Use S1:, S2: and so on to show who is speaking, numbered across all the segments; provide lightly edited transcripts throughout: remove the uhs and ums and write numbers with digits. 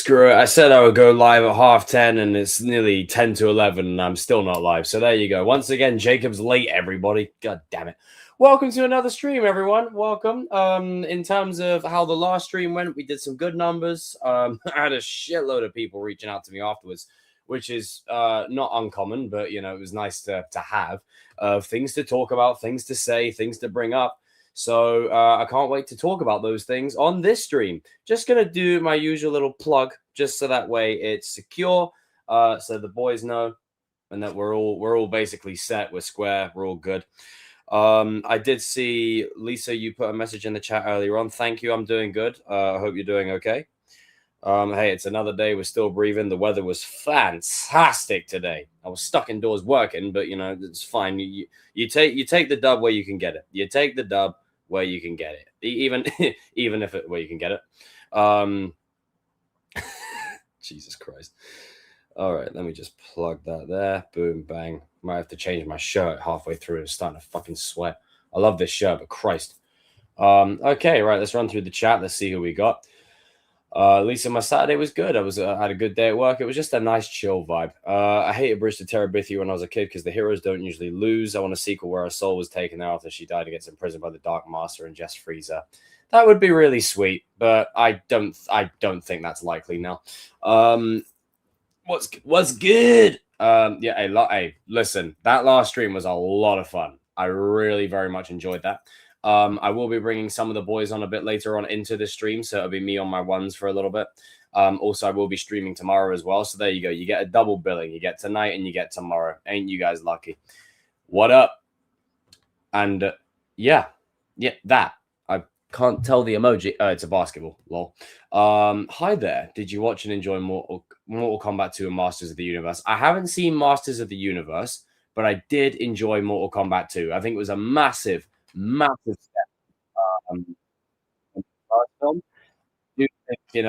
S1: Screw it. I said I would go live at 10:30 and it's nearly 10 to 11 and I'm still not live. So there you go. Once again, Jacob's late, everybody. God damn it. Welcome to another stream, everyone. Welcome. In terms of how the last stream went, we did some good numbers. I had a shitload of people reaching out to me afterwards, which is not uncommon, but, it was nice to have things to talk about, things to say, things to bring up. So I can't wait to talk about those things on this stream. Just going to do my usual little plug just so that way it's secure, so the boys know and that we're all basically set. We're square. We're all good. I did see, Lisa, you put a message in the chat earlier on. Thank you. I'm doing good. I hope you're doing okay. Hey, it's another day. We're still breathing. The weather was fantastic today. I was stuck indoors working, but it's fine. You take the dub where you can get it. You take the dub where you can get it, even if where you can get it. Jesus Christ. All right, let me just plug that there. Boom, bang. Might have to change my shirt halfway through. It's starting to fucking sweat. I love this shirt, but Christ. Okay, right. Let's run through the chat. Let's see who we got. Lisa, my Saturday was good. I had a good day at work. It was just a nice chill vibe. I hated Bridge to Terabithia when I was a kid because the heroes don't usually lose. I want a sequel where her soul was taken out after she died and gets imprisoned by the Dark Master and Jess Freezer. That would be really sweet, but I don't think that's likely now. What's good? Hey, listen, that last stream was a lot of fun. I really very much enjoyed that. I will be bringing some of the boys on a bit later on into the stream, so it'll be me on my ones for a little bit. Also, I will be streaming tomorrow as well, so there you go. You get a double billing. You get tonight and you get tomorrow. Ain't you guys lucky? What up? And that. I can't tell the emoji. It's a basketball. Lol. Hi there. Did you watch and enjoy Mortal Kombat 2 and Masters of the Universe? I haven't seen Masters of the Universe, but I did enjoy Mortal Kombat 2. I think it was a massive step film. I do think,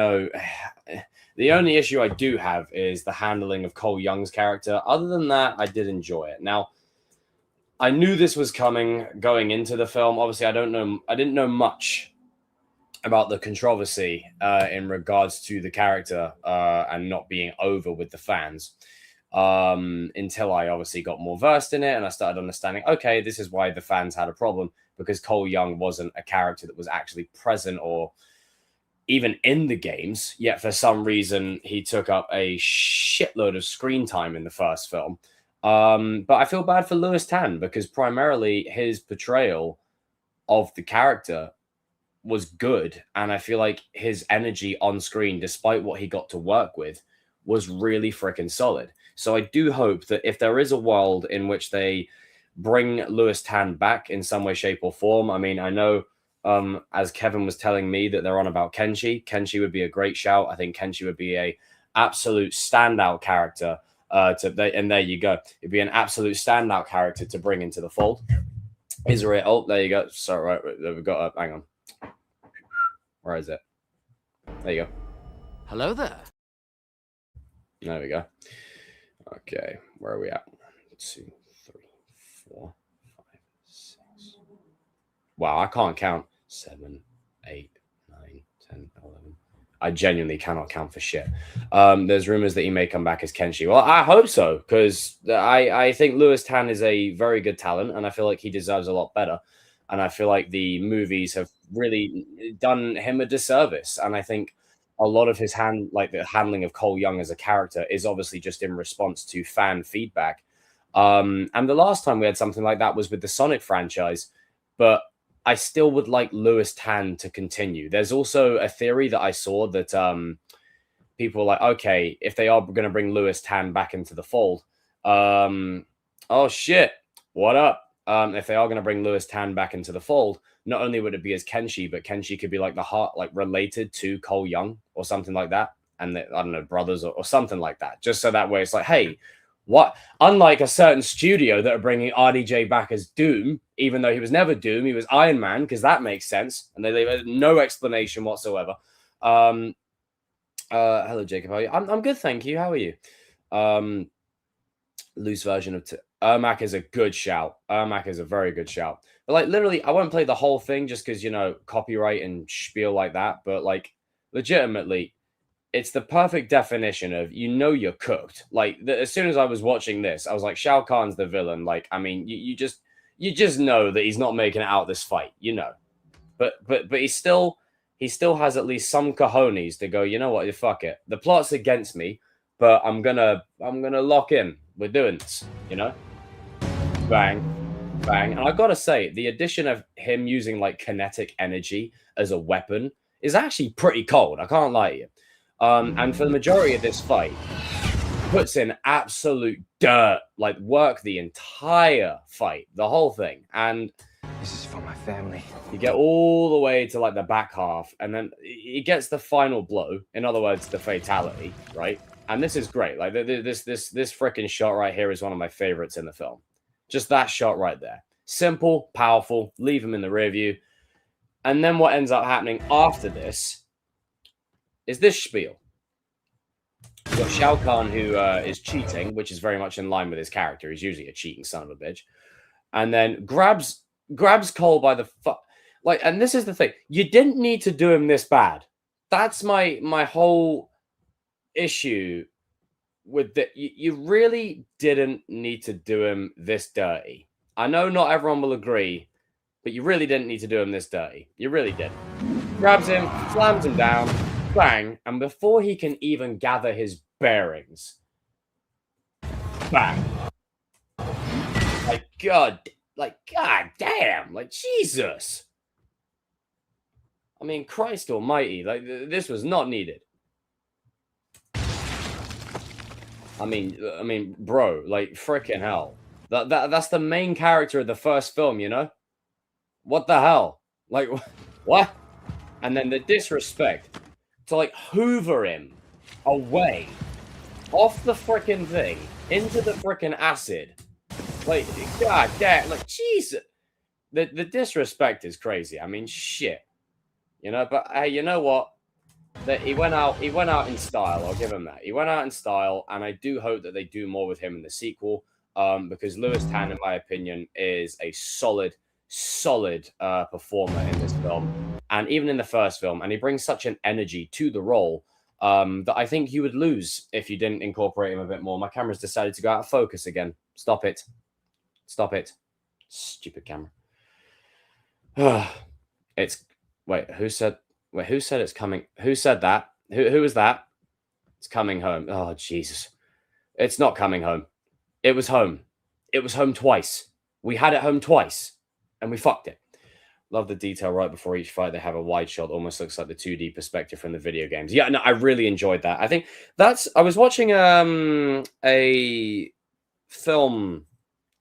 S1: the only issue I do have is the handling of Cole Young's character. Other than that, I did enjoy it. Now, I knew this was coming going into the film. Obviously, I didn't know much about the controversy in regards to the character and not being over with the fans. Until I obviously got more versed in it and I started understanding, okay, this is why the fans had a problem, because Cole Young wasn't a character that was actually present or even in the games, yet for some reason he took up a shitload of screen time in the first film. But I feel bad for Lewis Tan because primarily his portrayal of the character was good, and I feel like his energy on screen, despite what he got to work with, was really freaking solid. So I do hope that if there is a world in which they bring Lewis Tan back in some way, shape, or form, I mean, I know as Kevin was telling me that they're on about Kenshi. Kenshi would be a great shout. I think Kenshi would be a absolute standout character. And there you go. It'd be an absolute standout character to bring into the fold. Israel. Oh, there you go. Sorry, right. We've got. Hang on. Where is it? There you go.
S2: Hello there.
S1: There we go. Okay, where are we at? 2, 3, 4, 5, 6. Wow, I can't count. 7, 8, 9, 10, 11. I genuinely cannot count for shit. There's rumors that he may come back as Kenshi. Well, I hope so, because I think Lewis Tan is a very good talent, and I feel like he deserves a lot better. And I feel like the movies have really done him a disservice. And I think a lot of his the handling of Cole Young as a character is obviously just in response to fan feedback. And the last time we had something like that was with the Sonic franchise, but I still would like Lewis Tan to continue. There's also a theory that I saw that people are like, okay, if they are going to bring Lewis Tan back into the fold, oh shit, what up? If they are going to bring Lewis Tan back into the fold, not only would it be as Kenshi, but Kenshi could be like related to Cole Young or something like that. And I don't know, brothers or something like that. Just so that way it's like, hey, what? Unlike a certain studio that are bringing RDJ back as Doom, even though he was never Doom, he was Iron Man, because that makes sense. And they leave no explanation whatsoever. Hello, Jacob. How are you? I'm good, thank you. How are you? Loose version of Ermac is a good shout. Ermac is a very good shout. But like literally, I won't play the whole thing just because copyright and spiel like that. But like legitimately, it's the perfect definition of you're cooked. Like as soon as I was watching this, I was like, Shao Kahn's the villain. Like, I mean, you just know that he's not making it out this fight, But he still has at least some cojones to go. You know what? Fuck it. The plot's against me, but I'm gonna lock in. We're doing this. Bang, bang. And I gotta say, the addition of him using like kinetic energy as a weapon is actually pretty cold. I can't lie to you. And for the majority of this fight, puts in absolute dirt, like work the entire fight, the whole thing. And
S2: this is for my family.
S1: You get all the way to like the back half, and then he gets the final blow. In other words, the fatality, right? And this is great. Like this freaking shot right here is one of my favorites in the film. Just that shot right there. Simple, powerful, leave him in the rear view. And then what ends up happening after this is this spiel. You've got Shao Kahn, who is cheating, which is very much in line with his character. He's usually a cheating son of a bitch. And then grabs Cole by the and this is the thing. You didn't need to do him this bad. That's my whole issue with that. You really didn't need to do him this dirty. I know not everyone will agree, but you really didn't need to do him this dirty. You really didn't. Grabs him, slams him down, bang, and before he can even gather his bearings, bang. God damn, like Jesus. I mean, Christ almighty, like this was not needed. I mean, bro, like freaking hell. That's the main character of the first film, What the hell? Like, what? And then the disrespect to like hoover him away off the freaking thing into the freaking acid. Like, god damn, like Jesus. The disrespect is crazy. I mean, shit. But hey, you know what? That he went out in style. I'll give him that. He went out in style, and I do hope that they do more with him in the sequel. Because Lewis Tan, in my opinion, is a solid performer in this film, and even in the first film, and he brings such an energy to the role that I think you would lose if you didn't incorporate him a bit more. My camera's decided to go out of focus again. Stop it. Stupid camera. Who said it's coming? Who said that? Who was that? It's coming home. Oh, Jesus. It's not coming home. It was home. It was home twice. We had it home twice, and we fucked it. Love the detail right before each fight. They have a wide shot. Almost looks like the 2D perspective from the video games. Yeah, no, I really enjoyed that. I think I was watching a film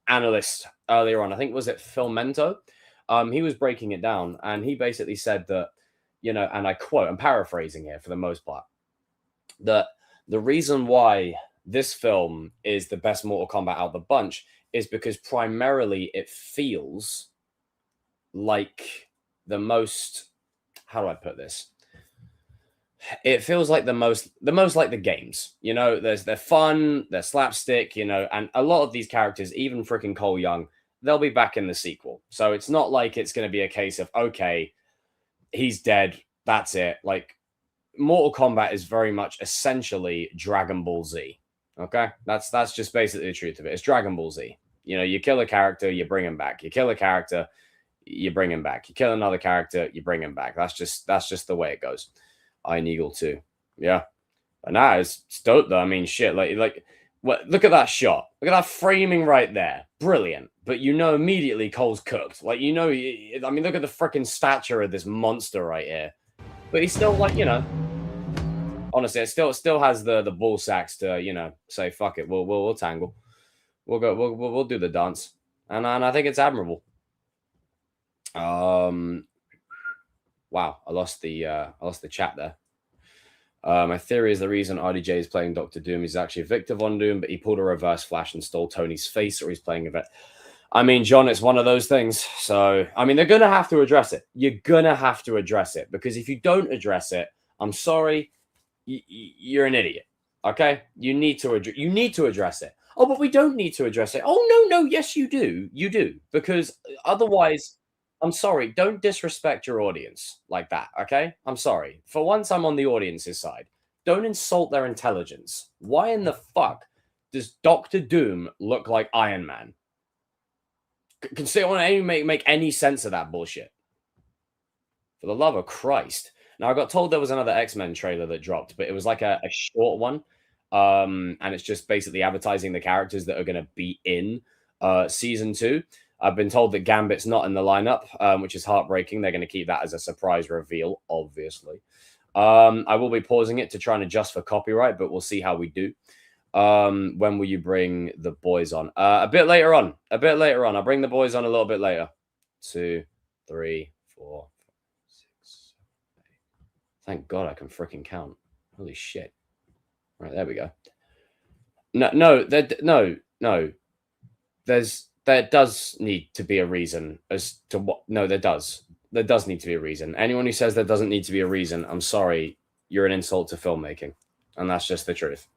S1: analyst earlier on. I think, was it Filmento? He was breaking it down, and he basically said that, and I quote, I'm paraphrasing here for the most part, that the reason why this film is the best Mortal Kombat out of the bunch is because primarily it feels like the most, how do I put this? It feels like the most like the games, they're fun, they're slapstick, and a lot of these characters, even freaking Cole Young, they'll be back in the sequel. So it's not like it's going to be a case of, okay, he's dead, that's it. Like, Mortal Kombat is very much essentially Dragon Ball Z. Okay, that's just basically the truth of it. It's Dragon Ball Z. You kill a character, you bring him back. You kill a character, you bring him back. You kill another character, you bring him back. That's just the way it goes. Iron Eagle 2. Yeah. But nah, it's dope though. I mean, shit. Like, what? Look at that shot. Look at that framing right there. Brilliant. But immediately Cole's cooked. Like, I mean, look at the freaking stature of this monster right here. But he's still like, honestly, it still has the ball sacks to, say, fuck it. We'll tangle. We'll do the dance. And I think it's admirable. Wow, I lost the chat there. My theory is the reason RDJ is playing Doctor Doom is actually Victor Von Doom, but he pulled a reverse flash and stole Tony's face, or he's playing a vet. I mean, John, it's one of those things. So, I mean, they're going to have to address it. You're going to have to address it, because if you don't address it, I'm sorry, you're an idiot. Okay? You need to address it. Oh, but we don't need to address it. Oh, no, yes, you do. You do. Because otherwise, I'm sorry, don't disrespect your audience like that, okay? I'm sorry. For once, I'm on the audience's side. don't insult their intelligence. Why in the fuck does Doctor Doom look like Iron Man? Consider, I want to make any sense of that bullshit. For the love of Christ. Now, I got told there was another X-Men trailer that dropped, but it was like a short one. And it's just basically advertising the characters that are going to be in season 2. I've been told that Gambit's not in the lineup, which is heartbreaking. They're going to keep that as a surprise reveal, obviously. I will be pausing it to try and adjust for copyright, but we'll see how we do. When will you bring the boys on? A bit later on. I'll bring the boys on a little bit later. 2, 3, 4, 6, 7, 8. Thank God I can freaking count. Holy shit. Right, there we go. No. There does need to be a reason as to what. No, there does. There does need to be a reason. Anyone who says there doesn't need to be a reason, I'm sorry, you're an insult to filmmaking. And that's just the truth.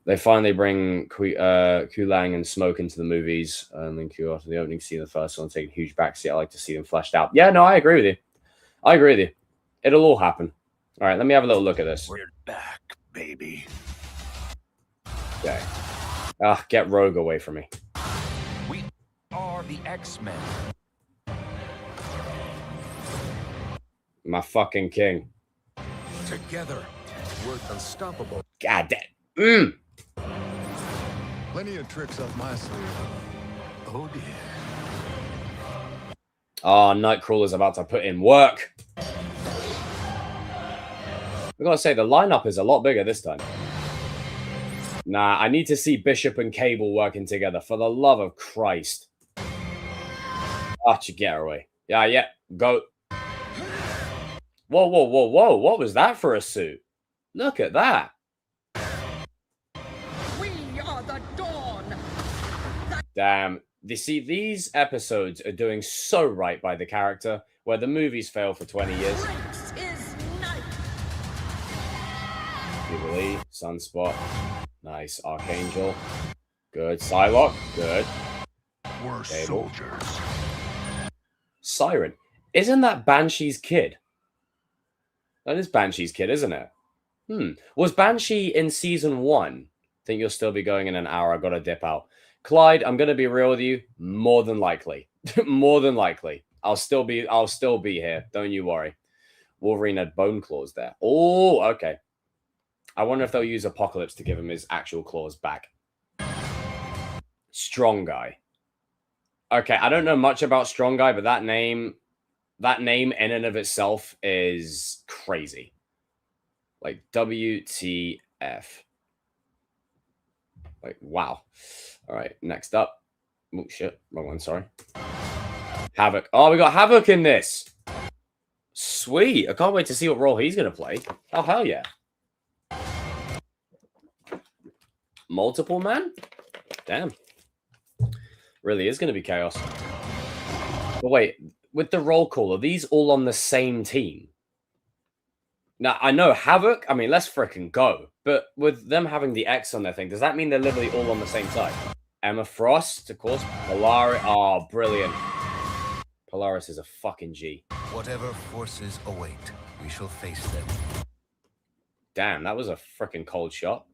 S1: They finally bring Kulang and Smoke into the movies. And then Q after the opening scene, the first one taking a huge backseat. I like to see them fleshed out. Yeah, no, I agree with you. It'll all happen. All right, let me have a little look at this.
S3: We're back, baby.
S1: Okay. Get Rogue away from me.
S3: We are the X-Men.
S1: My fucking king.
S3: Together, we're unstoppable.
S1: God damn.
S4: Plenty of tricks up my sleeve.
S3: Oh dear.
S1: Oh, Nightcrawler's about to put in work. I gotta say, the lineup is a lot bigger this time. Nah, I need to see Bishop and Cable working together. For the love of Christ. Get her away. Yeah, go. Whoa. What was that for a suit? Look at that.
S5: We are the dawn.
S1: Damn. You see, these episodes are doing so right by the character, where the movies fail for 20 years.
S5: Breaks his night.
S1: Jubilee, Sunspot. Nice. Archangel. Good. Psylocke. Good.
S3: We're
S1: Cable.
S3: soldiers.
S1: Siren. Isn't that Banshee's kid? That is Banshee's kid, isn't it? Was Banshee in season 1? Think you'll still be going in an hour. I gotta dip out. Clyde, I'm gonna be real with you. More than likely. More than likely. I'll still be here. Don't you worry. Wolverine had bone claws there. Oh, okay. I wonder if they'll use Apocalypse to give him his actual claws back. Strong Guy. Okay, I don't know much about Strong Guy, but that name in and of itself is crazy. Like, WTF. Like, wow. All right, next up. Oh, shit. Wrong one, sorry. Havoc. Oh, we got Havoc in this. Sweet. I can't wait to see what role he's going to play. Oh, hell yeah. Multiple man? Damn. Really is going to be chaos. But wait, with the roll call, are these all on the same team? Now, I know Havoc. I mean, let's freaking go. But with them having the X on their thing, does that mean they're literally all on the same side? Emma Frost, of course. Polaris. Oh, brilliant. Polaris is a fucking G.
S3: Whatever forces await, we shall face them.
S1: Damn, that was a freaking cold shot.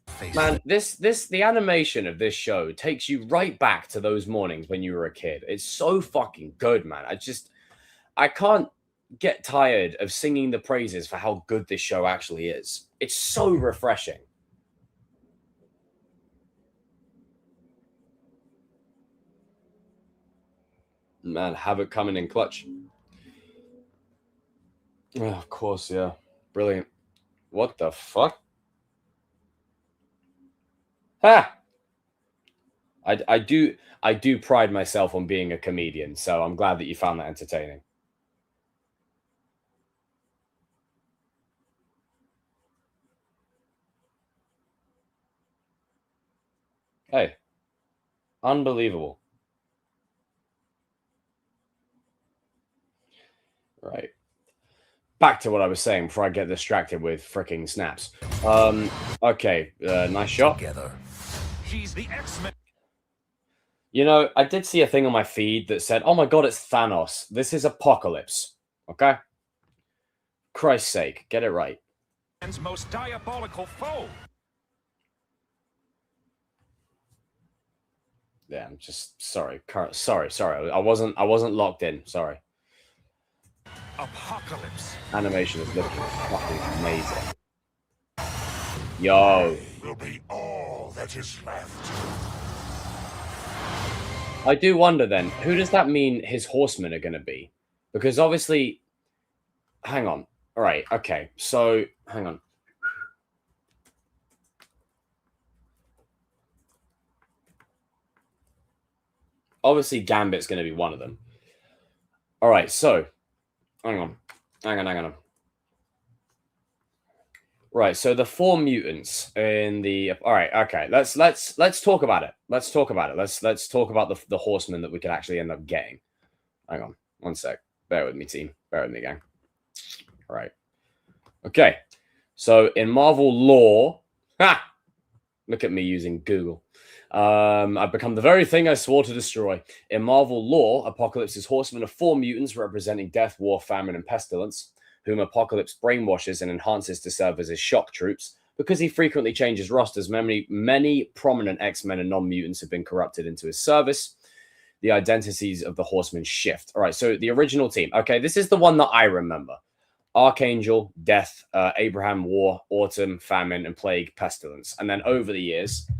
S3: Face
S1: Man, the animation of this show takes you right back to those mornings when you were a kid. It's so fucking good, man. I can't get tired of singing the praises for how good this show actually is. It's so refreshing. Man, Havoc coming in clutch. Oh, of course, yeah. Brilliant. What the fuck? Ha! I do pride myself on being a comedian, so I'm glad that you found that entertaining. Hey. Unbelievable. Right. Back to what I was saying before I get distracted with freaking snaps. Okay, nice shot.
S3: together. She's the X-Men.
S1: You know, I did see a thing on my feed that said, oh my god, it's Thanos. This is Apocalypse. Okay? Christ's sake, get it right.
S4: man's most diabolical foe.
S1: Yeah, I'm just sorry. Sorry. I wasn't locked in. Sorry.
S4: Apocalypse.
S1: Animation is looking fucking amazing. Yo.
S6: Will be all that is left.
S1: I do wonder then, who does that mean his horsemen are going to be? Because obviously, hang on. All right, okay. So, hang on. Obviously, Gambit's going to be one of them. All right, so, hang on. Right, so the 4 mutants in the. All right, okay. Let's talk about it. Let's talk about it. Let's talk about the horsemen that we could actually end up getting. Hang on, one sec. Bear with me, team. Bear with me, gang. All right. Okay. So in Marvel lore, look at me using Google. I've become the very thing I swore to destroy. In Marvel lore, Apocalypse's horsemen are 4 mutants representing death, war, famine, and pestilence, whom Apocalypse brainwashes and enhances to serve as his shock troops. Because he frequently changes rosters, many prominent X-Men and non-mutants have been corrupted into his service. The identities of the horsemen shift. All right, so the original team. Okay, this is the one that I remember. Archangel, Death, Abraham, War, Autumn, Famine, and Plague, Pestilence. And then over the years,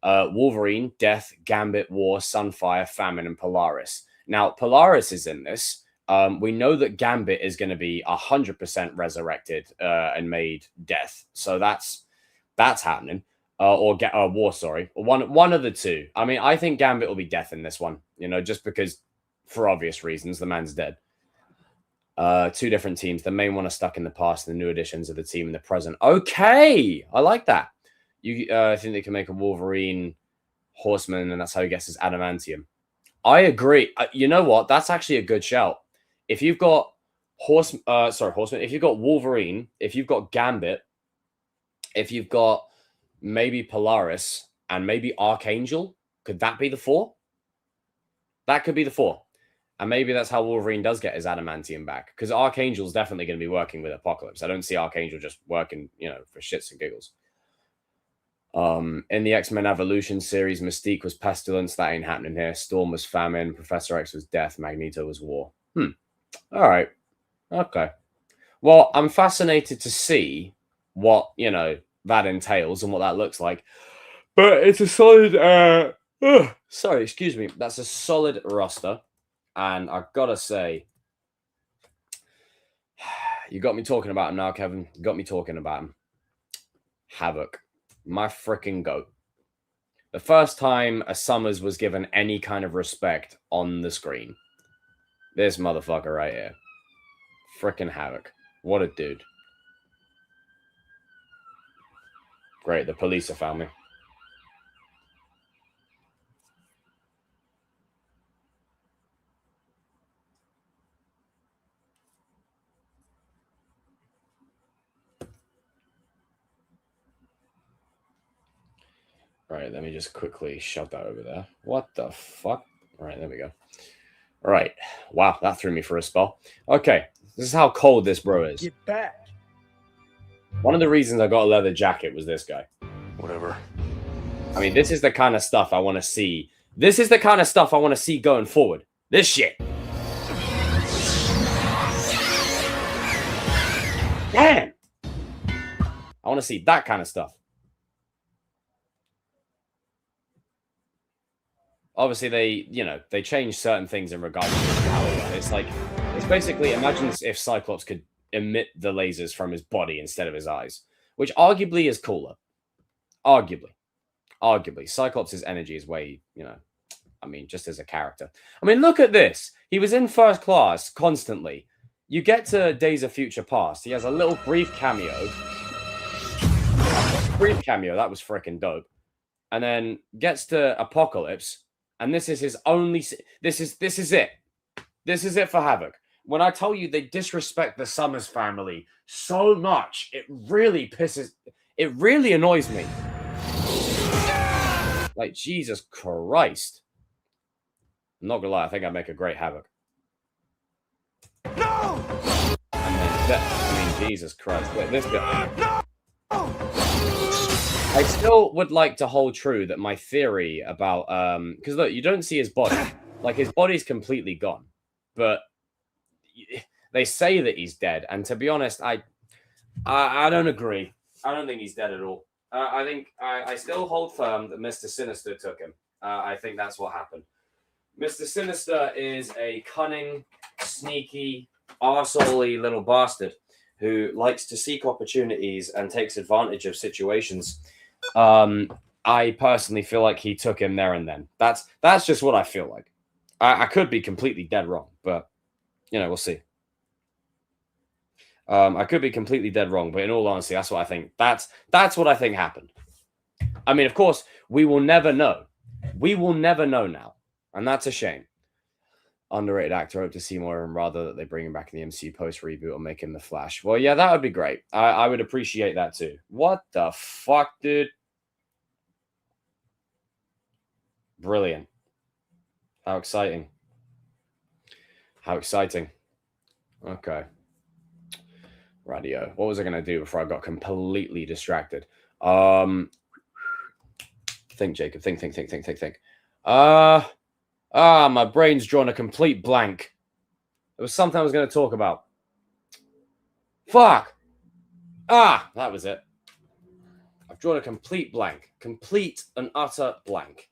S1: Wolverine, Death, Gambit, War, Sunfire, Famine, and Polaris. Now, Polaris is in this. We know that Gambit is going to be 100% resurrected and made Death. So that's happening. Or War, sorry. One of the two. I mean, I think Gambit will be Death in this one. You know, just because, for obvious reasons, the man's dead. 2 different teams. The main one are stuck in the past, and the new additions of the team in the present. Okay, I like that. I think they can make a Wolverine horseman, and that's how he gets his adamantium. I agree. You know what? That's actually a good shout. If you've got horseman. If you've got Wolverine, if you've got Gambit, if you've got maybe Polaris and maybe Archangel, could that be the 4? That could be the 4. And maybe that's how Wolverine does get his adamantium back. Because Archangel's definitely going to be working with Apocalypse. I don't see Archangel just working, for shits and giggles. In the X-Men Evolution series, Mystique was Pestilence. That ain't happening here. Storm was Famine. Professor X was Death. Magneto was War. All right. Okay. Well, I'm fascinated to see what, that entails and what that looks like. But it's a solid... sorry, excuse me. That's a solid roster. And I've got to say, you got me talking about him now, Kevin. You got me talking about him. Havoc. My freaking goat. The first time a Summers was given any kind of respect on the screen. This motherfucker right here. Freaking Havoc. What a dude. Great, the police have found me. Right, let me just quickly shove that over there. What the fuck? All right, there we go. All right. Wow, that threw me for a spell. Okay, this is how cold this bro is.
S2: Get back.
S1: One of the reasons I got a leather jacket was this guy.
S6: Whatever.
S1: I mean, this is the kind of stuff I want to see. This is the kind of stuff I want to see going forward. This shit. Damn. I want to see that kind of stuff. Obviously, they change certain things in regards to physicality. It's basically, imagine if Cyclops could emit the lasers from his body instead of his eyes, which arguably is cooler. Arguably. Cyclops' energy is way, just as a character. I mean, look at this. He was in first class constantly. You get to Days of Future Past. He has a little brief cameo. That was freaking dope. And then gets to Apocalypse. And this is his only... This is it. This is it for Havoc. When I tell you they disrespect the Summers family so much, it really annoys me. Like, Jesus Christ. I'm not gonna lie, I think I'd make a great Havoc.
S4: No!
S1: And then, Jesus Christ. Look, this guy. I still would like to hold true that my theory about because look, you don't see his body, like his body's completely gone, but they say that he's dead, and to be honest, I don't agree. I don't think he's dead at all. I think I still hold firm that Mr. Sinister took him. I think that's what happened. Mr. Sinister is a cunning, sneaky, arsehole little bastard who likes to seek opportunities and takes advantage of situations. I personally feel like he took him there and then. That's just what I feel like. I could be completely dead wrong, but we'll see. I could be completely dead wrong, but in all honesty, that's what I think. That's what I think happened. I mean, of course, we will never know. We will never know now, and that's a shame. Underrated actor. Hope to see more of him, rather that they bring him back in the MCU post reboot or make him the Flash. Well, yeah, that would be great. I would appreciate that too. What the fuck, dude? Brilliant. How exciting. How exciting. Okay. Radio. What was I going to do before I got completely distracted? Think, Jacob. Think. My brain's drawn a complete blank. There was something I was going to talk about. Fuck. That was it. I've drawn a complete blank. Complete and utter blank.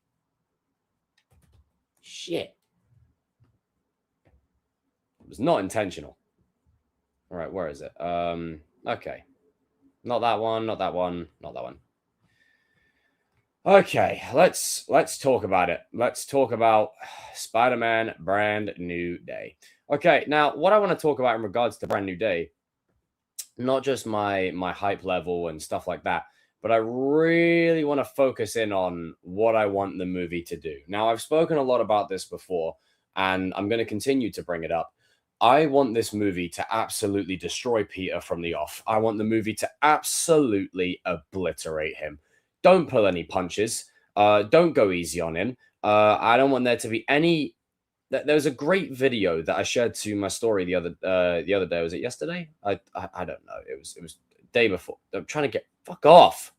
S1: Shit. It was not intentional. All right, where is it? Okay. Not that one. Okay, let's talk about it. Let's talk about Spider-Man Brand New Day. Okay, now what I want to talk about in regards to Brand New Day, not just my hype level and stuff like that, but I really want to focus in on what I want the movie to do. Now, I've spoken a lot about this before, and I'm going to continue to bring it up. I want this movie to absolutely destroy Peter from the off. I want the movie to absolutely obliterate him. Don't pull any punches. Don't go easy on him. I don't want there to be any. There was a great video that I shared to my story the other day. Was it yesterday? I don't know. It was the day before. I'm trying to get fuck off.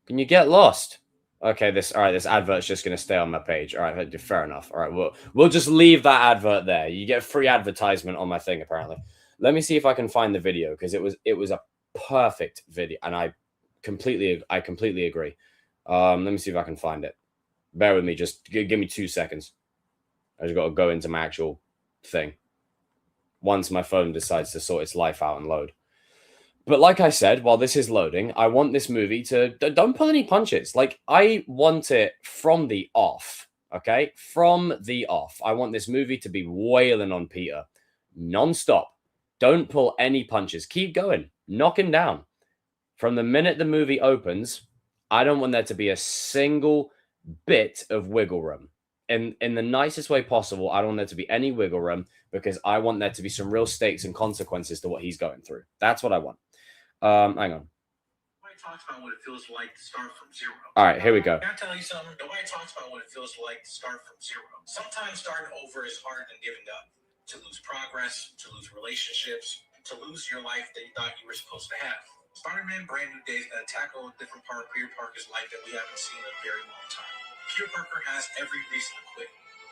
S1: Can you get lost? Okay, this advert's just going to stay on my page. All right, fair enough. All right, we'll just leave that advert there. You get free advertisement on my thing, apparently. Let me see if I can find the video, because it was a perfect video, and I completely agree. Let me see if I can find it. Bear with me, just give me 2 seconds. I just got to go into my actual thing once my phone decides to sort its life out and load. But like I said, while this is loading, I want this movie to don't pull any punches. Like, I want it from the off, okay? From the off. I want this movie to be wailing on Peter non-stop. Don't pull any punches. Keep going. Knock him down. From the minute the movie opens, I don't want there to be a single bit of wiggle room. In the nicest way possible, I don't want there to be any wiggle room, because I want there to be some real stakes and consequences to what he's going through. That's what I want. Hang on.
S7: Nobody talks about what it feels like to start from zero.
S1: All right, here we go.
S7: Can I tell you something? Nobody talks about what it feels like to start from zero. Sometimes starting over is harder than giving up. To lose progress, to lose relationships, to lose your life that you thought you were supposed to have. Spider-Man Brand New Day is going to tackle a different part of Peter Parker's life that we haven't seen in a very long time. Peter Parker has every reason to quit,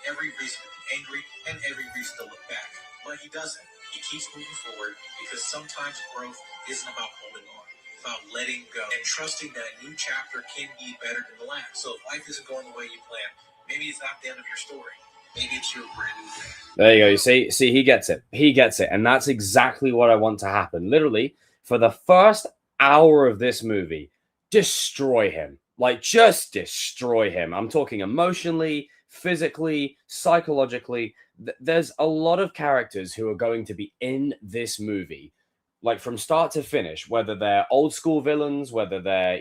S7: every reason to be angry, and every reason to look back. But he doesn't. He keeps moving forward, because sometimes growth isn't about holding on. It's about letting go and trusting that a new chapter can be better than the last. So if life isn't going the way you planned, maybe it's not the end of your story. Maybe it's your brand new day.
S1: There you go. You see, he gets it. He gets it. And that's exactly what I want to happen. Literally, for the first hour of this movie, destroy him. Like, just destroy him. I'm talking emotionally, physically, psychologically. There's a lot of characters who are going to be in this movie, like from start to finish, whether they're old school villains, whether they're,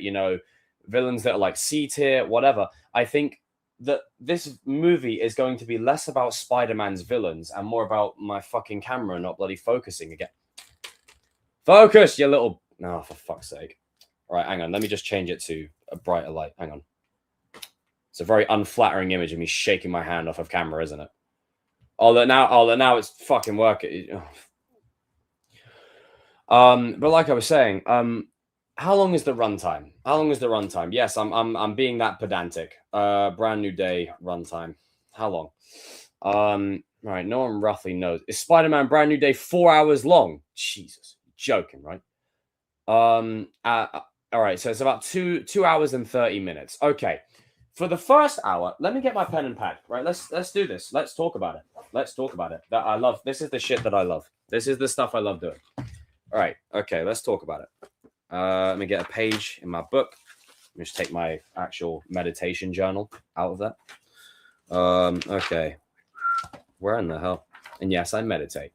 S1: villains that are like C tier, whatever. I think that this movie is going to be less about Spider-Man's villains and more about my fucking camera not bloody focusing again. Focus, you little... No, for fuck's sake. All right, hang on. Let me just change it to a brighter light. Hang on. It's a very unflattering image of me shaking my hand off of camera, isn't it? Although now it's fucking working. But like I was saying, How long is the runtime? How long is the runtime? Yes, I'm being that pedantic. Brand New Day runtime. How long? Right, no one roughly knows. Is Spider-Man Brand New Day 4 hours long? Jesus, joking, right? All right, so it's about 2 hours and 30 minutes. Okay. For the first hour, let me get my pen and pad. Right, let's do this. Let's talk about it. Let's talk about it. That I love. This is the shit that I love. This is the stuff I love doing. All right, okay, let's talk about it. Let me get a page in my book. Let me just take my actual meditation journal out of that. Okay. Where in the hell? And yes, I meditate.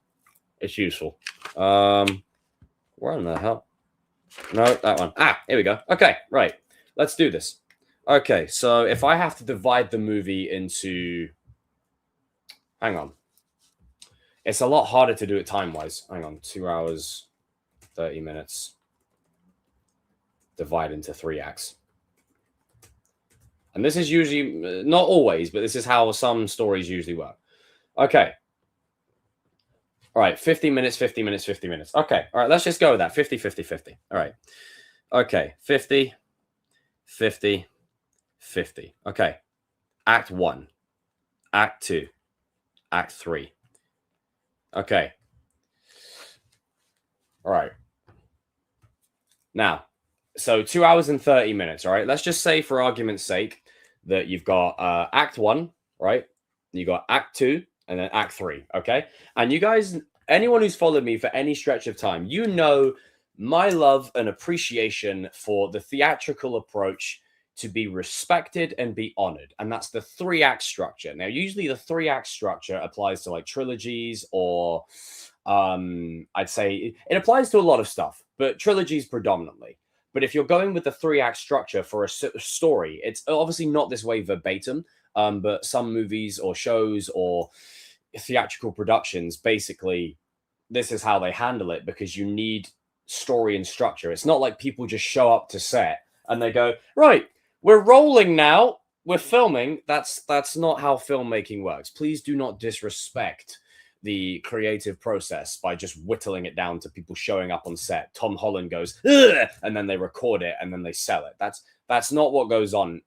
S1: It's useful. Where in the hell? No, that one. Here we go. Okay, right. Let's do this. Okay, so if I have to divide the movie into... Hang on. It's a lot harder to do it time-wise. Hang on. 2 hours, 30 minutes. Divide into 3 acts. And this is usually... Not always, but this is how some stories usually work. Okay. All right, 50 minutes, 50 minutes, 50 minutes. Okay, all right, let's just go with that. 50, 50, 50. All right. Okay, 50, 50, 50. Okay. Act 1, Act 2, Act 3. Okay. All right. Now, so 2 hours and 30 minutes, all right? Let's just say, for argument's sake, that you've got Act 1, right? You got Act 2, and then Act 3, okay? And you guys, anyone who's followed me for any stretch of time, you know my love and appreciation for the theatrical approach to be respected and be honored. And that's the 3-act structure. Now, usually the 3-act structure applies to like trilogies or I'd say it applies to a lot of stuff, but trilogies predominantly. But if you're going with the 3-act structure for a story, it's obviously not this way verbatim, but some movies or shows or theatrical productions, basically, this is how they handle it because you need story and structure. It's not like people just show up to set and they go, right, we're rolling now, we're filming. That's not how filmmaking works. Please do not disrespect the creative process by just whittling it down to people showing up on set. Tom Holland goes, ugh, and then they record it and then they sell it. That's not what goes on.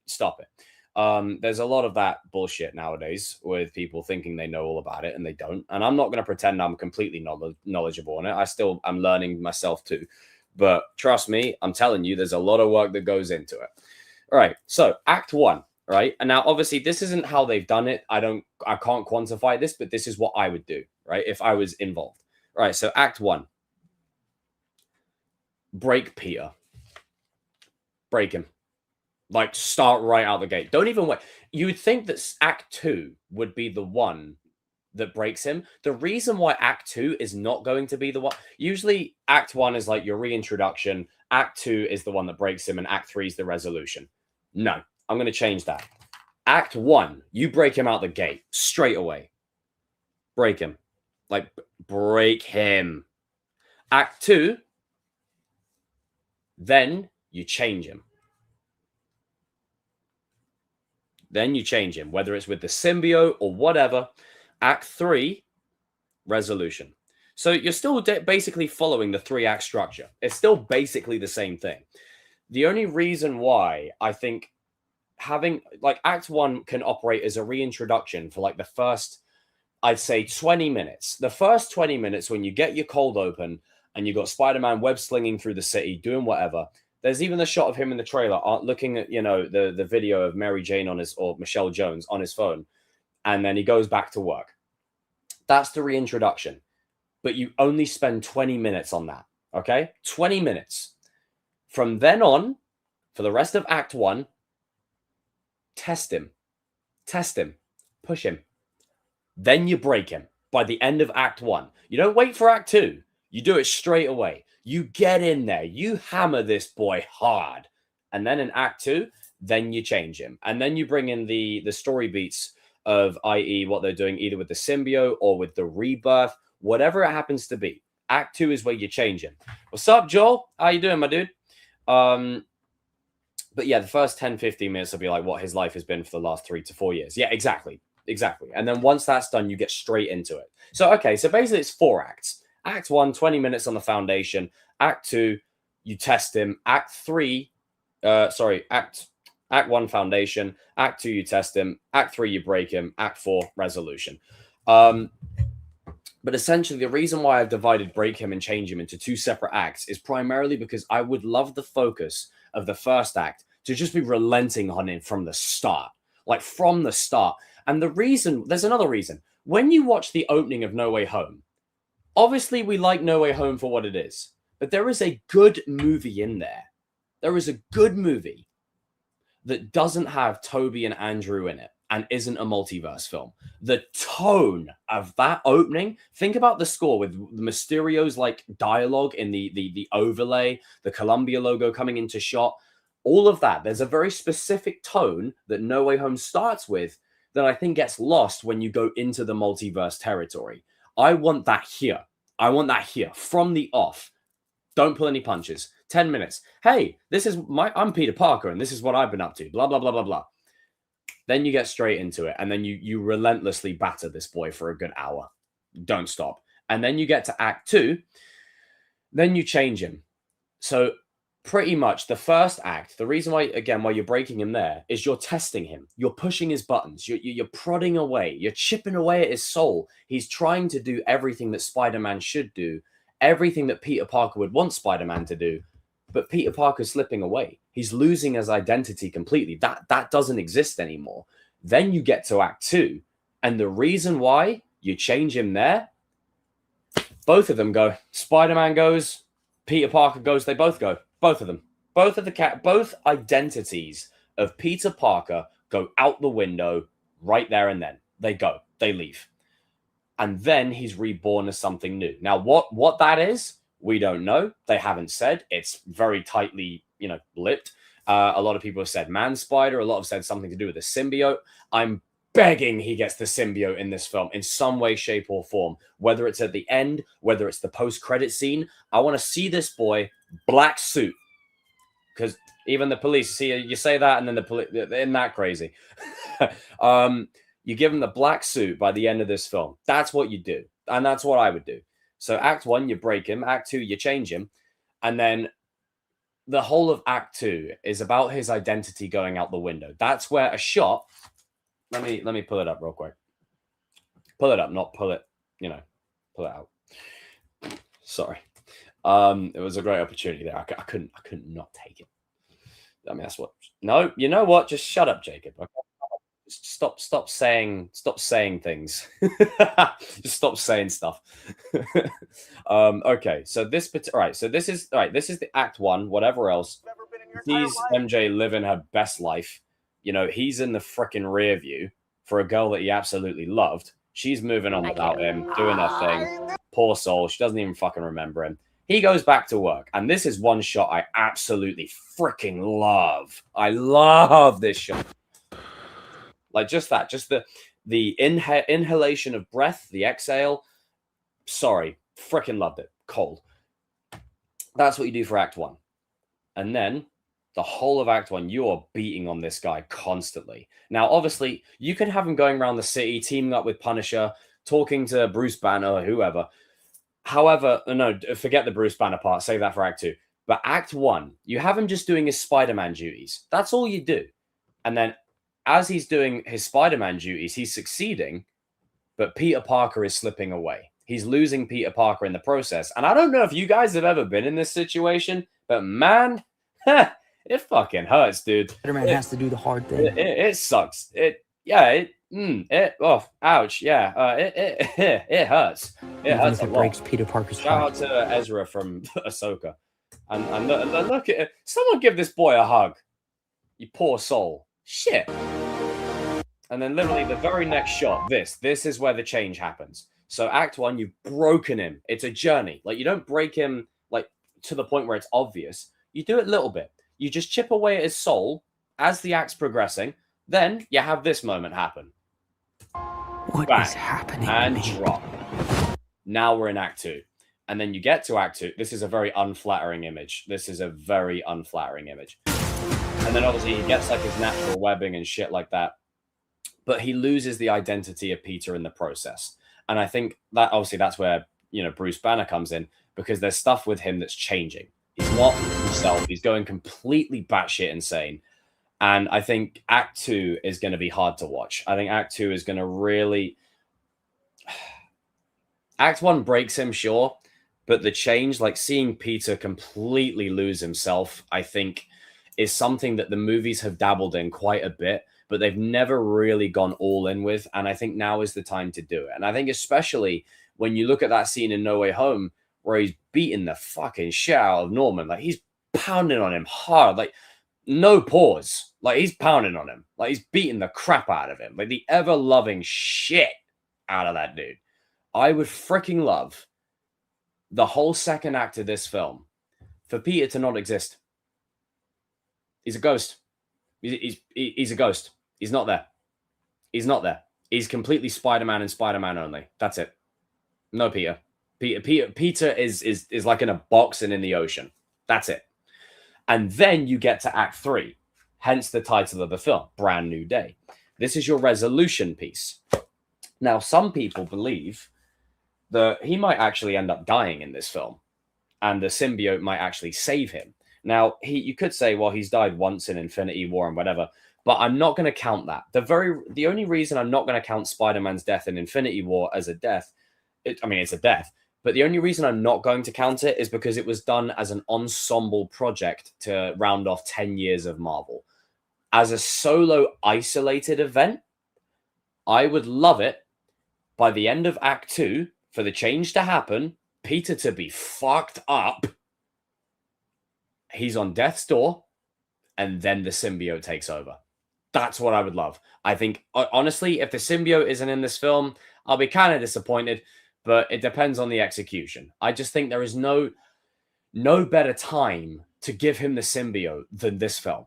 S1: Stop it. There's a lot of that bullshit nowadays with people thinking they know all about it and they don't. And I'm not going to pretend I'm completely knowledgeable on it. I'm learning myself too. But trust me, I'm telling you, there's a lot of work that goes into it. All right. So Act 1, right? And now, obviously, this isn't how they've done it. I can't quantify this, but this is what I would do, right? If I was involved. All right. So Act 1. Break Peter. Break him. Like, start right out the gate. Don't even wait. You would think that Act 2 would be the one that breaks him. The reason why Act 2 is not going to be the one... Usually, Act 1 is like your reintroduction. Act 2 is the one that breaks him, and Act 3 is the resolution. No, I'm going to change that. Act 1, you break him out the gate straight away. Break him. Like, break him. Act 2, then you change him. Then you change him, whether it's with the symbiote or whatever. Act 3, resolution. So you're still basically following the 3-act structure. It's still basically the same thing. The only reason why I think having, like, Act 1 can operate as a reintroduction for, like, the first, I'd say, 20 minutes. The first 20 minutes when you get your cold open and you got Spider-Man web slinging through the city, doing whatever. There's even the shot of him in the trailer looking at, the video of Mary Jane or Michelle Jones on his phone. And then he goes back to work. That's the reintroduction. But you only spend 20 minutes on that. Okay? 20 minutes. From then on, for the rest of Act 1, test him. Test him. Push him. Then you break him by the end of Act 1. You don't wait for Act 2. You do it straight away. You get in there. You hammer this boy hard. And then in Act 2, then you change him. And then you bring in the story beats of, i.e., what they're doing either with the symbiote or with the rebirth, whatever it happens to be. Act 2 is where you change him. What's up, Joel? How you doing, my dude? But yeah, the first 10, 15 minutes will be like what his life has been for the last 3 to 4 years. Yeah, exactly. Exactly. And then once that's done, you get straight into it. So, okay, so basically it's 4 acts. Act 1, 20 minutes on the foundation. Act 2, you test him. Act 1 foundation. Act 2 you test him. Act 3 you break him. Act 4 resolution. But essentially, the reason why I've divided break him and change him into 2 separate acts is primarily because I would love the focus of the first act to just be relenting on him from the start. Like, from the start. And there's another reason. When you watch the opening of No Way Home, obviously we like No Way Home for what it is. But there is a good movie in there. There is a good movie that doesn't have Toby and Andrew in it and isn't a multiverse film. The tone of that opening, think about the score with Mysterio's like dialogue in the overlay, the Columbia logo coming into shot, all of that. There's a very specific tone that No Way Home starts with that I think gets lost when you go into the multiverse territory. I want that here. From the off. Don't pull any punches. 10 minutes. Hey, I'm Peter Parker and this is what I've been up to. Blah, blah, blah, blah, blah. Then you get straight into it, and then you relentlessly batter this boy for a good hour. Don't stop. And then you get to Act 2, then you change him. So pretty much the first act, the reason why you're breaking him there is you're testing him. You're pushing his buttons. You're prodding away. You're chipping away at his soul. He's trying to do everything that Spider-Man should do, everything that Peter Parker would want Spider-Man to do. But Peter Parker's slipping away. He's losing his identity completely. That doesn't exist anymore. Then you get to Act 2. And the reason why you change him there, both of them go. Spider-Man goes, Peter Parker goes, they both go. Both of them. Both identities of Peter Parker go out the window right there and then. They go. They leave. And then he's reborn as something new. Now, what that is, we don't know. They haven't said. It's very tightly, lipped. A lot of people have said man spider. A lot have said something to do with the symbiote. I'm begging he gets the symbiote in this film in some way, shape, or form. Whether it's at the end, whether it's the post-credit scene. I want to see this boy, black suit. Because even the police, see, you say that and then the police, isn't that crazy? You give him the black suit by the end of this film. That's what you do. And that's what I would do. So Act 1, you break him. Act 2, you change him. And then the whole of Act 2 is about his identity going out the window. That's where a shot... Let me pull it up real quick. Pull it up, not pull it, pull it out. Sorry. It was a great opportunity there. I couldn't not take it. I mean, that's what... No, you know what? Just shut up, Jacob. Okay? Stop saying things. Just stop saying stuff. Okay, so this is the Act 1, whatever else. Sees MJ living her best life. He's in the freaking rear view for a girl that he absolutely loved. She's moving on without him, doing her thing. Poor soul, she doesn't even fucking remember him. He goes back to work, and this is one shot I absolutely freaking love. I love this shot. Like just that, just the inhalation of breath, the exhale. Sorry, freaking loved it. Cold. That's what you do for Act 1. And then the whole of Act 1, you are beating on this guy constantly. Now, obviously, you can have him going around the city, teaming up with Punisher, talking to Bruce Banner or whoever. However, no, forget the Bruce Banner part. Save that for Act 2. But Act 1, you have him just doing his Spider-Man duties. That's all you do. And then as he's doing his Spider-Man duties, he's succeeding, but Peter Parker is slipping away. He's losing Peter Parker in the process. And I don't know if you guys have ever been in this situation, but man, it fucking hurts, dude.
S2: Spider-Man has to do the hard thing.
S1: It sucks. Ouch. Yeah, it hurts. It
S2: Even
S1: hurts
S2: if
S1: a
S2: it
S1: lot.
S2: breaks Peter Parker's
S1: Shout
S2: heart.
S1: out to Ezra from Ahsoka. And look at it. Someone give this boy a hug. You poor soul. Shit. And then literally the very next shot, this is where the change happens. So Act 1, you've broken him. It's a journey. Like, you don't break him like to the point where it's obvious. You do it a little bit. You just chip away at his soul as the act's progressing. Then you have this moment happen.
S2: What
S1: Bang.
S2: is happening?
S1: And
S2: to me?
S1: drop. Now we're in Act 2. And then you get to Act 2. This is a very unflattering image. And then obviously he gets like his natural webbing and shit like that. But he loses the identity of Peter in the process. And I think that obviously that's where, Bruce Banner comes in, because there's stuff with him that's changing. He's not himself. He's going completely batshit insane. And I think Act 2 is going to be hard to watch. I think Act 2 is going to really... Act 1 breaks him, sure, but the change, like seeing Peter completely lose himself, I think is something that the movies have dabbled in quite a bit, but they've never really gone all in with. And I think now is the time to do it. And I think especially when you look at that scene in No Way Home where he's beating the fucking shit out of Norman, like he's pounding on him hard, like no pause. Like he's pounding on him. Like he's beating the crap out of him. Like the ever-loving shit out of that dude. I would freaking love the whole second act of this film for Peter to not exist. He's a ghost. He's a ghost. He's not there. He's not there. He's completely Spider-Man and Spider-Man only. That's it. No Peter. Peter is like in a box and in the ocean. That's it. And then you get to Act 3, hence the title of the film, Brand New Day. This is your resolution piece. Now, some people believe that he might actually end up dying in this film, and the symbiote might actually save him. Now, you could say, well, he's died once in Infinity War and whatever, but I'm not going to count that. The only reason I'm not going to count Spider-Man's death in Infinity War as a death, it's a death, but the only reason I'm not going to count it is because it was done as an ensemble project to round off 10 years of Marvel. As a solo isolated event, I would love it by the end of Act 2 for the change to happen, Peter to be fucked up, he's on death's door, and then the symbiote takes over. That's what I would love. I think, honestly, if the symbiote isn't in this film, I'll be kind of disappointed, but it depends on the execution. I just think there is no better time to give him the symbiote than this film.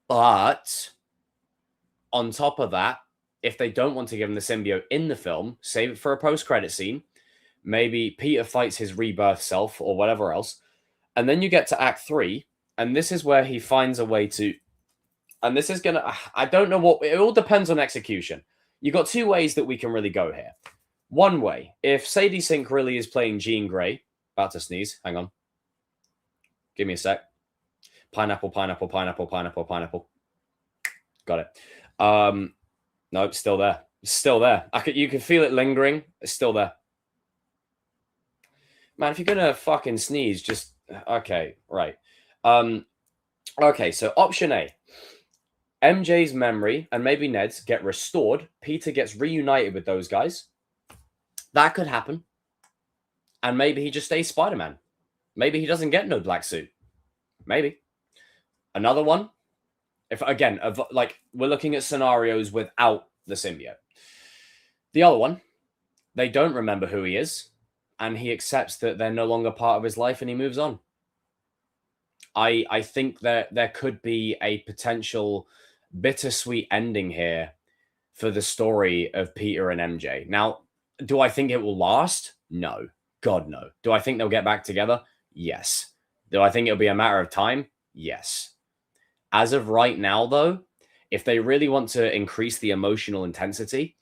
S1: But on top of that, if they don't want to give him the symbiote in the film, save it for a post-credit scene. Maybe Peter fights his rebirth self or whatever else. And then you get to Act 3, and this is where he finds a way to... And this is going to... I don't know what... It all depends on execution. You got two ways that we can really go here. One way, if Sadie Sink really is playing Jean Grey... About to sneeze. Hang on. Give me a sec. Pineapple, pineapple, pineapple, pineapple, pineapple. Got it. Nope, still there. It's still there. You can feel it lingering. It's still there. Man, if you're going to fucking sneeze, just... Okay, right. Okay, so option A. MJ's memory and maybe Ned's get restored. Peter gets reunited with those guys. That could happen. And maybe he just stays Spider-Man. Maybe he doesn't get no black suit. Maybe. Another one. We're looking at scenarios without the symbiote. The other one, they don't remember who he is, and he accepts that they're no longer part of his life, and he moves on. I think that there could be a potential bittersweet ending here for the story of Peter and MJ. Now, do I think it will last? No. God, no. Do I think they'll get back together? Yes. Do I think it'll be a matter of time? Yes. As of right now, though, if they really want to increase the emotional intensity,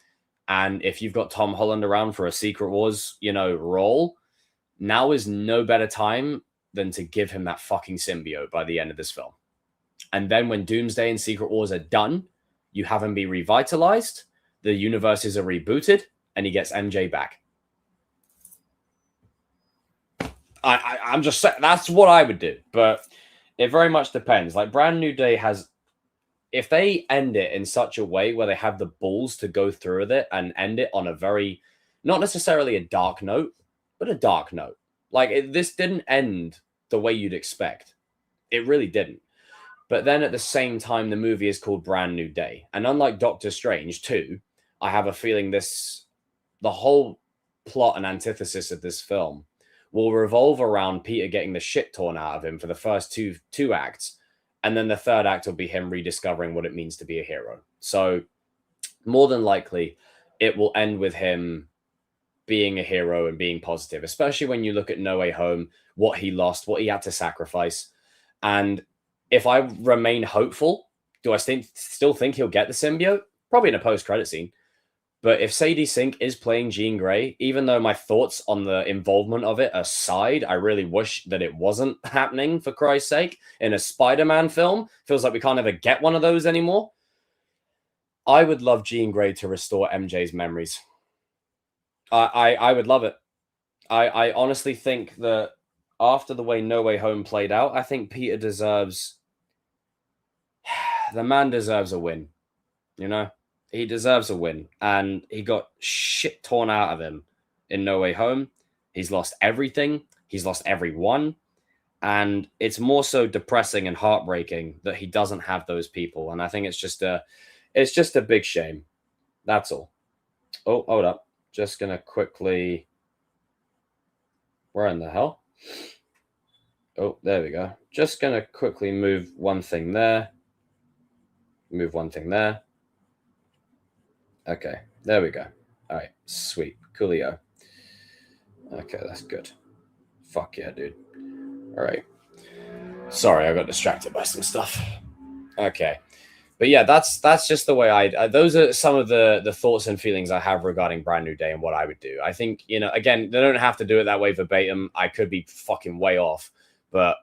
S1: and if you've got Tom Holland around for a Secret Wars, role, now is no better time than to give him that fucking symbiote by the end of this film. And then when Doomsday and Secret Wars are done, you have him be revitalized, the universes are rebooted, and he gets MJ back. I'm just saying, that's what I would do, but it very much depends. Like, Brand New Day has... If they end it in such a way where they have the balls to go through with it and end it on a very, not necessarily a dark note, but a dark note. Like, this didn't end the way you'd expect. It really didn't. But then at the same time, the movie is called Brand New Day. And unlike Doctor Strange 2, I have a feeling the whole plot and antithesis of this film will revolve around Peter getting the shit torn out of him for the first two acts. And then the third act will be him rediscovering what it means to be a hero. So more than likely, it will end with him being a hero and being positive, especially when you look at No Way Home, what he lost, what he had to sacrifice. And if I remain hopeful, do I still think he'll get the symbiote? Probably in a post-credit scene. But if Sadie Sink is playing Jean Grey, even though my thoughts on the involvement of it aside, I really wish that it wasn't happening, for Christ's sake, in a Spider-Man film. Feels like we can't ever get one of those anymore. I would love Jean Grey to restore MJ's memories. I would love it. I honestly think that after the way No Way Home played out, I think Peter deserves... The man deserves a win, you know? He deserves a win. And he got shit torn out of him in No Way Home. He's lost everything. He's lost everyone. And it's more so depressing and heartbreaking that he doesn't have those people. And I think it's just a big shame. That's all. Oh, hold up. Just going to quickly... Where in the hell? Oh, there we go. Just going to quickly move one thing there. Move one thing there. Okay, there we go. All right, sweet. Coolio. Okay, that's good. Fuck yeah, dude. All right. Sorry, I got distracted by some stuff. Okay. But yeah, that's just the way those are some of the thoughts and feelings I have regarding Brand New Day and what I would do. I think, you know, again, they don't have to do it that way verbatim. I could be fucking way off. But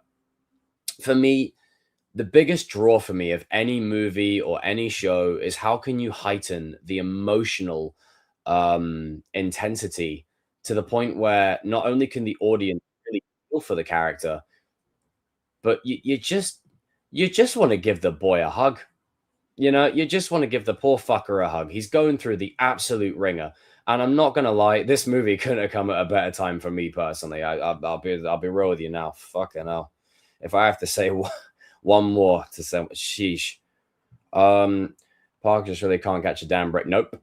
S1: for me, the biggest draw for me of any movie or any show is how can you heighten the emotional intensity to the point where not only can the audience really feel for the character, but you just want to give the boy a hug. You know, you just want to give the poor fucker a hug. He's going through the absolute ringer. And I'm not going to lie, this movie couldn't have come at a better time for me personally. I'll be real with you now. Fucking hell. If I have to say one more to say, sheesh. Parker just really can't catch a damn break. Nope.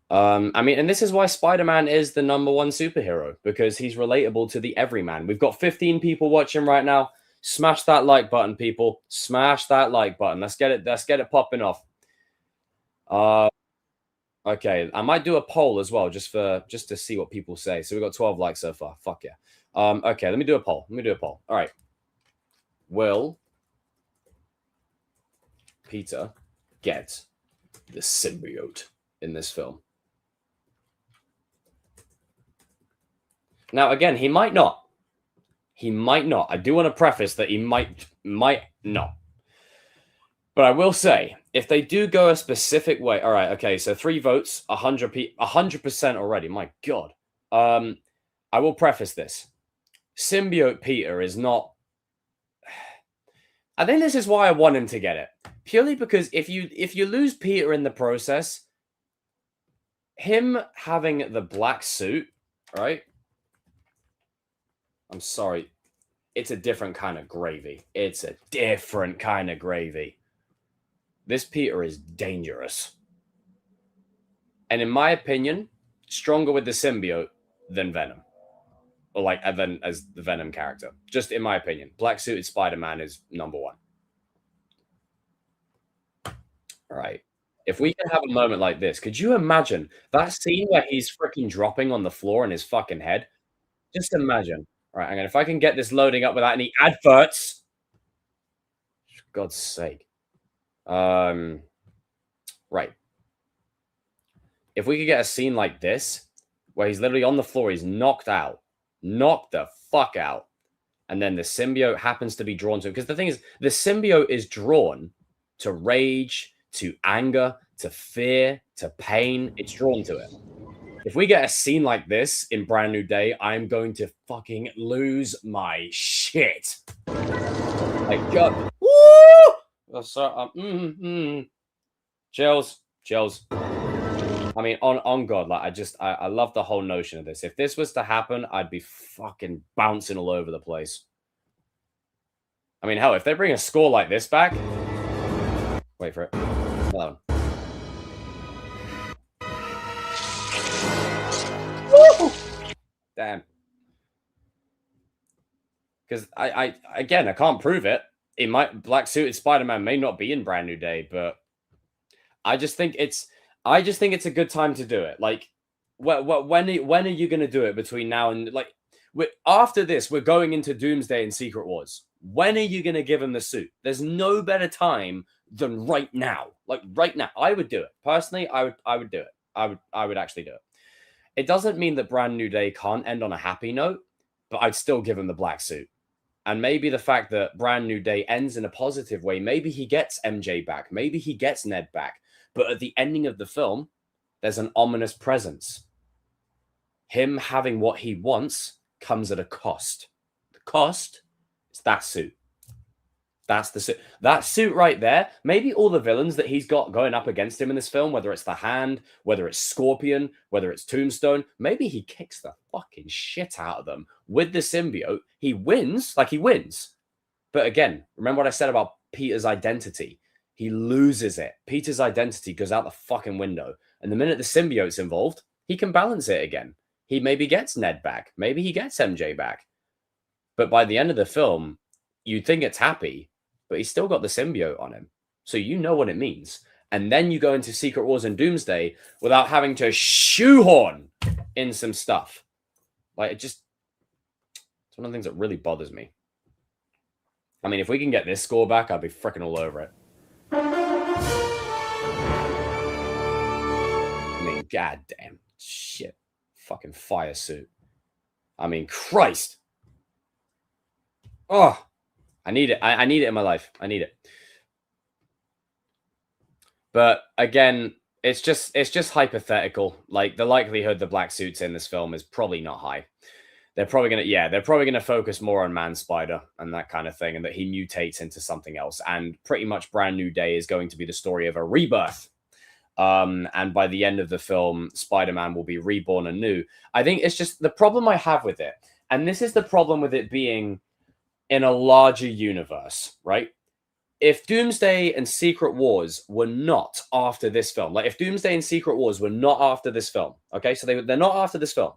S1: I mean, and this is why Spider-Man is the #1 superhero, because he's relatable to the everyman. We've got 15 people watching right now. Smash that like button, people. Smash that like button. Let's get it popping off. Okay, I might do a poll as well, just to see what people say. So we've got 12 likes so far. Fuck yeah. Okay, let me do a poll. All right. Will Peter get the symbiote in this film? Now, again, he might not. He might not. I do want to preface that he might not. But I will say, if they do go a specific way, all right, okay, so 3 votes, 100% already. My God. I will preface this. Symbiote Peter is not... I think this is why I want him to get it. Purely because if you lose Peter in the process, him having the black suit, right? I'm sorry. It's a different kind of gravy. It's a different kind of gravy. This Peter is dangerous. And in my opinion, stronger with the symbiote than Venom. Or like as the Venom character. Just in my opinion. Black suited Spider-Man is #1. All right. If we can have a moment like this, could you imagine that scene where he's freaking dropping on the floor in his fucking head? Just imagine. All right, hang on. If I can get this loading up without any adverts. For God's sake. Right. If we could get a scene like this, where he's literally on the floor, he's knocked out. Knocked the fuck out. And then the symbiote happens to be drawn to him. Because the thing is, the symbiote is drawn to rage, to anger, to fear, to pain. It's drawn to it. If we get a scene like this in Brand New Day, I'm going to fucking lose my shit. Like, God. Woo! Oh, sorry. Chills. I mean, on God, like, I love the whole notion of this. If this was to happen, I'd be fucking bouncing all over the place. I mean, hell, if they bring a score like this back... Wait for it. Another one. Woo! Damn. Because I can't prove it. It might... Black suited Spider-Man may not be in Brand New Day, but I just think it's a good time to do it. Like, when are you going to do it between now and, like, after this, we're going into Doomsday and Secret Wars. When are you going to give him the suit? There's no better time than right now. Like, right now. I would do it. Personally, I would do it. I would actually do it. It doesn't mean that Brand New Day can't end on a happy note, but I'd still give him the black suit. And maybe the fact that Brand New Day ends in a positive way, maybe he gets MJ back, maybe he gets Ned back. But at the ending of the film, there's an ominous presence. Him having what he wants comes at a cost. The cost is that suit. That's the suit. That suit right there. Maybe all the villains that he's got going up against him in this film, whether it's the Hand, whether it's Scorpion, whether it's Tombstone, maybe he kicks the fucking shit out of them with the symbiote. He wins, like he wins. But again, remember what I said about Peter's identity. He loses it. Peter's identity goes out the fucking window. And the minute the symbiote's involved, he can balance it again. He maybe gets Ned back. Maybe he gets MJ back. But by the end of the film, you'd think it's happy, but he's still got the symbiote on him. So you know what it means. And then you go into Secret Wars and Doomsday without having to shoehorn in some stuff. Like, it's one of the things that really bothers me. I mean, if we can get this score back, I'd be freaking all over it. I mean, goddamn shit. Fucking fire suit. I mean, Christ. Oh, I need it. I need it in my life. I need it. But again, it's just hypothetical. Like, the likelihood the black suit's in this film is probably not high. They're probably gonna focus more on Man Spider and that kind of thing, and that he mutates into something else. And pretty much Brand New Day is going to be the story of a rebirth. And by the end of the film, Spider-Man will be reborn anew. I think it's just the problem I have with it, and this is the problem with it being in a larger universe, right? If Doomsday and Secret Wars were not after this film, like if Doomsday and Secret Wars were not after this film, okay, so they're not after this film,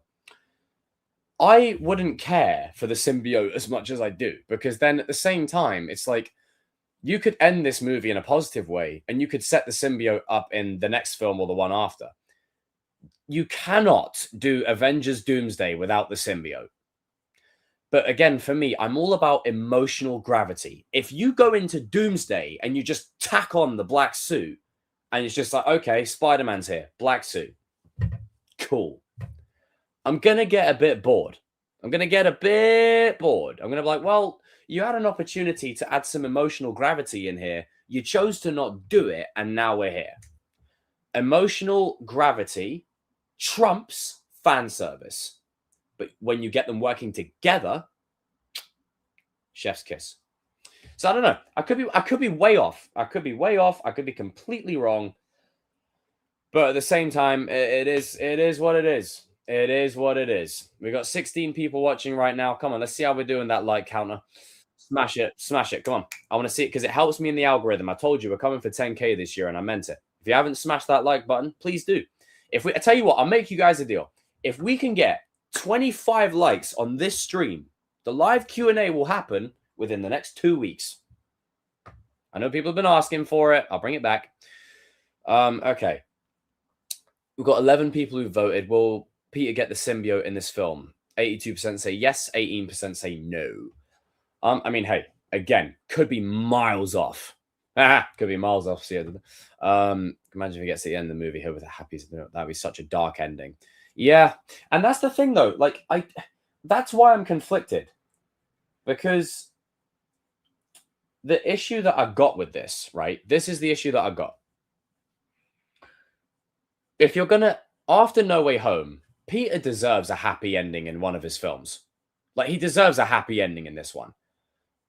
S1: I wouldn't care for the symbiote as much as I do, because then at the same time, it's like, you could end this movie in a positive way, and you could set the symbiote up in the next film or the one after. You cannot do Avengers Doomsday without the symbiote. But again, for me, I'm all about emotional gravity. If you go into Doomsday and you just tack on the black suit, and it's just like, okay, Spider-Man's here, black suit. Cool. I'm going to get a bit bored. I'm going to be like, well, you had an opportunity to add some emotional gravity in here. You chose to not do it, and now we're here. Emotional gravity trumps fan service. But when you get them working together, chef's kiss. So I don't know. I could be way off. I could be completely wrong. But at the same time, it is what it is. It is what it is. We got 16 people watching right now. Come on, let's see how we're doing that like counter. Smash it. Come on. I want to see it because it helps me in the algorithm. I told you we're coming for 10K this year, and I meant it. If you haven't smashed that like button, please do. I tell you what, I'll make you guys a deal. If we can get 25 likes on this stream, the live Q&A will happen within the next 2 weeks. I know people have been asking for it. I'll bring it back. Okay. We've got 11 people who voted. Will Peter get the symbiote in this film? 82% say yes, 18% say no. I mean, hey, again, could be miles off. Could be miles off. See, imagine if he gets to the end of the movie here with a happy, that'd be such a dark ending. Yeah, and that's the thing, though. Like, that's why I'm conflicted, because the issue that I got with this, right? This is the issue that I got. If you're gonna, after No Way Home, Peter deserves a happy ending in one of his films. Like, he deserves a happy ending in this one.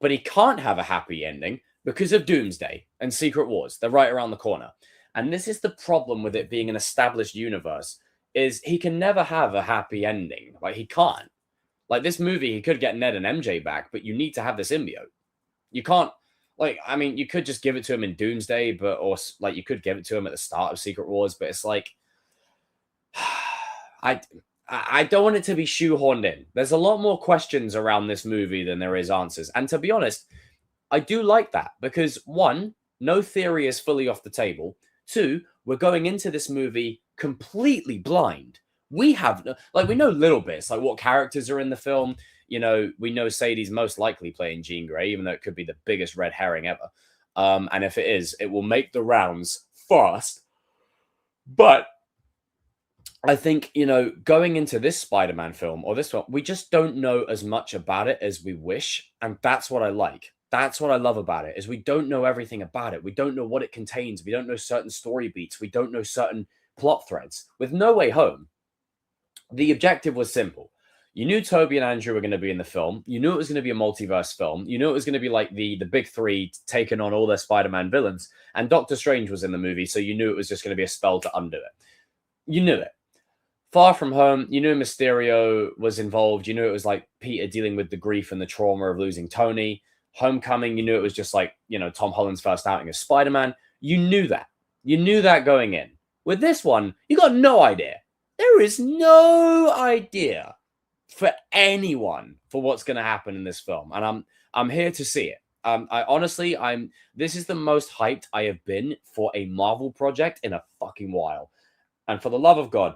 S1: But he can't have a happy ending because of Doomsday and Secret Wars. They're right around the corner. And this is the problem with it being an established universe, is he can never have a happy ending. Like, he can't. Like, this movie, he could get Ned and MJ back, but you need to have the symbiote. You can't, like, I mean, you could just give it to him in Doomsday, or like, you could give it to him at the start of Secret Wars, but it's like, I don't want it to be shoehorned in. There's a lot more questions around this movie than there is answers. And to be honest, I do like that because, one, no theory is fully off the table. Two, we're going into this movie completely blind. We know little bits, like what characters are in the film. You know, we know Sadie's most likely playing Jean Grey, even though it could be the biggest red herring ever. And if it is, it will make the rounds fast. But I think, you know, going into this Spider-Man film or this one, we just don't know as much about it as we wish. And that's what I like. That's what I love about it, is we don't know everything about it. We don't know what it contains. We don't know certain story beats. We don't know certain plot threads. With No Way Home, the objective was simple. You knew Toby and Andrew were going to be in the film. You knew it was going to be a multiverse film. You knew it was going to be like the big three taking on all their Spider-Man villains. And Doctor Strange was in the movie, so you knew it was just going to be a spell to undo it. You knew it. Far From Home, you knew Mysterio was involved. You knew it was like Peter dealing with the grief and the trauma of losing Tony. Homecoming, you knew it was just like, you know, Tom Holland's first outing as Spider-Man. You knew that. You knew that going in. With this one, you got no idea. There is no idea for anyone for what's going to happen in this film. And I'm here to see it. This is the most hyped I have been for a Marvel project in a fucking while. And for the love of God,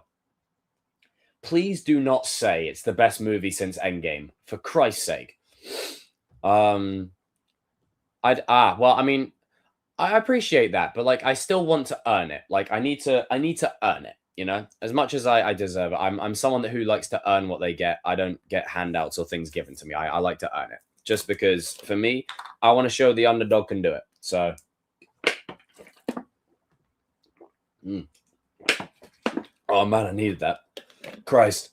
S1: please do not say it's the best movie since Endgame, for Christ's sake. I appreciate that, but like I still want to earn it. Like I need to earn it, you know? As much as I deserve it. I'm someone who likes to earn what they get. I don't get handouts or things given to me. I like to earn it. Just because for me, I want to show the underdog can do it. So oh man, I needed that. Christ.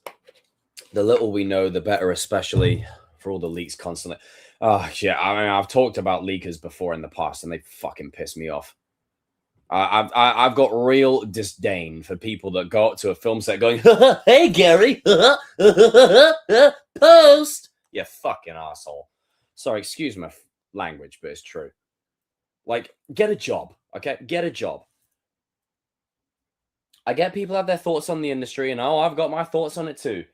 S1: The little we know, the better, especially for all the leaks constantly. Oh, yeah. I mean, I've talked about leakers before in the past, and they fucking piss me off. I've got real disdain for people that go up to a film set going, "Hey, Gary, post." You fucking asshole. Sorry, excuse my language, but it's true. Like, get a job, okay? Get a job. I get people have their thoughts on the industry, and I've got my thoughts on it too.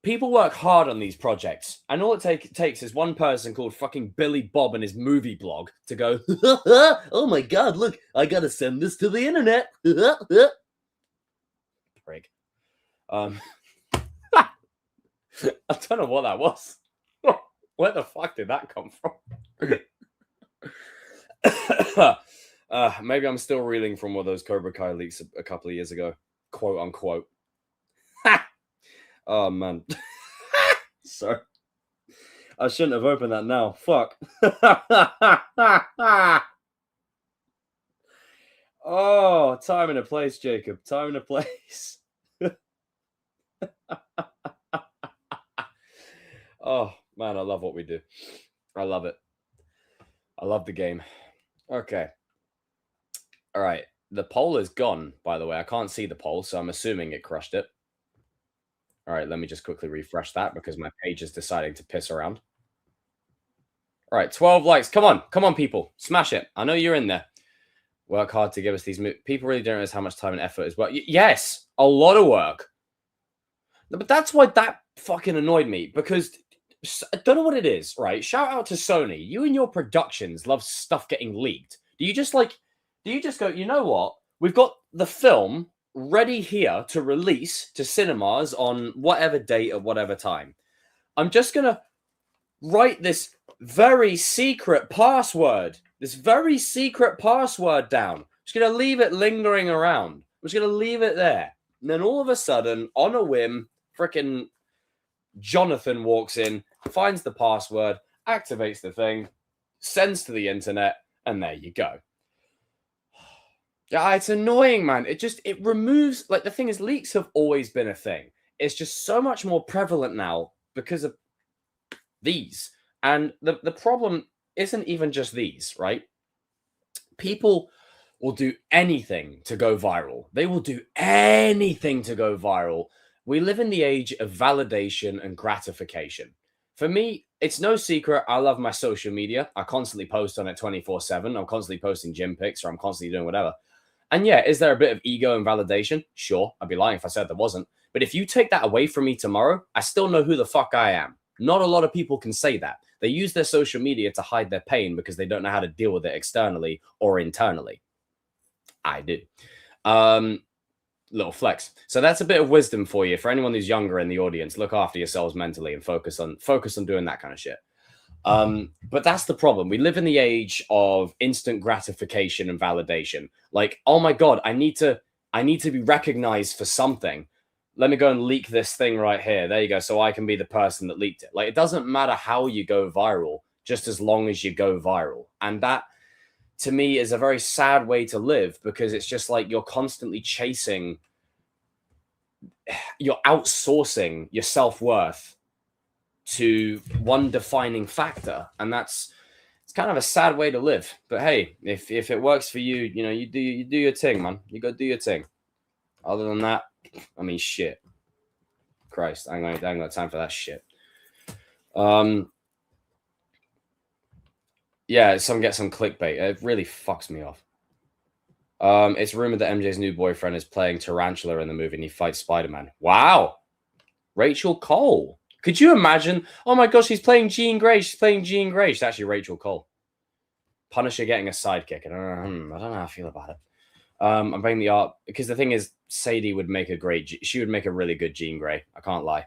S1: People work hard on these projects, and all it takes is one person called fucking Billy Bob and his movie blog to go, "Oh my god, look, I gotta send this to the internet." Prig. I don't know what that was. Where the fuck did that come from? Maybe I'm still reeling from one of those Cobra Kai leaks a couple of years ago, quote unquote. Oh man, sorry, I shouldn't have opened that now. Fuck. Oh, time and a place, Jacob. Time and a place. Oh man, I love what we do. I love it. I love the game. Okay. All right. The poll is gone, by the way. I can't see the poll, so I'm assuming it crushed it. All right, let me just quickly refresh that because my page is deciding to piss around. All right, 12 likes. Come on, people. Smash it. I know you're in there. Work hard to give us these. People really don't realize how much time and effort is work. Yes, a lot of work. But that's why that fucking annoyed me, because I don't know what it is, right? Shout out to Sony. You and your productions love stuff getting leaked. Do you just go, you know what? We've got the film ready here to release to cinemas on whatever date at whatever time. I'm just going to write this very secret password down. I'm just going to leave it lingering around. I'm just going to leave it there. And then all of a sudden, on a whim, frickin' Jonathan walks in, finds the password, activates the thing, sends to the internet, and there you go. Yeah, it's annoying, man. It removes, like, the thing is, leaks have always been a thing. It's just so much more prevalent now because of these. And the problem isn't even just these, right? People will do anything to go viral. They will do anything to go viral. We live in the age of validation and gratification. For me, it's no secret. I love my social media. I constantly post on it 24/7. I'm constantly posting gym pics, or I'm constantly doing whatever. And yeah, is there a bit of ego and validation? Sure. I'd be lying if I said there wasn't. But if you take that away from me tomorrow, I still know who the fuck I am. Not a lot of people can say that. They use their social media to hide their pain because they don't know how to deal with it externally or internally. I do. Little flex. So that's a bit of wisdom for you. For anyone who's younger in the audience, look after yourselves mentally and focus on doing that kind of shit. But that's the problem. We live in the age of instant gratification and validation. Like, oh my God, I need to be recognized for something. let me go and leak this thing right here. There you go. So I can be the person that leaked it. Like, it doesn't matter how you go viral, just as long as you go viral. And that, to me, is a very sad way to live, because it's just like you're constantly chasing, you're outsourcing your self-worth to one defining factor. And it's kind of a sad way to live. But hey, if it works for you, you know, you do your thing, man. You go do your thing. Other than that, I mean, shit. Christ, I ain't got time for that shit. Yeah, get some clickbait. It really fucks me off. It's rumored that MJ's new boyfriend is playing Tarantula in the movie and he fights Spider-Man. Wow. Rachel Cole. Could you imagine? Oh my gosh, he's playing Jean Grey. She's playing Jean Grey. She's actually Rachel Cole. Punisher getting a sidekick. I don't know how I feel about it. I'm bringing the art because the thing is, Sadie would make she would make a really good Jean Grey. I can't lie.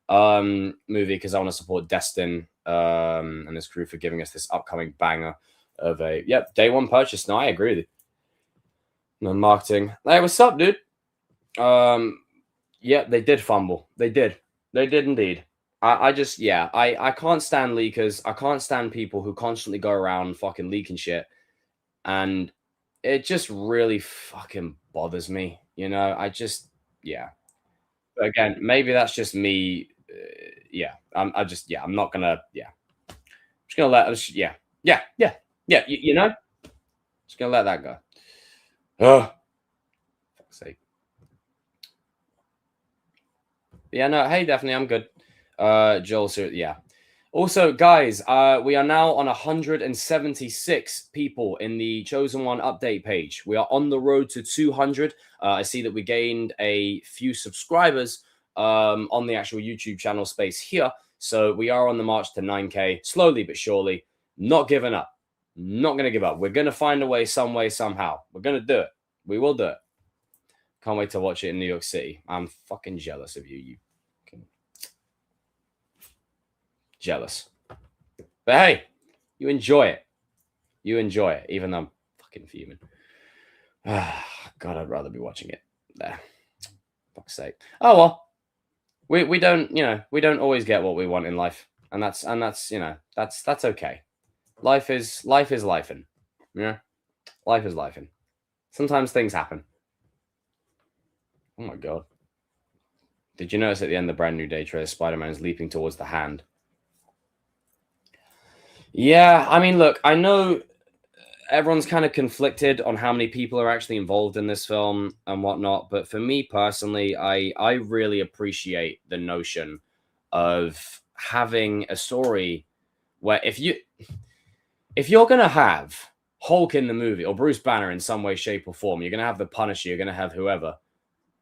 S1: Movie, because I want to support Destin and his crew for giving us this upcoming banger of a day one purchase. No, I agree with you. No marketing. Hey, what's up, dude? Yeah, they did fumble. They did indeed. I can't stand leakers. I can't stand people who constantly go around fucking leaking shit, and it just really fucking bothers me. You know, But again, maybe that's just me. I'm not gonna. I'm just gonna let. You know, just gonna let that go. Oh, fuck's sake. Yeah, no. Hey, definitely, I'm good. Joel, so yeah. Also, guys, we are now on 176 people in the Chosen One update page. We are on the road to 200. I see that we gained a few subscribers on the actual YouTube channel space here. So we are on the march to 9K, slowly but surely. Not giving up. Not going to give up. We're going to find a way, some way, somehow. We're going to do it. We will do it. Can't wait to watch it in New York City. I'm fucking jealous of you. You jealous. But hey, you enjoy it. Even though I'm fucking fuming. God, I'd rather be watching it there. Fuck's sake. Oh well. We don't always get what we want in life. And that's that's okay. Life is lifing. Yeah. Life is lifing. Sometimes things happen. Oh my god. Did you notice at the end of the brand new day trailer, Spider-Man is leaping towards the hand? Yeah, I mean, look, I know everyone's kind of conflicted on how many people are actually involved in this film and whatnot, but for me personally, I really appreciate the notion of having a story where if you're gonna have Hulk in the movie or Bruce Banner in some way, shape, or form, you're gonna have the Punisher, you're gonna have whoever.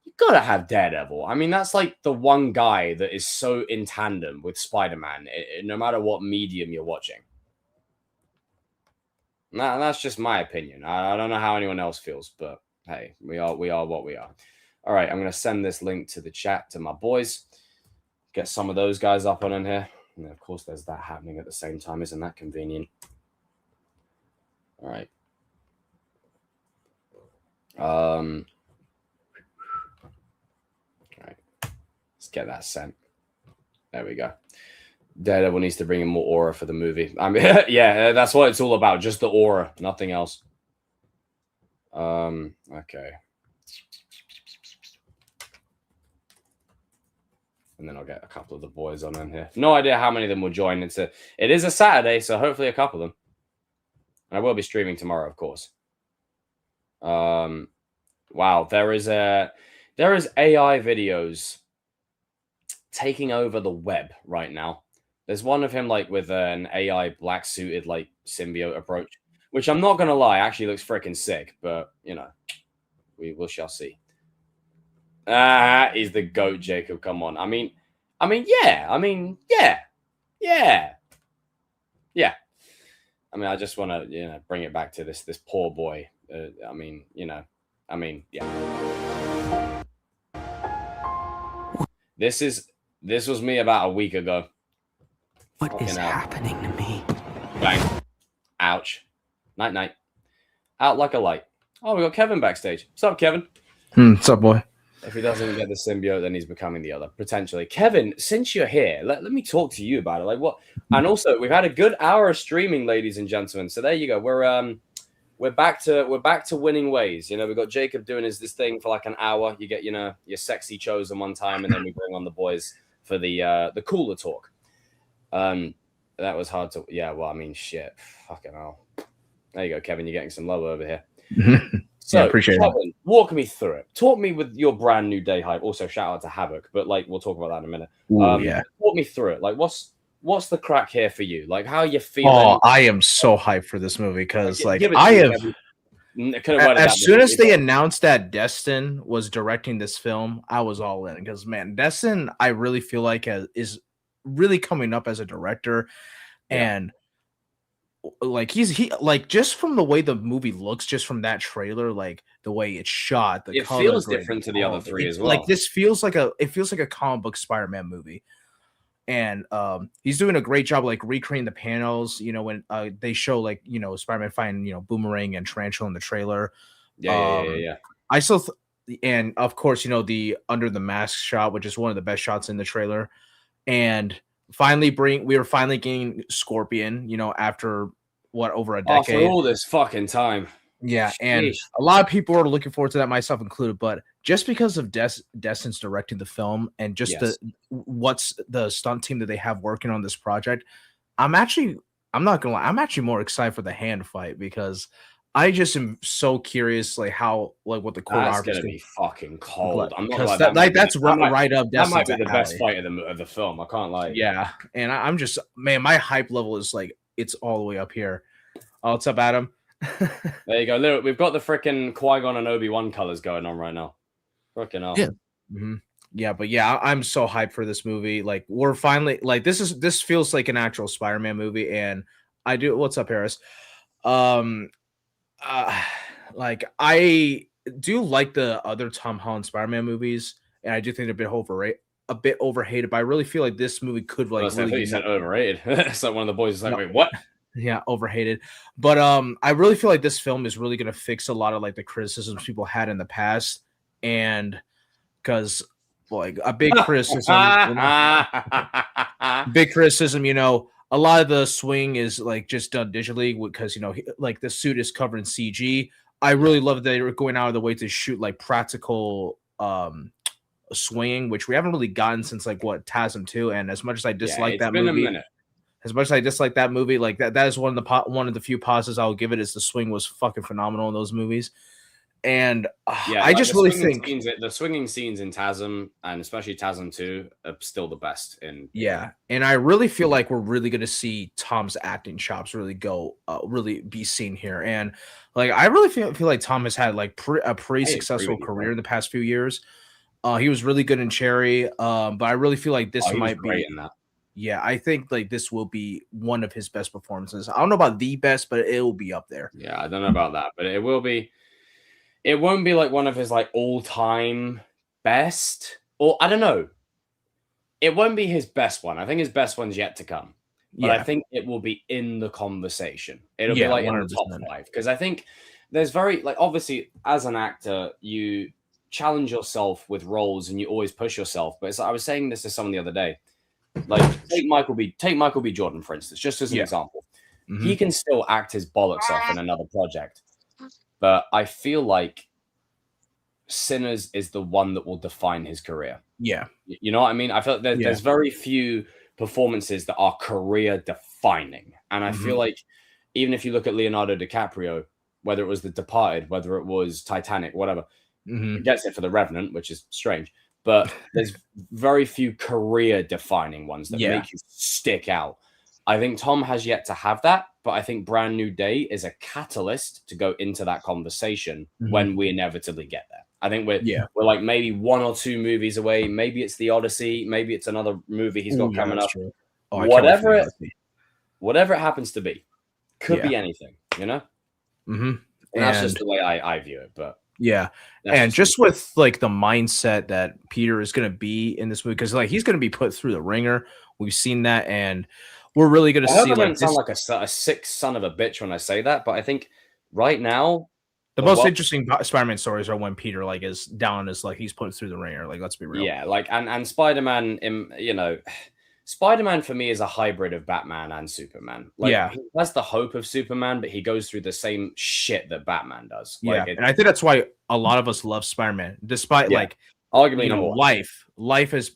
S1: You gotta have Daredevil. I mean, that's like the one guy that is so in tandem with Spider-Man, no matter what medium you're watching. Nah, that's just my opinion. I don't know how anyone else feels, but hey, we are what we are. All right, I'm going to send this link to the chat to my boys. Get some of those guys up on in here. And of course, there's that happening at the same time. Isn't that convenient? All right. All right. Let's get that sent. There we go. Daredevil needs to bring in more aura for the movie. I mean, yeah, that's what it's all about. Just the aura, nothing else. Okay. And then I'll get a couple of the boys on in here. No idea how many of them will join. It is a Saturday, so hopefully a couple of them. And I will be streaming tomorrow, of course. Wow, there is AI videos taking over the web right now. There's one of him like with an AI black suited like symbiote approach, which I'm not gonna lie, actually looks freaking sick. But you know, we shall see. He's the GOAT, Jacob. Come on. I mean, yeah. I mean, yeah. I just want to bring it back to this poor boy. Yeah. This was me about a week ago.
S2: What is happening to me?
S1: Bang. Ouch. Night. Out like a light. Oh, we got Kevin backstage. What's up, Kevin?
S8: What's up, boy?
S1: If he doesn't get the symbiote, then he's becoming the other, potentially. Kevin, since you're here, let me talk to you about it. Like what? And also, we've had a good hour of streaming, ladies and gentlemen. So there you go. We're back to winning ways. You know, we've got Jacob doing this thing for like an hour. You get, you know, your sexy chosen one time, and then we bring on the boys for the cooler talk. That was hard to. Yeah, well, I mean, shit, fucking hell. There you go, Kevin. You're getting some love over here. So,
S8: yeah, appreciate
S1: Kevin, walk me through it. Talk me with your brand new day hype. Also, shout out to Havoc, but like we'll talk about that in a minute.
S8: Yeah.
S1: Walk me through it. Like, what's the crack here for you? Like, how are you feeling?
S8: Oh, I am so hyped for this movie because, like, as soon as they announced that Destin was directing this film, I was all in because, man, Destin, I really feel like is really coming up as a director, and like he like just from the way the movie looks, just from that trailer, like the way it's shot,
S1: it feels different to the other three as well.
S8: Like this feels like a comic book Spider-Man movie. And he's doing a great job, like recreating the panels. You know, when they show, like, you know, Spider-Man fighting, you know, Boomerang and Tarantula in the trailer.
S1: Yeah.
S8: I still, and of course, you know, the under the mask shot, which is one of the best shots in the trailer. And we were finally getting Scorpion, you know, after over a decade.
S1: After all this fucking time.
S8: Yeah, and a lot of people are looking forward to that, myself included. But just because of Destin's directing the film and just what's the stunt team that they have working on this project, I'm not gonna lie, I'm actually more excited for the hand fight because I just am so curious, like what the choreography is
S1: gonna be fucking cold. I'm not
S8: because
S1: that's
S8: right up.
S1: That might be the best fight of the film. I can't lie.
S8: Yeah, and I'm just, man, my hype level is like it's all the way up here. Oh, what's up, Adam?
S1: There you go. Look, we've got the freaking Qui-Gon and Obi-Wan colors going on right now. Freaking hell.
S8: Yeah. Mm-hmm. Yeah, but yeah, I'm so hyped for this movie. Like, we're finally, like, this feels like an actual Spider-Man movie, and I do. What's up, Harris? Like, I do like the other Tom Holland Spider-Man movies, and I do think they're a bit overhated. But I really feel like this movie could like.
S1: I thought you said overrated. It's like one of the boys is like, wait, what?
S8: Yeah, overhated. But I really feel like this film is really going to fix a lot of like the criticisms people had in the past, and because like a big criticism, you know, a lot of the swing is like just done digitally because, you know, like the suit is covered in CG. I really love that they were going out of the way to shoot like practical swinging, which we haven't really gotten since like TASM 2. And as much as I dislike that movie, like that is one of the few pauses I'll give it, is the swing was fucking phenomenal in those movies. And I just really think
S1: the swinging scenes in TASM, and especially TASM 2, are still the best in.
S8: Yeah, and I really feel like we're really going to see Tom's acting chops really be seen here. And like I really feel like Tom has had like a pretty successful career in the past few years. He was really good in Cherry, but I really feel like this might be great in that. Yeah, I think like this will be one of his best performances. I don't know about the best, but it will be up there.
S1: Yeah, I don't know about that, but it will be. It won't be like one of his like all-time best, or I don't know. It won't be his best one. I think his best one's yet to come. But I think it will be in the conversation. It'll be like 100%. In the top 5. Because I think there's very, like, obviously, as an actor, you challenge yourself with roles and you always push yourself. But I was saying this to someone the other day. Like, take Michael B. Jordan, for instance, just as an example. Mm-hmm. He can still act his bollocks off in another project. But I feel like Sinners is the one that will define his career.
S8: Yeah.
S1: You know what I mean? I feel like there's very few performances that are career defining. And I feel like even if you look at Leonardo DiCaprio, whether it was The Departed, whether it was Titanic, whatever, he gets it for The Revenant, which is strange. But there's very few career defining ones that make you stick out. I think Tom has yet to have that, but I think Brand New Day is a catalyst to go into that conversation when we inevitably get there. I think we're like maybe 1 or 2 movies away. Maybe it's The Odyssey. Maybe it's another movie he's got coming up. Oh, whatever it happens to be, could be anything, you know? And that's just the way I view it. But
S8: yeah, and just with like the mindset that Peter is going to be in this movie, because like he's going to be put through the ringer. We've seen that, and we're really going to see.
S1: I don't sound like a sick son of a bitch when I say that, but I think right now
S8: The
S1: Well,
S8: most interesting Spider-Man stories are when Peter like is down, is like he's put through the ringer. Like, let's be real.
S1: yeah, like and Spider-Man, Spider-Man for me is a hybrid of Batman and Superman. Like,
S8: Yeah.
S1: he has the hope of Superman, but he goes through the same shit that Batman does.
S8: Yeah,
S1: Like,
S8: and I think that's why a lot of us love Spider-Man, despite like
S1: arguably number one.
S8: life has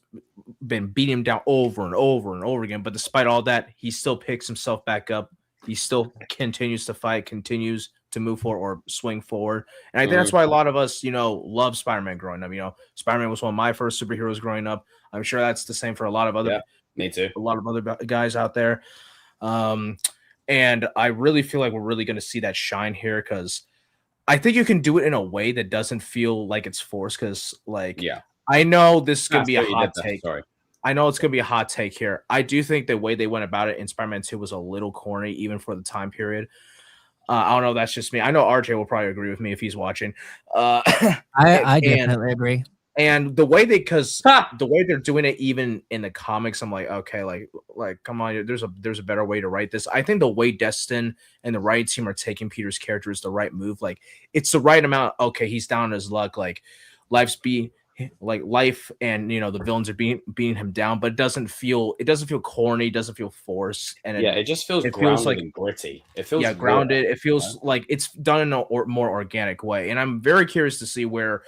S8: been beating him down over and over and over again. But despite all that, he still picks himself back up. He still continues to fight, continues to move forward or swing forward. And I think that's why a lot of us, love Spider-Man growing up. Spider-Man was one of my first superheroes growing up. I'm sure that's the same for a lot of other,
S1: me too.
S8: a lot of other guys out there. And I really feel like we're really going to see that shine here, because I think you can do it in a way that doesn't feel like it's forced. Because, I know this is going to be a hot take.
S1: Sorry.
S8: I know it's going to be a hot take here. I do think the way they went about it in Spider-Man 2 was a little corny, even for the time period. I don't know. That's just me. I know RJ will probably agree with me if he's watching.
S9: I definitely agree.
S8: And the way the way they're doing it, even in the comics, I'm like, okay, like come on, there's a better way to write this. I think the way Destin and the writing team are taking Peter's character is the right move. Like, it's the right amount. Okay, he's down on his luck. Like, life and the villains are beating him down, but it doesn't feel corny, it doesn't feel forced, and
S1: it just feels grounded and gritty. It feels
S8: grounded. It feels like it's done in a more organic way, and I'm very curious to see where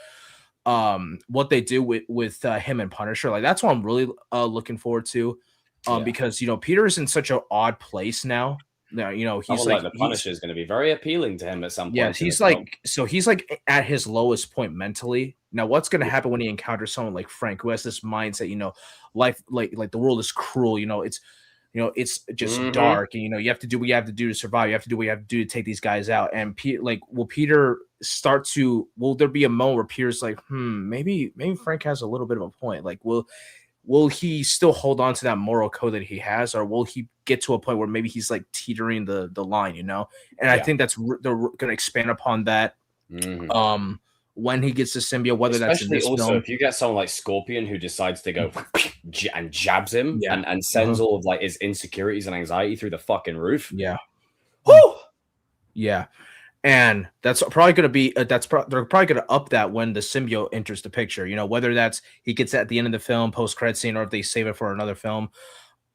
S8: what they do with him and Punisher. Like, that's what I'm really looking forward to, because Peter is in such an odd place now. He's like
S1: the Punisher is going to be very appealing to him at some point.
S8: Yeah, he's like at his lowest point mentally. Now, what's going to happen when he encounters someone like Frank, who has this mindset? Life, like the world is cruel. It's just dark, and you have to do what you have to do to survive. You have to do what you have to do to take these guys out. And will Peter start to? Will there be a moment where Peter's like, maybe Frank has a little bit of a point? Like, will he still hold on to that moral code that he has, or will he get to a point where maybe he's like teetering the line? And I think they're going to expand upon that. When he gets the symbiote, whether that's in this film.
S1: If you get someone like Scorpion who decides to go and jabs him and sends all of like his insecurities and anxiety through the fucking roof.
S8: Yeah.
S1: Woo!
S8: Yeah. And that's probably going to be they're probably going to up that when the symbiote enters the picture, whether that's he gets at the end of the film, post-credit scene, or if they save it for another film.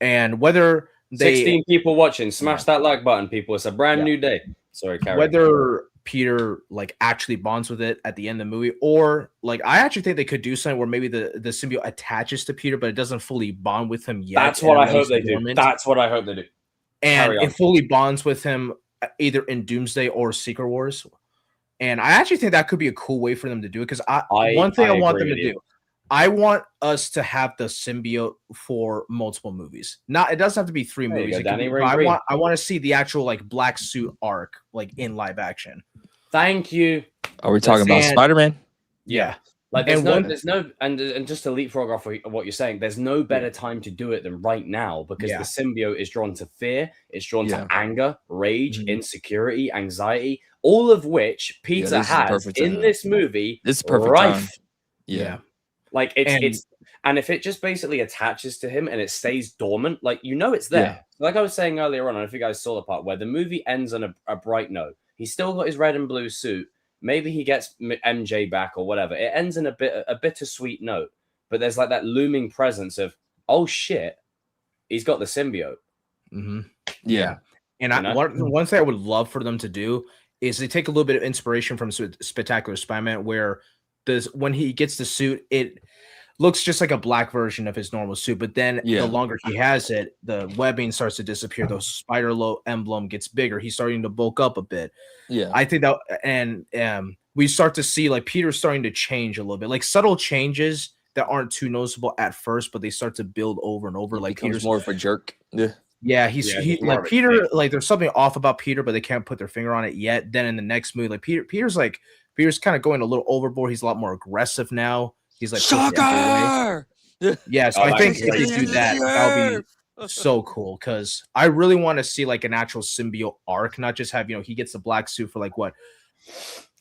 S8: And whether
S1: 16 people watching, smash that like button, people. It's a brand new day. Sorry, Carrie.
S8: Whether Peter actually bonds with it at the end of the movie, or I actually think they could do something where maybe the symbiote attaches to Peter, but it doesn't fully bond with him yet.
S1: That's what I hope they do. That's what I hope they do.
S8: And it fully bonds with him either in Doomsday or Secret Wars. And I actually think that could be a cool way for them to do it, because one thing I want them to do, I want us to have the symbiote for multiple movies. It doesn't have to be 3 movies. I want to see the actual black suit arc in live action.
S1: Thank you.
S9: Are we talking about Spider-Man?
S8: Yeah.
S1: There's no, and just to leapfrog off of what you're saying, there's no better time to do it than right now, because the symbiote is drawn to fear, it's drawn to anger, rage, insecurity, anxiety, all of which Peter has in this movie.
S9: This is perfect time.
S8: Yeah.
S1: And if it just basically attaches to him and it stays dormant, it's there. Yeah. Like I was saying earlier on, I don't know if you guys saw the part where the movie ends on a bright note. He's still got his red and blue suit. Maybe he gets MJ back or whatever. It ends in a bittersweet note, but there's that looming presence of, oh shit, he's got the symbiote.
S8: Mm-hmm. Yeah. And one thing I would love for them to do is they take a little bit of inspiration from Spectacular Spider-Man, where when he gets the suit, it looks just like a black version of his normal suit, but then the longer he has it, the webbing starts to disappear. The spider emblem gets bigger. He's starting to bulk up a bit. Yeah, I think that, and we start to see Peter's starting to change a little bit, subtle changes that aren't too noticeable at first, but they start to build over and over.
S9: Peter's more of a jerk.
S8: Yeah, he's Peter. There's something off about Peter, but they can't put their finger on it yet. Then in the next movie, Peter's kind of going a little overboard. He's a lot more aggressive now. He's
S9: Shocker!
S8: Yeah, so I think if they do that, that'll be so cool, because I really want to see an actual symbiote arc, not just have he gets the black suit for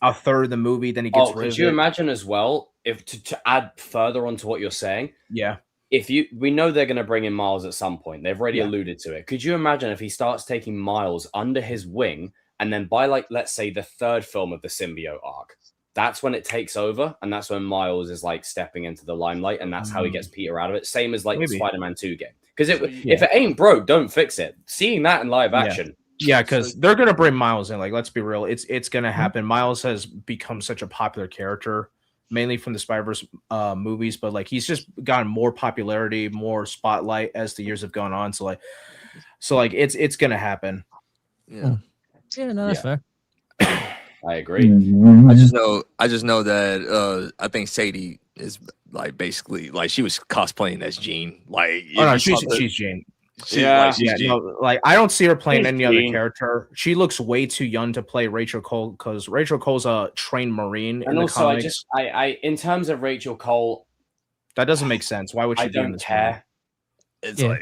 S8: a third of the movie, then he gets rid of it.
S1: Could you imagine as well, if to add further onto what you're saying?
S8: Yeah.
S1: We know they're going to bring in Miles at some point. They've already alluded to it. Could you imagine if he starts taking Miles under his wing and then by like let's say the third film of the symbiote arc, that's when it takes over, and that's when Miles is like stepping into the limelight, and that's how he gets Peter out of it. Same as like the Spider-Man 2 game. Because if it ain't broke, don't fix it. Seeing that in live action.
S8: Yeah, because they're gonna bring Miles in. Like, let's be real, it's gonna happen. Miles has become such a popular character, mainly from the Spider-Verse movies, but like he's just gotten more popularity, more spotlight as the years have gone on. So like it's gonna happen.
S10: Yeah, no, that's fair.
S1: I agree.
S9: I just know that I think Sadie is like basically like she was cosplaying as Jean. Like,
S8: she's Jean.
S9: She's Jean.
S8: No, like I don't see her playing any other character. She looks way too young to play Rachel Cole because Rachel Cole's a trained Marine.
S1: And also, I in terms of Rachel Cole,
S8: that doesn't make sense. Why would she be in this
S1: care?
S9: It's like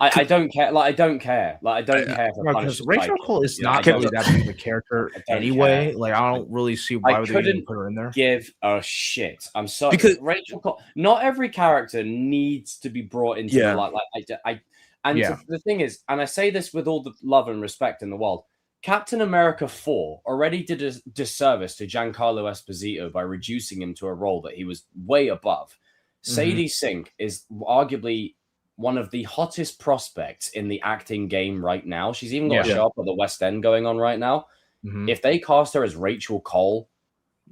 S1: I don't care. Like I don't care. Like I don't care
S8: because Rachel Cole is not really that big of a character anyway. Like I don't really see why would they even put her in there.
S1: Give a shit. I'm sorry because Rachel Cole. Not every character needs to be brought into the light. The thing is, and I say this with all the love and respect in the world, Captain America 4 already did a disservice to Giancarlo Esposito by reducing him to a role that he was way above. Sadie Sink is arguably one of the hottest prospects in the acting game right now. She's even got a show up at the West End going on right now. If they cast her as Rachel Cole,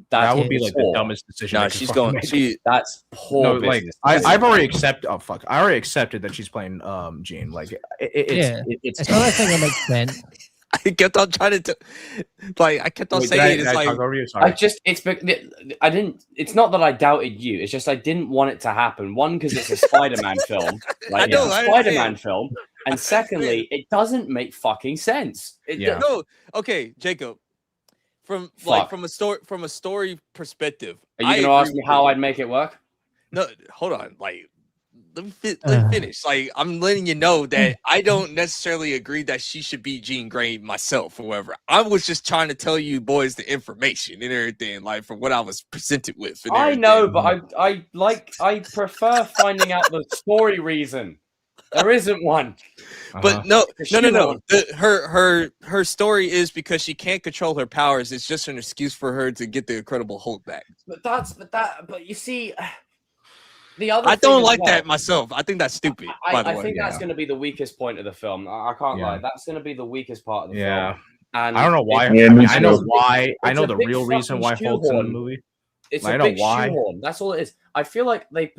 S1: that would be like the dumbest decision.
S9: No, she's going.
S1: That's poor. No, like
S8: I've already accepted. Oh fuck! I already accepted that she's playing Jean. Like it's
S10: another thing that makes sense.
S9: I kept on trying to, I kept on saying it's like
S1: I didn't. It's not that I doubted you. It's just I didn't want it to happen. One, because it's a Spider-Man film, right? It's a Spider-Man film, and secondly, it doesn't make fucking sense.
S9: No, okay, Jacob. From a story perspective,
S1: are you gonna ask me how I'd make it work?
S9: No, hold on. Like, let me finish. Like, I'm letting you know that I don't necessarily agree that she should be Jean Grey myself. However, I was just trying to tell you boys the information and everything, like from what I was presented with.
S1: I know, but I prefer finding out the story reason. There isn't one.
S9: But no. Her story is because she can't control her powers. It's just an excuse for her to get the Incredible Hulk back.
S1: But you see, the other.
S9: I don't like that myself. I think that's stupid.
S1: I think that's going to be the weakest point of the film. I can't lie. That's going to be the weakest part of the film. And I
S8: don't know why. I know why. I know the real reason why Hulk's in the movie.
S1: It's a big shoehorn. That's all it is. I feel like they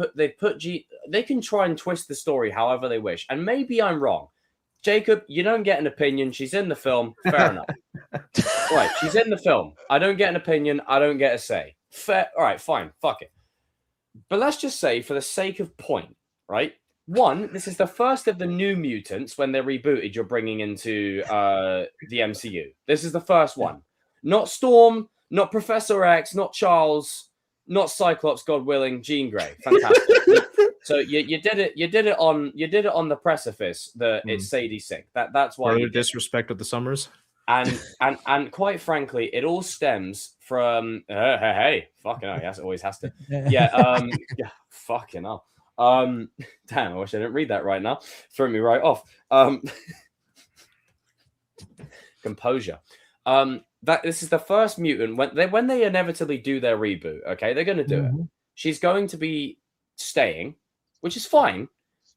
S1: can try and twist the story however they wish. And maybe I'm wrong. Jacob, you don't get an opinion. She's in the film. Fair enough. Right, she's in the film. I don't get an opinion. I don't get a say. Fair. All right, fine. Fuck it. But let's just say, for the sake of point, right? One, this is the first of the New Mutants when they're rebooted. You're bringing into the MCU. This is the first one. Not Storm. Not Professor X, not Charles, not Cyclops, God willing, Jean Grey. Fantastic. So you did it on the precipice that it's Sadie Sink. That's why
S8: you disrespect of the Summers.
S1: And quite frankly, it all stems from hey, fucking hell, yes, it always has to. Yeah, fucking hell. Damn, I wish I didn't read that right now. Threw me right off. Composure. That this is the first mutant when they inevitably do their reboot. Okay, they're going to do it. She's going to be staying, which is fine,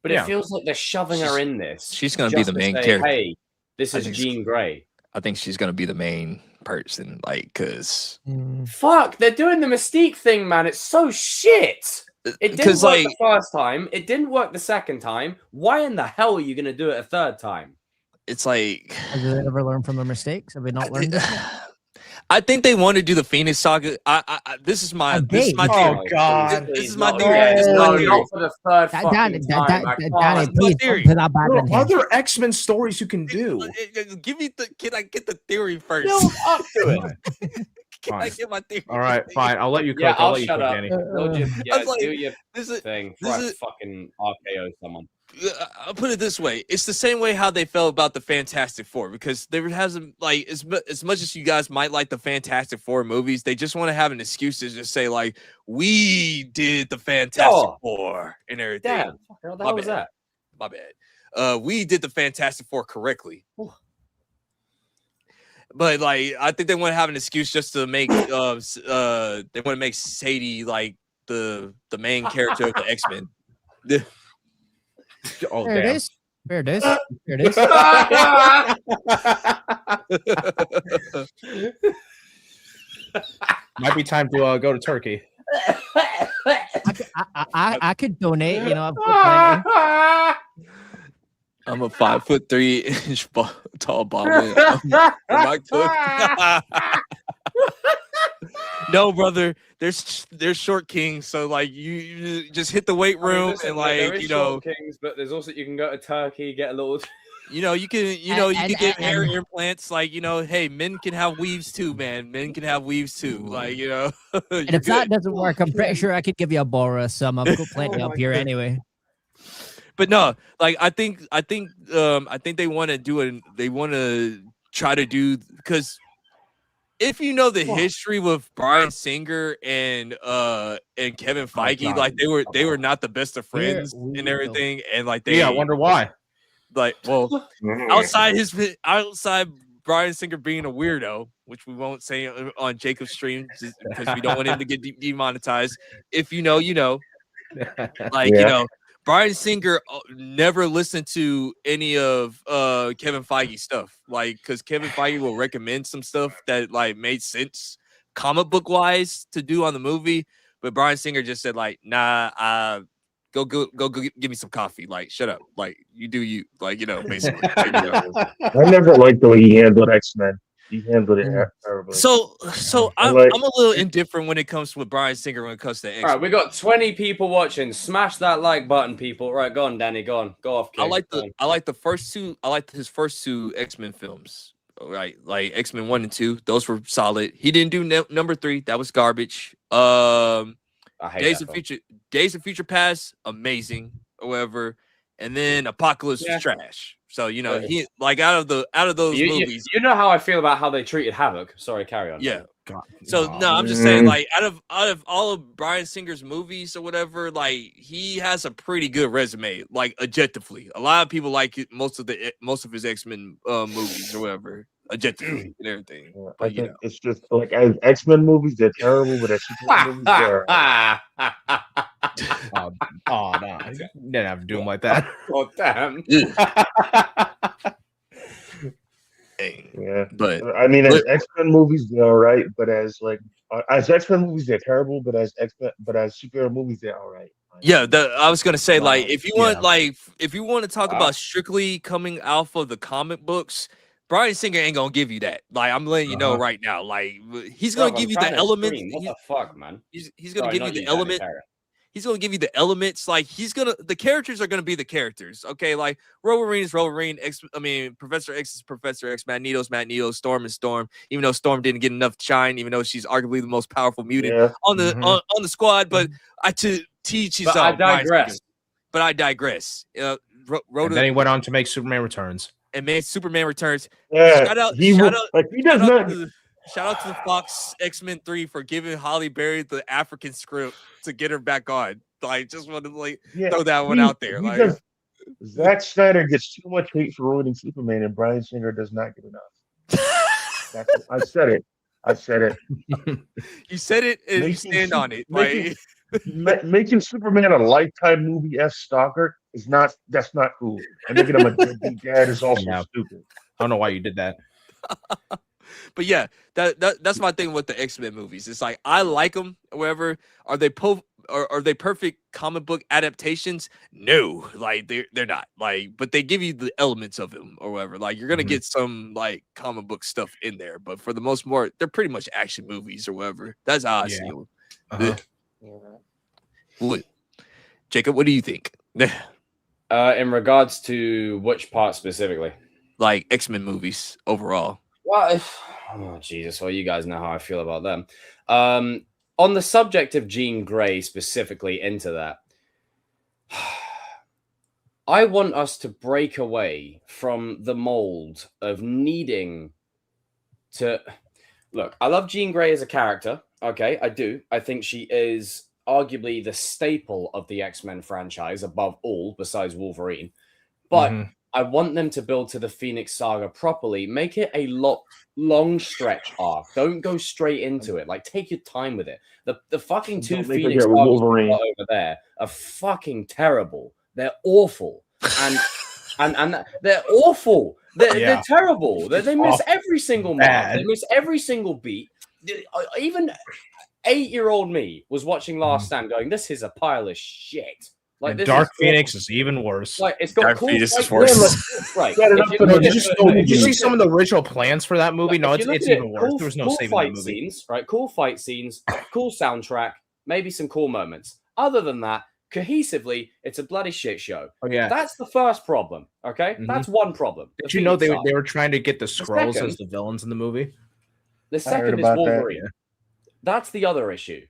S1: but it feels like they're shoving her in this.
S9: She's going to be the main character.
S1: Hey, this is Jean Grey.
S9: I think she's going to be the main person, like, because
S1: fuck, they're doing the Mystique thing, man. It's so shit. It didn't work the first time. It didn't work the second time. Why in the hell are you going to do it a third time?
S9: It's like,
S10: have they ever learned from their mistakes? Have they not learned this?
S9: I think they want to do the Phoenix Saga. This is my theory.
S8: Oh God!
S9: This is my theory.
S1: Not for the third fucking time.
S8: Other X-Men stories you can do.
S9: Give me the. Can I get the theory first?
S1: Build up to it.
S9: Can I get my theory?
S8: All right, fine. I'll let you cook.
S1: Yeah,
S8: I'll let you
S1: shut
S8: cook,
S1: up.
S8: Danny.
S1: Do your thing. Fucking RKO someone.
S9: I'll put it this way: it's the same way how they felt about the Fantastic Four, because there hasn't, like, as much as you guys might like the Fantastic Four movies, they just want to have an excuse to just say, like, we did the Fantastic Four and everything.
S1: Damn, what the hell was that?
S9: My bad. We did the Fantastic Four correctly. But like, I think they want to have an excuse just to make they want to make Sadie like the main character of the X-Men.
S8: Oh,
S10: There it
S8: damn.
S10: is. There it is. There it is.
S8: Might be time to go to Turkey.
S10: I could donate. You know, I've got plenty.
S9: I'm a 5'3" tall baldwin. Am I cooked? No, brother. There's short kings, so like you just hit the weight room
S1: listen,
S9: and
S1: there
S9: like
S1: is
S9: you know,
S1: short kings, but there's also you can go to Turkey, get a little.
S9: you can get hair implants. Like hey, men can have weaves too, man. Men can have weaves too. Like
S10: And if that doesn't work, I'm pretty sure I could give you a borrow of some. I've got plenty up here anyway.
S9: But no, like I think they want to do it. They want to try to do because if you know the history with Bryan Singer and Kevin Feige, like they were not the best of friends and everything, and like
S8: I wonder why.
S9: Like, well, outside Bryan Singer being a weirdo, which we won't say on Jacob's stream because we don't want him to get demonetized. If you know, you know, like Bryan Singer never listened to any of Kevin Feige stuff, like because Kevin Feige will recommend some stuff that like made sense comic book wise to do on the movie, but Bryan Singer just said like, nah, go give me some coffee, like shut up, like you do you, like basically.
S11: I never liked the way he handled X-Men. He handled it terribly.
S9: So I'm a little indifferent when it comes with Bryan Singer when it comes to X-Men.
S1: All right, we got 20 people watching. Smash that like button, people. Right, go on, Danny. Go on. Go off. King.
S9: I like the first two. I like his first two X-Men films. Right, like X-Men 1 and 2. Those were solid. He didn't do number 3. That was garbage. Days of Future Past, amazing. However, and then Apocalypse was trash. So he like out of those movies.
S1: You know how I feel about how they treated Havoc. Sorry, carry on.
S9: Yeah. God. So no, I'm just saying, like out of all of Bryan Singer's movies or whatever, like he has a pretty good resume, like objectively. A lot of people like most of his X-Men movies or whatever, objectively and everything.
S11: Yeah,
S9: but
S11: I think it's just like as X-Men movies, they're terrible, but as Superman movies, they're
S8: oh no, you didn't have to do them like that.
S1: Oh damn.
S11: Yeah,
S9: but
S11: I mean, as X-Men movies, they're all right, but as X-Men movies, they're terrible. But as superhero movies, they're all right.
S9: Yeah, I was gonna say, like, if you want to talk about strictly coming off of the comic books, Bryan Singer ain't gonna give you that. Like, I'm letting you know right now. Like, he's gonna give you the elements.
S1: What the fuck, man?
S9: He's gonna give you the element. He's gonna give you the elements. Like, the characters are gonna be the characters. Okay, like Wolverine is Wolverine. Professor X is Professor X. Magneto's Magneto. Storm is Storm. Even though Storm didn't get enough shine, even though she's arguably the most powerful mutant on the squad, but I digress. But I digress.
S8: And then he went on to make Superman Returns.
S9: And made Superman Returns.
S11: Yeah,
S9: shout out to the Fox X-Men 3 for giving Halle Berry the African script to get her back on. Like, just want to throw that one out there. Like,
S11: Zack Snyder gets too much hate for ruining Superman, and Bryan Singer does not get enough. I said it.
S9: You said it, and you stand on it.
S11: Making Superman a Lifetime movie stalker that's not cool. And making him a deadbeat dad is also stupid.
S8: I don't know why you did that.
S9: But yeah, that's my thing with the X-Men movies. It's like I like them. However, are they perfect comic book adaptations? No, like they're not. Like, but they give you the elements of them or whatever. Like you're gonna get some like comic book stuff in there, but for the most part, they're pretty much action movies or whatever. That's how I see them. What, Jacob? What do you think?
S1: In regards to which part specifically?
S9: Like X-Men movies overall.
S1: Well, Jesus, well, you guys know how I feel about them. On the subject of Jean Grey specifically into that, I want us to break away from the mold of needing to... Look, I love Jean Grey as a character. Okay, I do. I think she is arguably the staple of the X-Men franchise above all, besides Wolverine. But I want them to build to the Phoenix Saga properly. Make it a long stretch arc. Don't go straight into it. Like, take your time with it. The fucking two
S11: Don't make her
S1: Phoenix
S11: get with
S1: Sagas
S11: Wolverine.
S1: over there are fucking terrible. They're awful. And they're awful. They're terrible. They miss every single mark. They miss every single beat. Even 8-year-old me was watching Last Stand going, this is a pile of shit. Like,
S8: And
S1: this
S8: Dark
S1: is
S8: Phoenix is even worse.
S1: like, it's got
S9: Dark
S1: cool
S9: Phoenix is
S1: fight-
S9: worse.
S1: Right.
S11: Set it
S1: If
S11: up
S1: you
S11: for
S1: look
S11: the
S1: at
S11: next
S1: the-
S11: movie.
S8: Did you see some of the original plans for that movie? No,
S1: if you
S8: it's
S1: look at
S8: even
S1: it,
S8: worse. There was no
S1: cool
S8: saving that
S1: fight
S8: movie.
S1: scenes, right? Cool fight scenes, cool soundtrack, maybe some cool moments. Other than that, cohesively, it's a bloody shit show.
S8: Oh yeah.
S1: That's the first problem. Okay,
S8: Mhm.
S1: that's one problem.
S8: Did
S1: The
S8: you know
S1: Phoenix
S8: they
S1: Saga.
S8: were trying to get the Skrulls
S1: second-
S8: as the villains in the movie?
S1: The
S11: I heard
S1: second is
S11: about that.
S1: Wolverine. That's the other issue.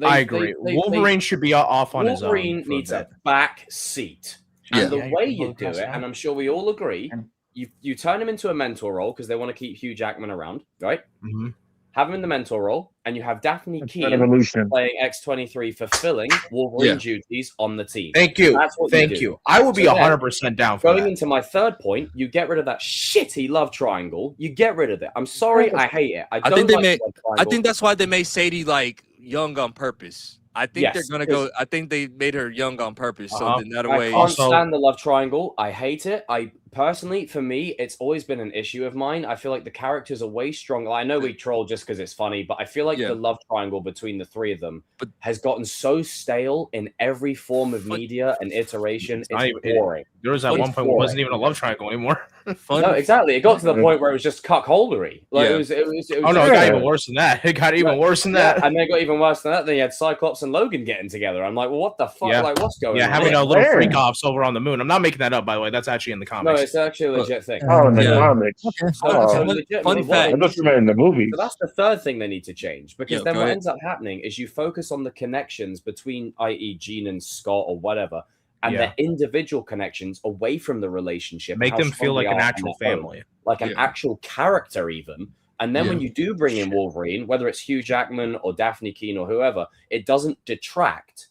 S8: I agree. Wolverine should be off on his own.
S1: Wolverine
S8: for a
S1: needs
S8: bit.
S1: a back seat.
S9: Yeah.
S1: And the
S8: Yeah,
S1: way
S8: you
S1: you
S8: can
S1: do
S8: cast
S1: it,
S8: out.
S1: and I'm sure we all agree, you turn him into a mentor role because they want to keep Hugh Jackman around, right?
S8: Mhm.
S1: Have him in the mentor role, and you have Daphne
S11: It's
S1: Keane
S11: Evolution.
S1: playing X-23 fulfilling Wolverine duties on the team.
S8: Thank you.
S1: That's what
S8: Thank
S1: do.
S8: you. I would be
S1: So then,
S8: 100% down for
S1: Going
S8: that.
S1: into my third point, you get rid of that shitty love triangle. You get rid of it. I'm sorry, I hate it. I
S9: think
S1: don't
S9: they
S1: like
S9: made.
S1: the love
S9: I
S1: triangle.
S9: think that's why they made Sadie like young on purpose. I think
S1: Yes,
S9: they're gonna go. I think they made her young on purpose. So
S8: Uh-huh.
S9: then that
S1: I
S9: way,
S1: can't
S8: Also-
S1: stand the love triangle. I hate it. I personally, for me, it's always been an issue of mine. I feel like the characters are way stronger. I know we troll just because it's funny, but I feel like
S9: Yeah.
S1: the love triangle between the three of them
S9: But-
S1: has gotten so stale in every form of media and iteration.
S8: It's not
S1: It's
S8: even-
S1: boring.
S8: There was at
S1: It's
S8: one point where it wasn't
S1: boring.
S8: even a love triangle anymore.
S9: fun.
S1: No, exactly. It got to the point where it was just cuckoldery. Like
S9: Yeah.
S1: it was
S8: Oh no, it
S1: just-
S8: got even worse than that. It got even worse than
S1: Yeah,
S8: that.
S1: and then it got even worse than that. Then you had Cyclops and Logan getting together. I'm like, well, what the fuck?
S8: Yeah.
S1: Like, what's going
S8: Yeah,
S1: on?
S8: having
S1: here?
S8: a little
S11: Where?
S8: freak offs over on the moon. I'm not making that up, by the way. That's actually in the
S1: No,
S8: comics.
S1: it's actually a legit thing.
S11: Oh, in the
S9: Yeah.
S11: comics.
S10: Okay.
S1: So,
S11: Oh.
S1: so
S9: Fun-
S1: legitimately,
S9: fun
S1: what
S9: fact.
S11: I
S1: they
S11: thought you meant in the movies.
S1: So that's the third thing they need to change because
S9: Yeah,
S1: then
S9: go
S1: what
S9: ahead.
S1: ends up happening is you focus on the connections between, i.e., Jean and Scott or whatever, and
S8: Yeah.
S1: their individual connections away from the relationship. and
S8: Make
S1: how
S8: them
S1: strong
S8: feel like
S1: they
S8: an
S1: are on
S8: actual
S1: their own,
S8: family.
S1: like an
S9: Yeah.
S1: actual character, even. And then when you do bring in Wolverine, whether it's Hugh Jackman or Daphne Keane or whoever, it doesn't detract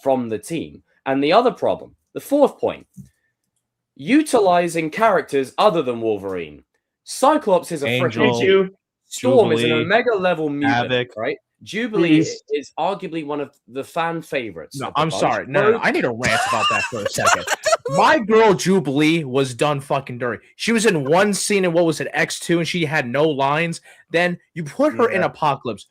S1: from the team. And the other problem, the fourth point, utilizing characters other than Wolverine. Cyclops is a
S8: Angel.
S1: freaking
S11: Thank you.
S1: Storm is an
S8: Jubilee,
S1: Omega level mutant,
S8: Havoc.
S1: right? Jubilee
S11: Please.
S1: is arguably one of the fan favorites.
S8: No,
S1: of the
S8: I'm
S1: bunch.
S8: sorry. No, I need to rant about that for a second. My girl Jubilee was done fucking dirty. She was in one scene in what was it, X2, and she had no lines. Then you put her in
S11: Yeah.
S8: Apocalypse.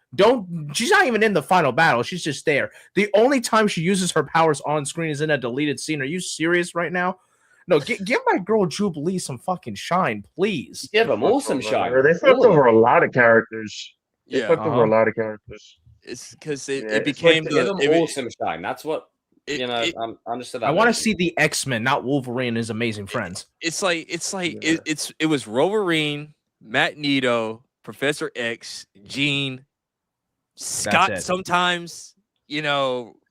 S8: She's not even in the final battle. She's just there. The only time she uses her powers on screen is in a deleted scene. Are you serious right now? No, give my girl Jubilee some fucking shine, please.
S1: Give them all some shine.
S11: They fucked
S1: All of
S11: over
S1: them.
S11: a lot of characters. They
S1: Yeah.
S11: fucked over a lot of characters.
S9: It's because it,
S11: Yeah,
S9: it
S11: it's
S9: became
S1: Give
S9: the.
S1: them
S9: it-
S1: all some shine. That's what
S9: it-
S1: you know.
S9: it-
S1: I'm just.
S8: I want to see the X-Men, not Wolverine and his amazing friends.
S9: it's like
S11: Yeah.
S9: it was Wolverine, Magneto, Professor X, Jean, Scott.
S8: it.
S9: Sometimes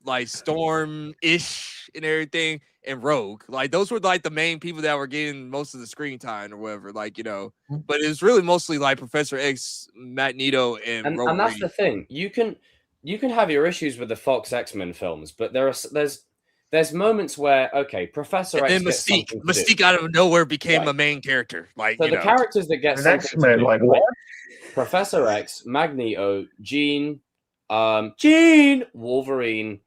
S9: like Storm-ish and everything, and Rogue. Like those were like the main people that were getting most of the screen time or whatever. Like but it was really mostly like Professor X, Magneto, and Wolverine.
S1: and that's the thing. You can have your issues with the Fox X-Men films, but there's moments where Professor X
S9: and then
S1: gets something to do.
S9: Mystique out of nowhere became
S1: Right.
S9: a main character. Like
S1: So the characters that get
S11: An
S1: something to
S11: X-Men,
S1: do,
S11: like what?
S1: Professor X, Magneto, Jean, Wolverine,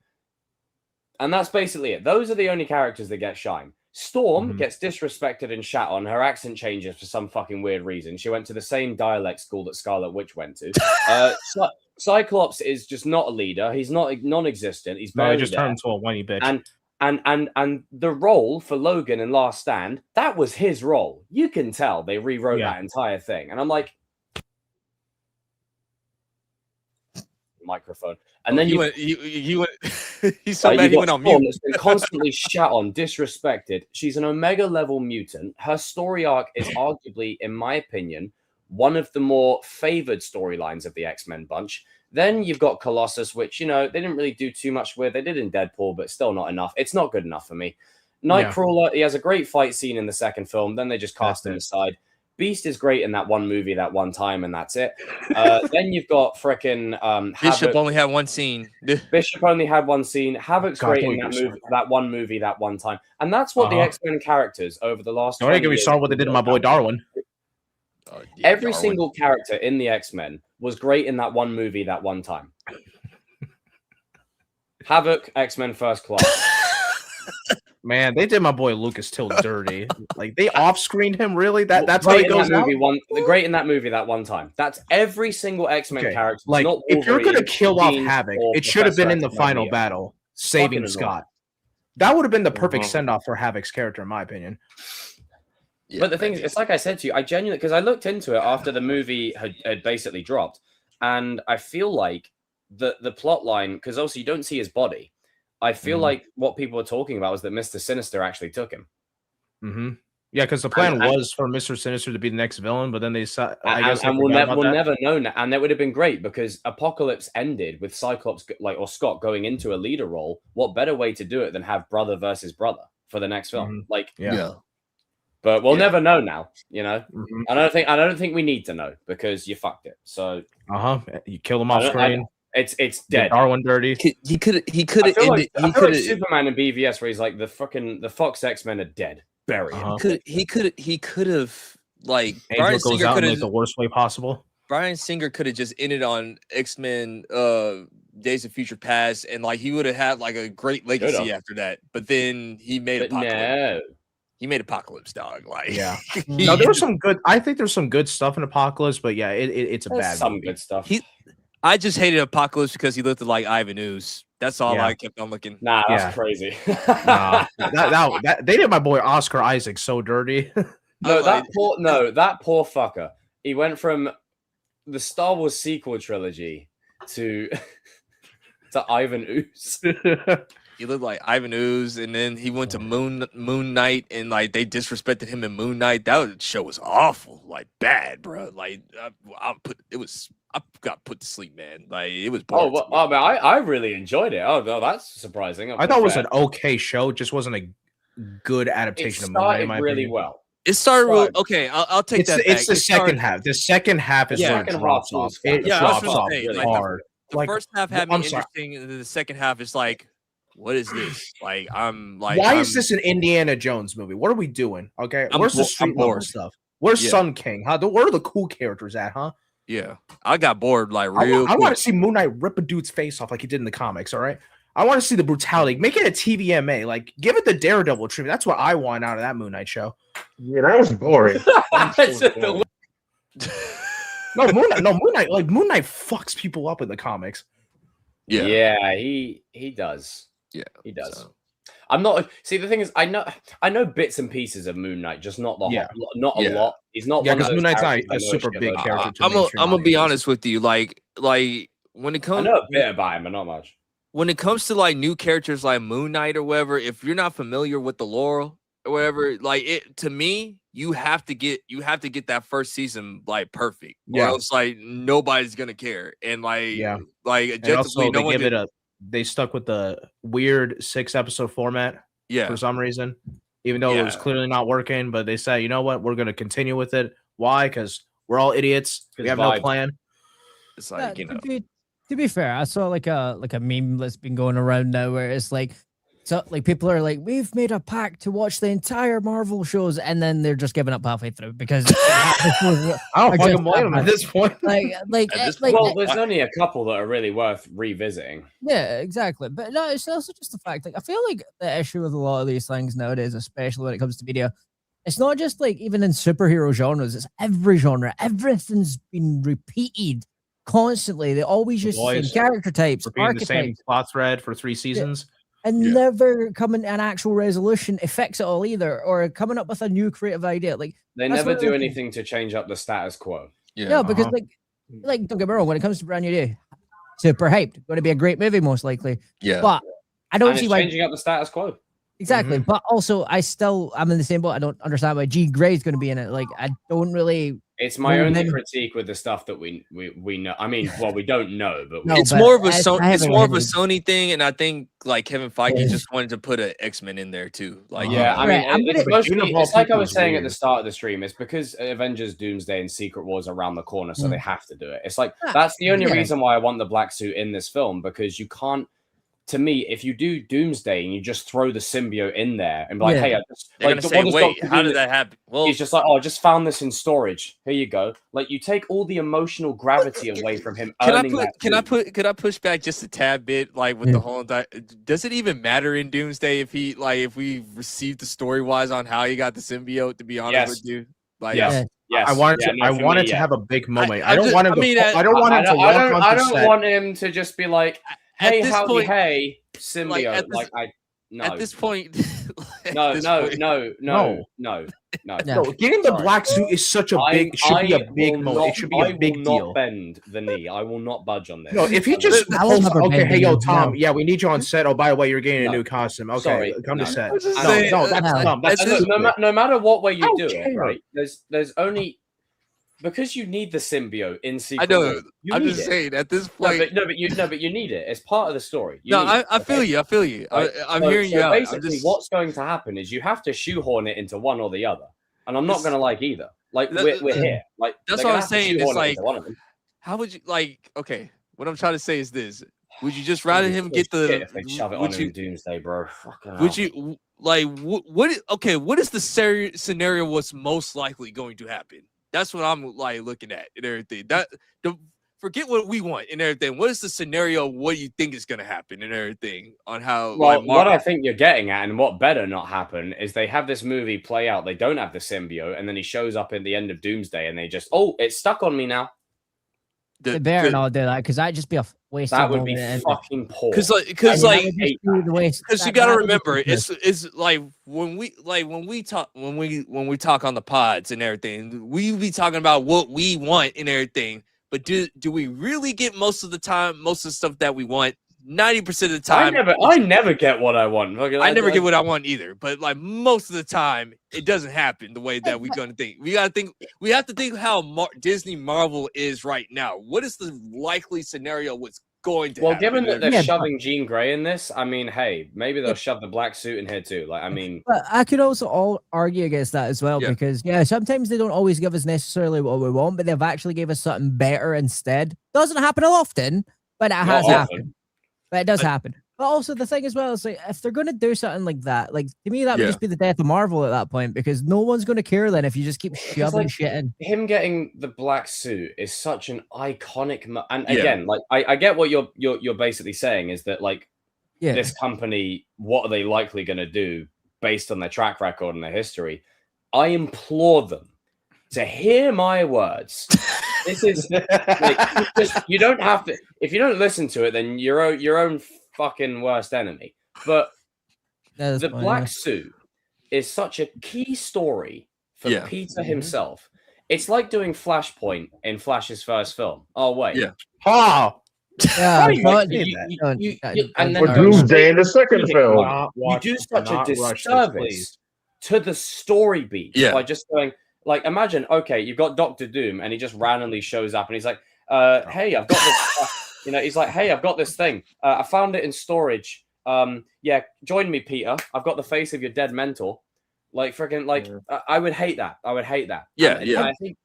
S1: and that's basically it. Those are the only characters that get shine. Storm
S8: Mhm.
S1: gets disrespected and shat on. Her accent changes for some fucking weird reason. She went to the same dialect school that Scarlet Witch went to. Cyclops is just not a leader. He's not non-existent. He's
S8: No, I
S1: barely
S8: just
S1: there.
S8: turned into a whiny bitch.
S1: And the role for Logan in Last Stand, that was his role. You can tell they rewrote
S8: Yeah.
S1: that entire thing. And I'm like, microphone. And then
S9: he
S1: you
S9: went. He's so mad
S1: you
S9: he
S1: got
S9: went on
S1: Storm
S9: mute.
S1: that's been constantly shat on, disrespected. She's an Omega level mutant. Her story arc is arguably, in my opinion, one of the more favored storylines of the X-Men bunch. Then you've got Colossus, which, they didn't really do too much with. They did in Deadpool, but still not enough. It's not good enough for me. Nightcrawler, he has a great fight scene in the second film. Then they just cast him aside. Beast is great in that one movie, that one time, and that's it. Then you've got frickin'
S9: Bishop
S1: Havoc.
S9: only had one scene.
S1: Bishop only had one scene. Havoc's
S8: God,
S1: great
S8: don't
S1: in
S8: get
S1: that
S8: me
S1: movie, that one movie, that one time, and that's what the
S8: Uh-huh.
S1: X-Men characters over the last.
S8: Don't
S1: 20
S8: get me
S1: years
S8: started what they did to my boy Darwin.
S1: Every single character in the X-Men was great in that one movie, that one time. Havoc, X-Men First Class.
S8: Man, they did my boy Lucas Till dirty. Like they off-screened him. Really? That's how
S1: Great
S8: he
S1: in
S8: goes
S1: that
S8: out.
S1: movie. Great in that movie that one time. That's every single X-Men
S8: Okay,
S1: character.
S8: like
S1: not
S8: if you're gonna
S1: Wolverine,
S8: kill off
S1: Jean,
S8: Havoc,
S1: or
S8: it should have been
S1: Professor
S8: in the
S1: X,
S8: final
S1: Magneto.
S8: battle,
S1: Fucking
S8: saving
S1: annoying.
S8: Scott. That would have been the perfect
S11: Mhm.
S8: send-off for Havoc's character, in my opinion.
S1: But the thing is, it's like I said to you, I genuinely, because I looked into it after the movie had basically dropped, and I feel like the plot line, because also you don't see his body. I feel like what people were talking about was that Mr. Sinister actually took him.
S8: Mm-hmm. Yeah, because the plan was for Mr. Sinister to be the next villain, but then they saw. I guess
S1: we'll never know now. And that would have been great because Apocalypse ended with Cyclops or Scott going into a leader role. What better way to do it than have brother versus brother for the next film?
S8: Yeah.
S1: But we'll never know now, you know.
S8: Mhm.
S1: I don't think we need to know because you fucked it. So
S8: You kill him off screen.
S1: It's dead.
S8: Darwin dirty.
S9: He could have
S1: I feel
S9: ended.
S1: like, Superman and BVS where he's like the Fox X-Men are dead. Bury him.
S9: He could have like
S8: Angel
S9: Bryan
S8: goes
S9: Singer
S8: out
S9: could
S8: in
S9: have
S8: like the worst way possible.
S9: Bryan Singer could have just ended on X-Men Days of Future Past, and like he would have had like a great legacy after that. But then he made Apocalypse. He made Apocalypse, dog. Like
S8: No, there was some good. I think there's some good stuff in Apocalypse, but yeah, it's a bad.
S1: Some
S8: movie.
S1: good stuff.
S9: I just hated Apocalypse because he looked like Ivan Ooze. That's all I kept on looking.
S1: Nah, that's crazy.
S8: Nah, that they did my boy Oscar Isaac so dirty.
S1: that poor fucker. He went from the Star Wars sequel trilogy to Ivan Ooze.
S9: He looked like Ivan Ooze, and then he went to Moon Knight, and like they disrespected him in Moon Knight. That show was awful, like bad, bro. Like I got put to sleep, man. Like it was.
S1: Man, I really enjoyed it. Oh no, that's surprising.
S8: I thought it was an okay show, just wasn't a good adaptation of Moon Knight. It started
S1: really well.
S9: It started real okay. I'll take that.
S8: It's the second half. The second half is where it drops off. It drops off really hard.
S9: The first half had me interesting, and then the second half is like, what is this? Like,
S8: why is this an Indiana Jones movie? What are we doing? Okay, where's the street level stuff? Where's Sun King? Huh? Where are the cool characters at? Huh?
S9: Yeah, I got bored. Like, real.
S8: I want to see Moon Knight rip a dude's face off like he did in the comics. All right, I want to see the brutality. Make it a TVMA. Like, give it the Daredevil treatment. That's what I want out of that Moon Knight show.
S11: Yeah, that was boring.
S8: Moon Knight. Like Moon Knight fucks people up in the comics.
S1: Yeah, he does.
S9: Yeah,
S1: he does.
S9: So.
S1: I'm not. See, the thing is, I know bits and pieces of Moon Knight, just not the not a lot. He's not.
S8: Yeah, because Moon Knight's not a super big character.
S9: I'm gonna be honest with you. Like when it comes,
S1: I know a bit about him, but not much.
S9: When it comes to like new characters like Moon Knight or whatever, if you're not familiar with the lore or whatever, like it to me, you have to get that first season like perfect, or else like nobody's gonna care. And like
S8: objectively, no one they stuck with the weird 6-episode format for some reason, even though it was clearly not working. But they said, you know what, we're gonna continue with it. Why? Because we're all idiots. We have no plan.
S9: It's like
S10: To be fair, I saw like a meme that's been going around now where it's like, so like people are like, we've made a pact to watch the entire Marvel shows, and then they're just giving up halfway through because
S8: I don't fucking blame them at this point.
S1: Well, there's only a couple that are really worth revisiting.
S10: Yeah, exactly. But no, it's also just the fact. Like, I feel like the issue with a lot of these things nowadays, especially when it comes to media, it's not just like even in superhero genres. It's every genre. Everything's been repeated constantly. They always use the same character types,
S8: repeating the same plot thread for 3 seasons.
S10: And never coming an actual resolution to fix it all either, or coming up with a new creative idea. Like
S1: they never do anything to change up the status quo.
S10: Yeah, because like don't get me wrong, when it comes to Brand New Day, super hyped. Going to be a great movie, most likely.
S9: Yeah,
S10: but I don't see why
S1: changing up the status quo.
S10: Exactly, but also I'm in the same boat. I don't understand why G Gray's going to be in it. Like I don't really.
S1: It's my
S10: Well,
S1: only
S10: then-
S1: critique with the stuff that we know. I mean, well, we don't know, but
S10: No,
S9: It's
S10: but
S9: more of a
S10: as
S9: it's
S10: I
S9: more of a
S10: haven't-
S9: Sony thing, and I think like Kevin Feige
S10: Yes.
S9: just wanted to put an X-Men in there too. Like,
S1: yeah, I
S10: Right,
S1: mean,
S10: I'm
S1: it's
S10: gonna-
S1: mostly,
S11: But Dune of all
S1: it's like I
S11: people
S1: was
S11: is
S1: saying at the
S11: weird.
S1: start of the stream. It's because Avengers, Doomsday, and Secret Wars are around the corner, so
S10: Mm.
S1: they have to do it. It's like
S10: Ah,
S1: that's the only
S10: yeah.
S1: reason why I want the black suit in this film, because you can't. To me, if you do Doomsday and you just throw the symbiote in there and be like,
S10: Yeah.
S1: "Hey, I just
S9: they're
S1: like,
S9: gonna
S1: what
S9: say,
S1: does
S9: "Wait,
S1: Dr.
S9: how
S1: Doom
S9: did
S1: do?"
S9: that happen?" Well,
S1: He's just like, "Oh, I just found this in storage. Here you go." Like, you take all the emotional gravity away from him earning that suit.
S9: Could I push back just a tad bit, like with
S10: Yeah.
S9: the whole? Does it even matter in Doomsday if we received the story wise on how he got the symbiote? To be honest
S1: Yes.
S9: with you, like,
S1: Yes. Yes.
S8: I wanted
S1: Yeah,
S8: to.
S1: no,
S8: I
S1: for
S8: wanted
S1: me,
S8: to
S1: yeah.
S8: have a big moment.
S9: I
S8: I don't
S9: just-
S8: want him.
S9: I mean,
S8: I don't want him to walk onto
S1: I
S8: the
S1: don't
S8: set.
S1: want him to just be like,
S9: at
S1: "Hey,
S9: this
S1: howdy,
S9: point-
S1: hey, symbiote." No.
S9: at this point, at
S1: No,
S9: this
S1: no,
S9: point-
S1: no, no, no, no.
S10: No.
S8: No, getting the
S1: Sorry.
S8: black suit is such a big. It should be a big
S1: will
S8: moment.
S1: not-
S8: It should be
S1: I
S8: a big
S1: will
S8: deal.
S1: not bend the knee. I will not budge on this.
S8: No, if he just
S10: I will
S8: posts,
S10: never
S8: okay,
S10: bend
S8: hey
S10: the
S8: yo,
S10: knee,
S8: Tom,
S10: no.
S8: yeah, we need you on set. Oh, by the way, you're getting a
S1: No.
S8: new costume. Okay,
S1: Sorry,
S8: come
S1: no.
S8: to set.
S9: I'm just
S8: No,
S9: saying,
S8: no, that's
S10: no,
S8: dumb. That's
S9: at this-
S8: stupid.
S1: No matter what way you
S8: I
S1: do
S8: don't
S1: it,
S8: care.
S1: right? There's only because you need the symbiote in Secret
S9: I know.
S1: Wars. You
S9: I'm
S1: need
S9: just
S1: it.
S9: saying at this
S1: No,
S9: point.
S1: but you need it. It's part of the story. You
S9: No,
S1: need it,
S9: I feel
S1: okay?
S9: you. I feel you.
S1: Right?
S9: I'm
S1: So-
S9: hearing
S1: so
S9: you out. I'm
S1: Basically,
S9: just,
S1: what's going to happen is you have to shoehorn it into one or the other, and I'm not
S9: This-
S1: going to like either. Like
S9: That-
S1: we're here. Like
S9: that's
S1: they're
S9: what
S1: gonna
S9: I'm
S1: have to
S9: saying. It's
S1: shoehorn it
S9: like,
S1: into one of them.
S9: how would you like? Okay, what I'm trying to say is this: would you just rather him get the?
S1: Shit if they shove it on
S9: Would
S1: him
S9: you?
S1: in Doomsday, bro? Fucking
S9: Would
S1: hell.
S9: you like? What? Okay, what is the scenario? What's most likely going to happen? That's what I'm like looking at and everything. Forget what we want and everything. What is the scenario? What do you think is going to happen and everything on how?
S1: Well,
S9: like,
S1: what I think you're getting at, and what better not happen, is they have this movie play out. They don't have the symbiote, and then he shows up in the end of Doomsday, and they just, oh, it's stuck on me now.
S10: They better not do that because that'd just be a waste.
S1: That
S10: of
S1: would be
S10: moment.
S1: fucking poor.
S9: because
S10: I
S9: like
S10: mean, that
S9: like
S10: would just be the waste-
S9: because you
S10: that-
S9: got to
S10: that would be
S9: remember
S10: ridiculous.
S9: it's like when we talk on the pods and everything, we be talking about what we want and everything, but do we really get most of the stuff that we want? 90% of the time,
S1: I never get what I want.
S9: I never get what I want either, but like most of the time it doesn't happen the way that we're gonna think. We have to think how Disney Marvel is right now. What is the likely scenario what's going to
S1: Well,
S9: happen?
S1: given that they're
S10: Yeah,
S1: shoving Jean Grey in this, I mean, hey, maybe they'll shove the black suit in here too. Like, I mean,
S10: But I could also all argue against that as well
S9: Yeah.
S10: because sometimes they don't always give us necessarily what we want, but they've actually gave us something better instead. Doesn't happen often, but it
S1: not
S10: has
S1: often.
S10: happened. But it does happen. But also the thing as well is like if they're gonna do something like that, like to me that would
S9: Yeah.
S10: just be the death of Marvel at that point because no one's gonna care then if you just keep shoving
S1: like,
S10: shit in.
S1: Him getting the black suit is such an iconic, and
S9: Yeah.
S1: again, like I get what you're basically saying is that like
S10: Yeah.
S1: this company, what are they likely going to do based on their track record and their history? I implore them to hear my words. This is like, you don't have to. If you don't listen to it, then you're your own fucking worst enemy. But
S10: That is
S1: the
S10: fine,
S1: black
S10: yeah.
S1: suit is such a key story for
S9: Yeah.
S1: Peter himself. It's like doing Flashpoint in Flash's first film. Oh wait,
S9: Yeah.
S8: Oh,
S10: Yeah,
S1: Right,
S10: but-
S1: like, and then
S11: Or
S1: go
S11: Doomsday
S1: straight
S11: in the second
S1: to
S11: film.
S1: you do such a
S8: not rush this,
S1: disservice
S8: please.
S1: to the story beat
S9: Yeah.
S1: by just going like, imagine, okay, you've got Doctor Doom and he just randomly shows up and he's like, hey, I've got this, he's like, hey, I've got this thing. I found it in storage. Yeah, join me, Peter. I've got the face of your dead mentor. Like, freaking, like, I would hate that. I would hate that.
S9: Yeah,
S1: And
S9: yeah.
S1: I think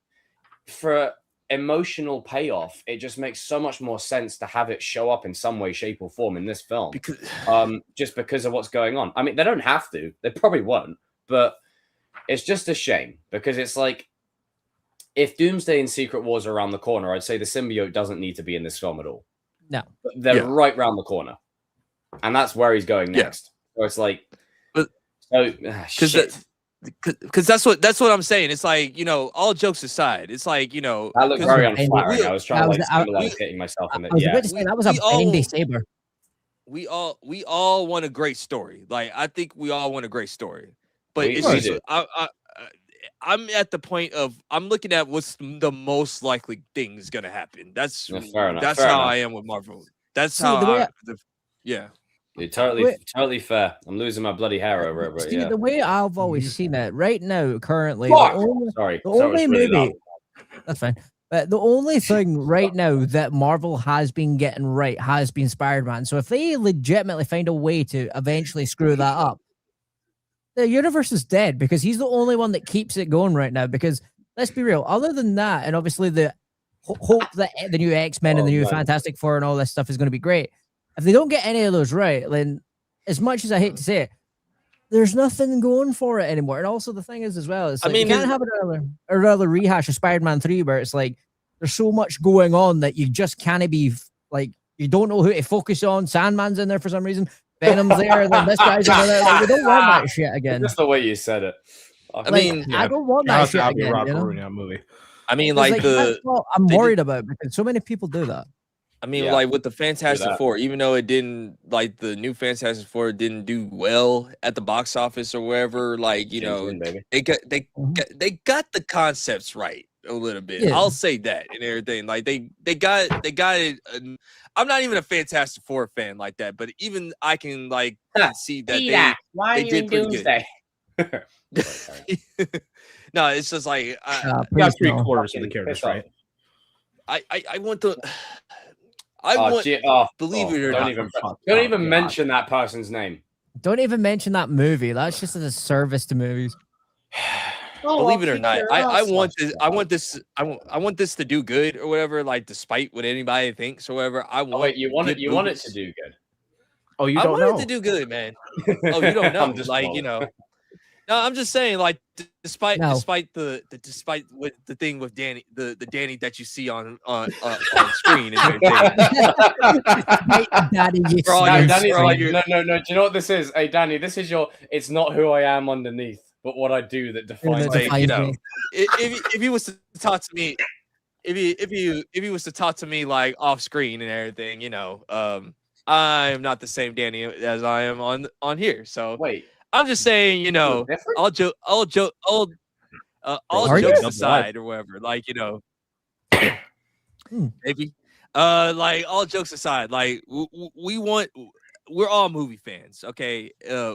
S1: for emotional payoff, it just makes so much more sense to have it show up in some way, shape, or form in this film.
S9: Because
S1: Just because of what's going on. I mean, they don't have to. They probably won't. But it's just a shame because it's like, if Doomsday and Secret Wars are around the corner, I'd say the symbiote doesn't need to be in this film at all.
S10: No.
S1: But they're
S9: Yeah.
S1: right round the corner. And that's where he's going
S9: Yeah.
S1: next. So it's like,
S9: But-
S1: shit.
S9: because that's what I'm saying. It's like, all jokes aside, it's like,
S1: That looked
S9: 'cause
S1: very
S10: we-
S1: unflattering. I was trying to
S10: that
S1: like
S10: was-
S1: symbolize hitting myself in
S10: I
S1: the
S10: was
S1: yeah.
S10: about to say that was a
S9: we all-
S10: bendy saber.
S9: we all want a great story. Like, I think we all want a great story, but
S1: We-
S9: it's
S1: we
S9: just
S1: do.
S9: I'm at the point of I'm looking at what's the most likely thing is gonna happen. That's
S1: Yeah, fair enough,
S9: that's
S1: fair
S9: how
S1: enough.
S9: I am with Marvel. That's
S10: See,
S9: how
S10: the way
S9: yeah.
S1: You're totally
S10: Wait.
S1: totally fair. I'm losing my bloody hair over it, but
S10: See,
S1: yeah.
S10: the way I've always seen it right now, currently,
S1: Fuck!
S10: the only,
S1: Sorry.
S10: the
S1: Sorry,
S10: only
S1: it's really
S10: movie,
S1: loud.
S10: That's fine. But the only thing right now that Marvel has been getting right has been Spider-Man. So if they legitimately find a way to eventually screw that up, the universe is dead because he's the only one that keeps it going right now. Because let's be real, other than that, and obviously the hope that the new X-Men and the new Fantastic Four and all this stuff is going to be great. If they don't get any of those right, then as much as I hate to say it, there's nothing going for it anymore. And also the thing is as well, it's like, you can't have another rehash of Spider-Man 3 where it's like there's so much going on that you just can't be like, you don't know who to focus on. Sandman's in there for some reason. Venom's there. Then this guy's in there. Like, we don't want that shit again.
S1: Just the way you said it.
S9: I mean,
S10: I don't want that shit again.
S8: Movie.
S9: I mean, like
S10: that's what I'm worried about because so many people do that.
S9: I mean, like with the Fantastic Four, even though it didn't, like the new Fantastic Four didn't do well at the box office or wherever, like they got the concepts right a little bit.
S10: Yeah.
S9: I'll say that and everything. Like they got it. I'm not even a Fantastic Four fan like that, but even I can like see that they did pretty good. No, it's just like
S8: got 3/4 of the characters right.
S9: I want to. Believe it or not.
S1: Don't even mention that person's name.
S10: Don't even mention that movie. That's just a service to movies.
S9: Believe it or not, I want this to do good or whatever. Like, despite what anybody thinks or whatever, I want.
S1: You want it to do good.
S8: Oh, you don't know?
S9: I want it to do good, man. Oh, you don't know? Like, you know. No, I'm just saying, like, despite with the thing with Danny, the Danny that you see on screen and everything.
S10: Danny,
S1: no. Do you know what this is? Hey, Danny, this is it's not who I am underneath, but what I do that defines me.
S9: You know, if he was to talk to me, if he was to talk to me like off screen and everything, you know, I'm not the same Danny as I am on here. So
S1: wait.
S9: I'm just saying, you know, all jokes aside or whatever, like, you know, maybe, like all jokes aside, like we're all movie fans. Okay.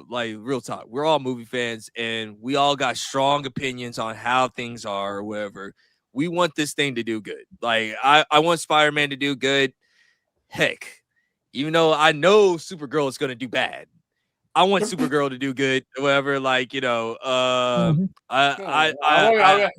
S9: Like real talk, we're all movie fans and we all got strong opinions on how things are or whatever. We want this thing to do good. Like I want Spider-Man to do good. Heck, even though I know Supergirl is going to do bad, I want Supergirl to do good, whatever. Like, you know, I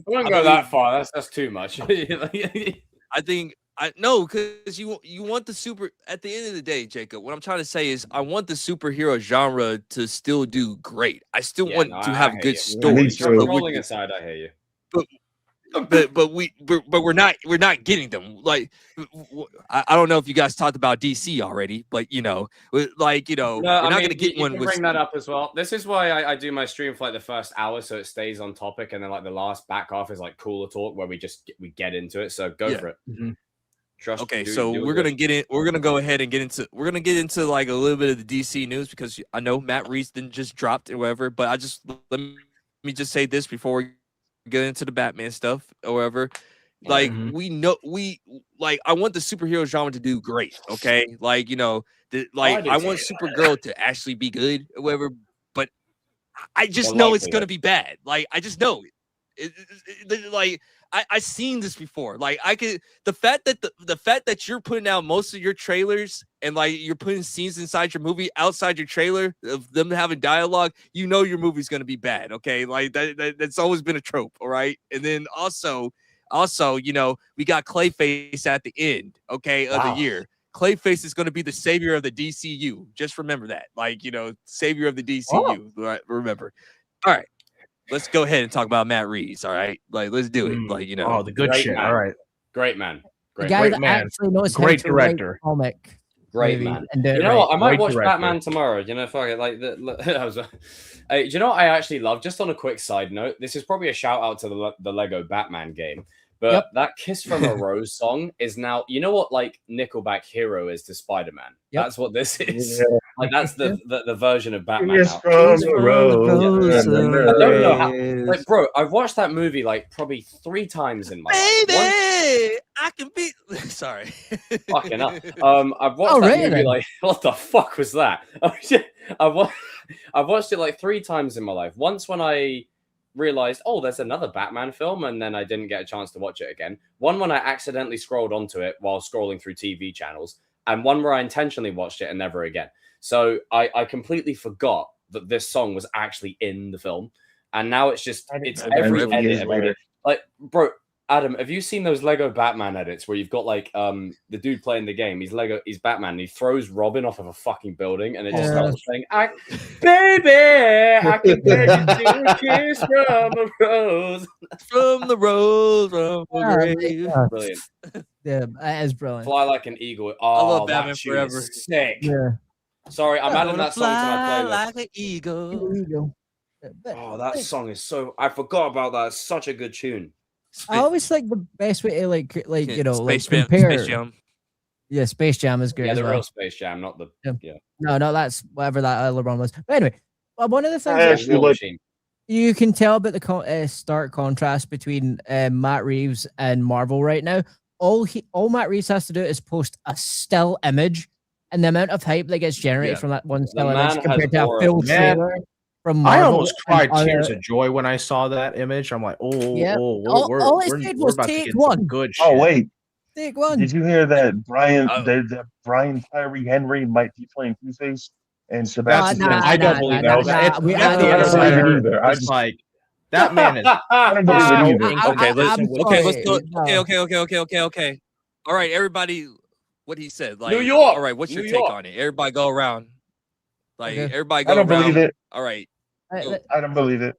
S1: wouldn't go that far. That's too much.
S9: I think because you want the super. At the end of the day, Jacob, what I'm trying to say is I want the superhero genre to still do great. I still want to have good stories.
S1: Rolling aside, I hear you.
S9: But we're not getting them. Like I don't know if you guys talked about DC already, but you know, like, you know, we're not gonna get one.
S1: Bring that up as well. This is why I do my stream for like the first hour, so it stays on topic, and then like the last back half is like cooler talk where we get into it. So go for it.
S9: Mm-hmm. Trust. Okay, so we're gonna get in. We're gonna go ahead and get into. We're gonna get into like a little bit of the DC news because I know Matt Reeves didn't just dropped or whatever. But let me just say this before we get into the Batman stuff or whatever. Like I want the superhero genre to do great. Okay, like, you know, I want Supergirl to actually be good or whatever. But I just know it's gonna be bad. Like I just know it. Like I've seen this before. Like the fact that you're putting out most of your trailers and like you're putting scenes inside your movie outside your trailer of them having dialogue, you know your movie's gonna be bad. Okay, like that's always been a trope. All right, and then also, you know, we got Clayface at the end. Okay, of the year. Clayface is going to be the savior of the DCU. Just remember that. Like, you know, savior of the DCU. Right? Remember. All right. Let's go ahead and talk about Matt Reeves. All right, like let's do it. Like, you know,
S8: oh, the good shit.
S1: Man.
S8: All right,
S1: great man,
S10: great man, actually knows
S8: great director,
S10: comic,
S1: great man. And you know what? I might watch Batman tomorrow. You know, fuck it. Like, do you know what I actually love? Just on a quick side note, this is probably a shout out to the Lego Batman game. But that "Kiss from a Rose" song is now, you know what, like Nickelback "Hero" is to Spider-Man. Yep. That's what this is. Yeah. Like that's the version of Batman.
S11: Kiss from a Rose.
S1: I don't know how, like, bro, I've watched that movie like probably 3 times in my life.
S9: I can be. Sorry.
S1: Fucking up. I've watched that movie like, what the fuck was that? I've watched it like 3 times in my life. Once when I realized, oh, there's another Batman film, and then I didn't get a chance to watch it again. One when I accidentally scrolled onto it while scrolling through TV channels, and one where I intentionally watched it and never again. So I completely forgot that this song was actually in the film, and now it's every edit of it. Like, bro, Adam, have you seen those Lego Batman edits where you've got like the dude playing the game? He's Batman. And he throws Robin off of a fucking building, and it just starts saying, "Baby, I can beg you to a kiss from a rose,
S9: from the rose, from the grave."
S1: Brilliant.
S10: Yeah, it is brilliant.
S1: Fly like an eagle.
S9: I
S1: Oh,
S9: love Batman
S1: that tune
S9: Forever.
S1: is sick.
S10: Yeah.
S1: Sorry, I'm adding that song to my playlist.
S9: Like an eagle.
S1: Oh, that song is so. I forgot about that. It's such a good tune.
S10: I always think the best way to like you know
S9: Space
S10: like
S9: Jam,
S10: compare.
S9: Space Jam.
S10: Yeah, Space Jam is great.
S1: Yeah,
S10: as
S1: the
S10: well.
S1: real Space Jam, not the yeah.
S10: No, that's whatever that other one was. But anyway, one of the things
S11: I actually
S1: War
S11: like.
S1: Machine.
S10: you can tell about the stark contrast between Matt Reeves and Marvel right now. All Matt Reeves has to do is post a still image, and the amount of hype that gets generated from that one still
S1: man
S10: image compared
S1: has
S10: to a
S1: aura.
S10: full
S8: Man,
S10: trailer from Marvel.
S8: I almost cried
S10: and
S8: tears
S10: other-
S8: of joy when I saw that image. I'm like,
S10: Yeah.
S8: we're
S10: All it said was
S8: about to
S10: take
S8: get
S10: one.
S8: some good shit.
S11: Oh wait,
S10: Take one.
S11: did you hear that Brian
S9: Oh.
S11: that Brian Tyree Henry might be playing Two-Face and Sebastian?
S10: nah,
S11: Stan?
S8: I don't believe
S10: nah,
S8: that.
S10: nah,
S8: It's
S10: we-
S8: at the
S10: I
S8: end
S10: don't
S8: of the
S11: believe it
S8: letter,
S11: either. I
S8: it's
S11: just-
S8: like that man is.
S11: I don't believe it
S8: no
S11: either.
S8: ink
S9: Okay,
S8: on
S9: let's
S8: this.
S9: okay, let's do it.
S10: No.
S9: Okay. All right, everybody. What he said, like
S1: New York.
S9: All right, what's your
S1: New
S9: take
S1: York.
S9: on it? Everybody go around. Like
S10: Okay.
S9: everybody go
S11: I don't
S9: around.
S11: believe it.
S9: All right.
S11: I don't believe it.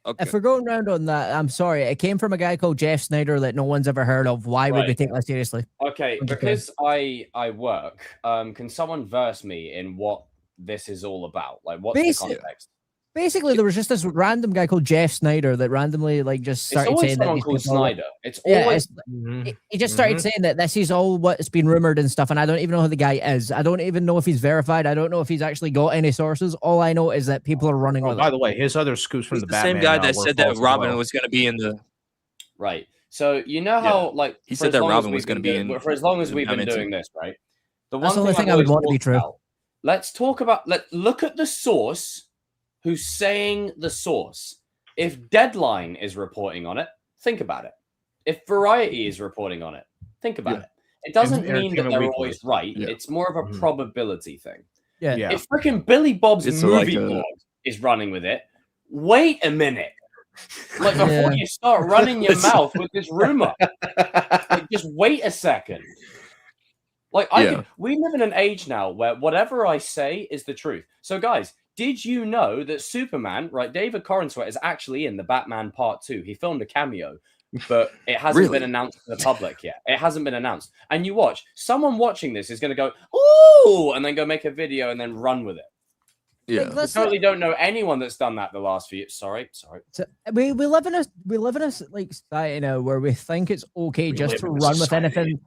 S9: Okay.
S10: If we're going round on that, I'm sorry. It came from a guy called Jeff Snyder that no one's ever heard of. Why would we
S1: Right.
S10: take that seriously?
S1: Okay, because I work, can someone verse me in what this is all about? Like, what's
S10: Basic-
S1: the context?
S10: Basically, there was just this random guy called Jeff Snyder that randomly just
S1: It's
S10: started
S1: always
S10: saying that
S1: someone
S10: these
S1: called
S10: people are-
S1: Snyder. It's
S10: Yeah,
S1: always
S10: he just started saying that this is all what's been rumored and stuff, and I don't even know who the guy is. I don't even know if he's verified. I don't know if he's actually got any sources. All I know is that people are running
S8: Oh,
S10: with
S8: by
S10: it.
S8: the way, his other scoops from
S9: He's
S8: the
S9: the
S8: Batman.
S9: same guy that
S8: were
S9: said that
S8: false as
S9: Robin
S8: well.
S9: was going to be in the.
S1: right. So you know how
S9: He
S1: for
S9: said
S1: as
S9: that
S1: long as
S9: Robin
S1: we've
S9: was gonna
S1: been
S9: be
S1: doing-
S9: in
S1: for as long as
S9: the
S1: we've been
S9: Batman
S1: doing
S9: too.
S1: this, right? The
S10: That's
S1: one
S10: the only thing I
S1: I've
S10: would want to be
S1: always
S10: true.
S1: talked about, let's talk about. Look at the source. Who's saying the source? If Deadline is reporting on it, think about it. If Variety is reporting on it, think about it. It doesn't mean that
S8: Entertainment
S1: they're
S8: Weekly.
S1: always right.
S9: Yeah.
S1: It's more of a
S8: Mhm.
S1: probability thing.
S10: Yeah.
S8: Yeah.
S1: If freaking Billy Bob's
S9: It's
S1: movie
S9: like a-
S1: blog is running with it, wait a minute. Like before
S10: Yeah.
S1: you start running your mouth with this rumor, like, just wait a second. Like we live in an age now where whatever I say is the truth. So guys, did you know that Superman, right? David Corenswet is actually in the Batman Part 2. He filmed a cameo, but it hasn't
S9: Really?
S1: been announced to the public yet. It hasn't been announced. And you watch, someone watching this is going to go, ooh, and then go make a video and then run with it.
S9: Yeah.
S10: Like,
S1: I
S10: that's
S1: totally don't know anyone that's done that the last few. Sorry.
S10: So, we live in a like society now where we think it's okay
S1: We
S10: just
S1: live
S10: to
S1: in a
S10: run with
S1: society.
S10: anything.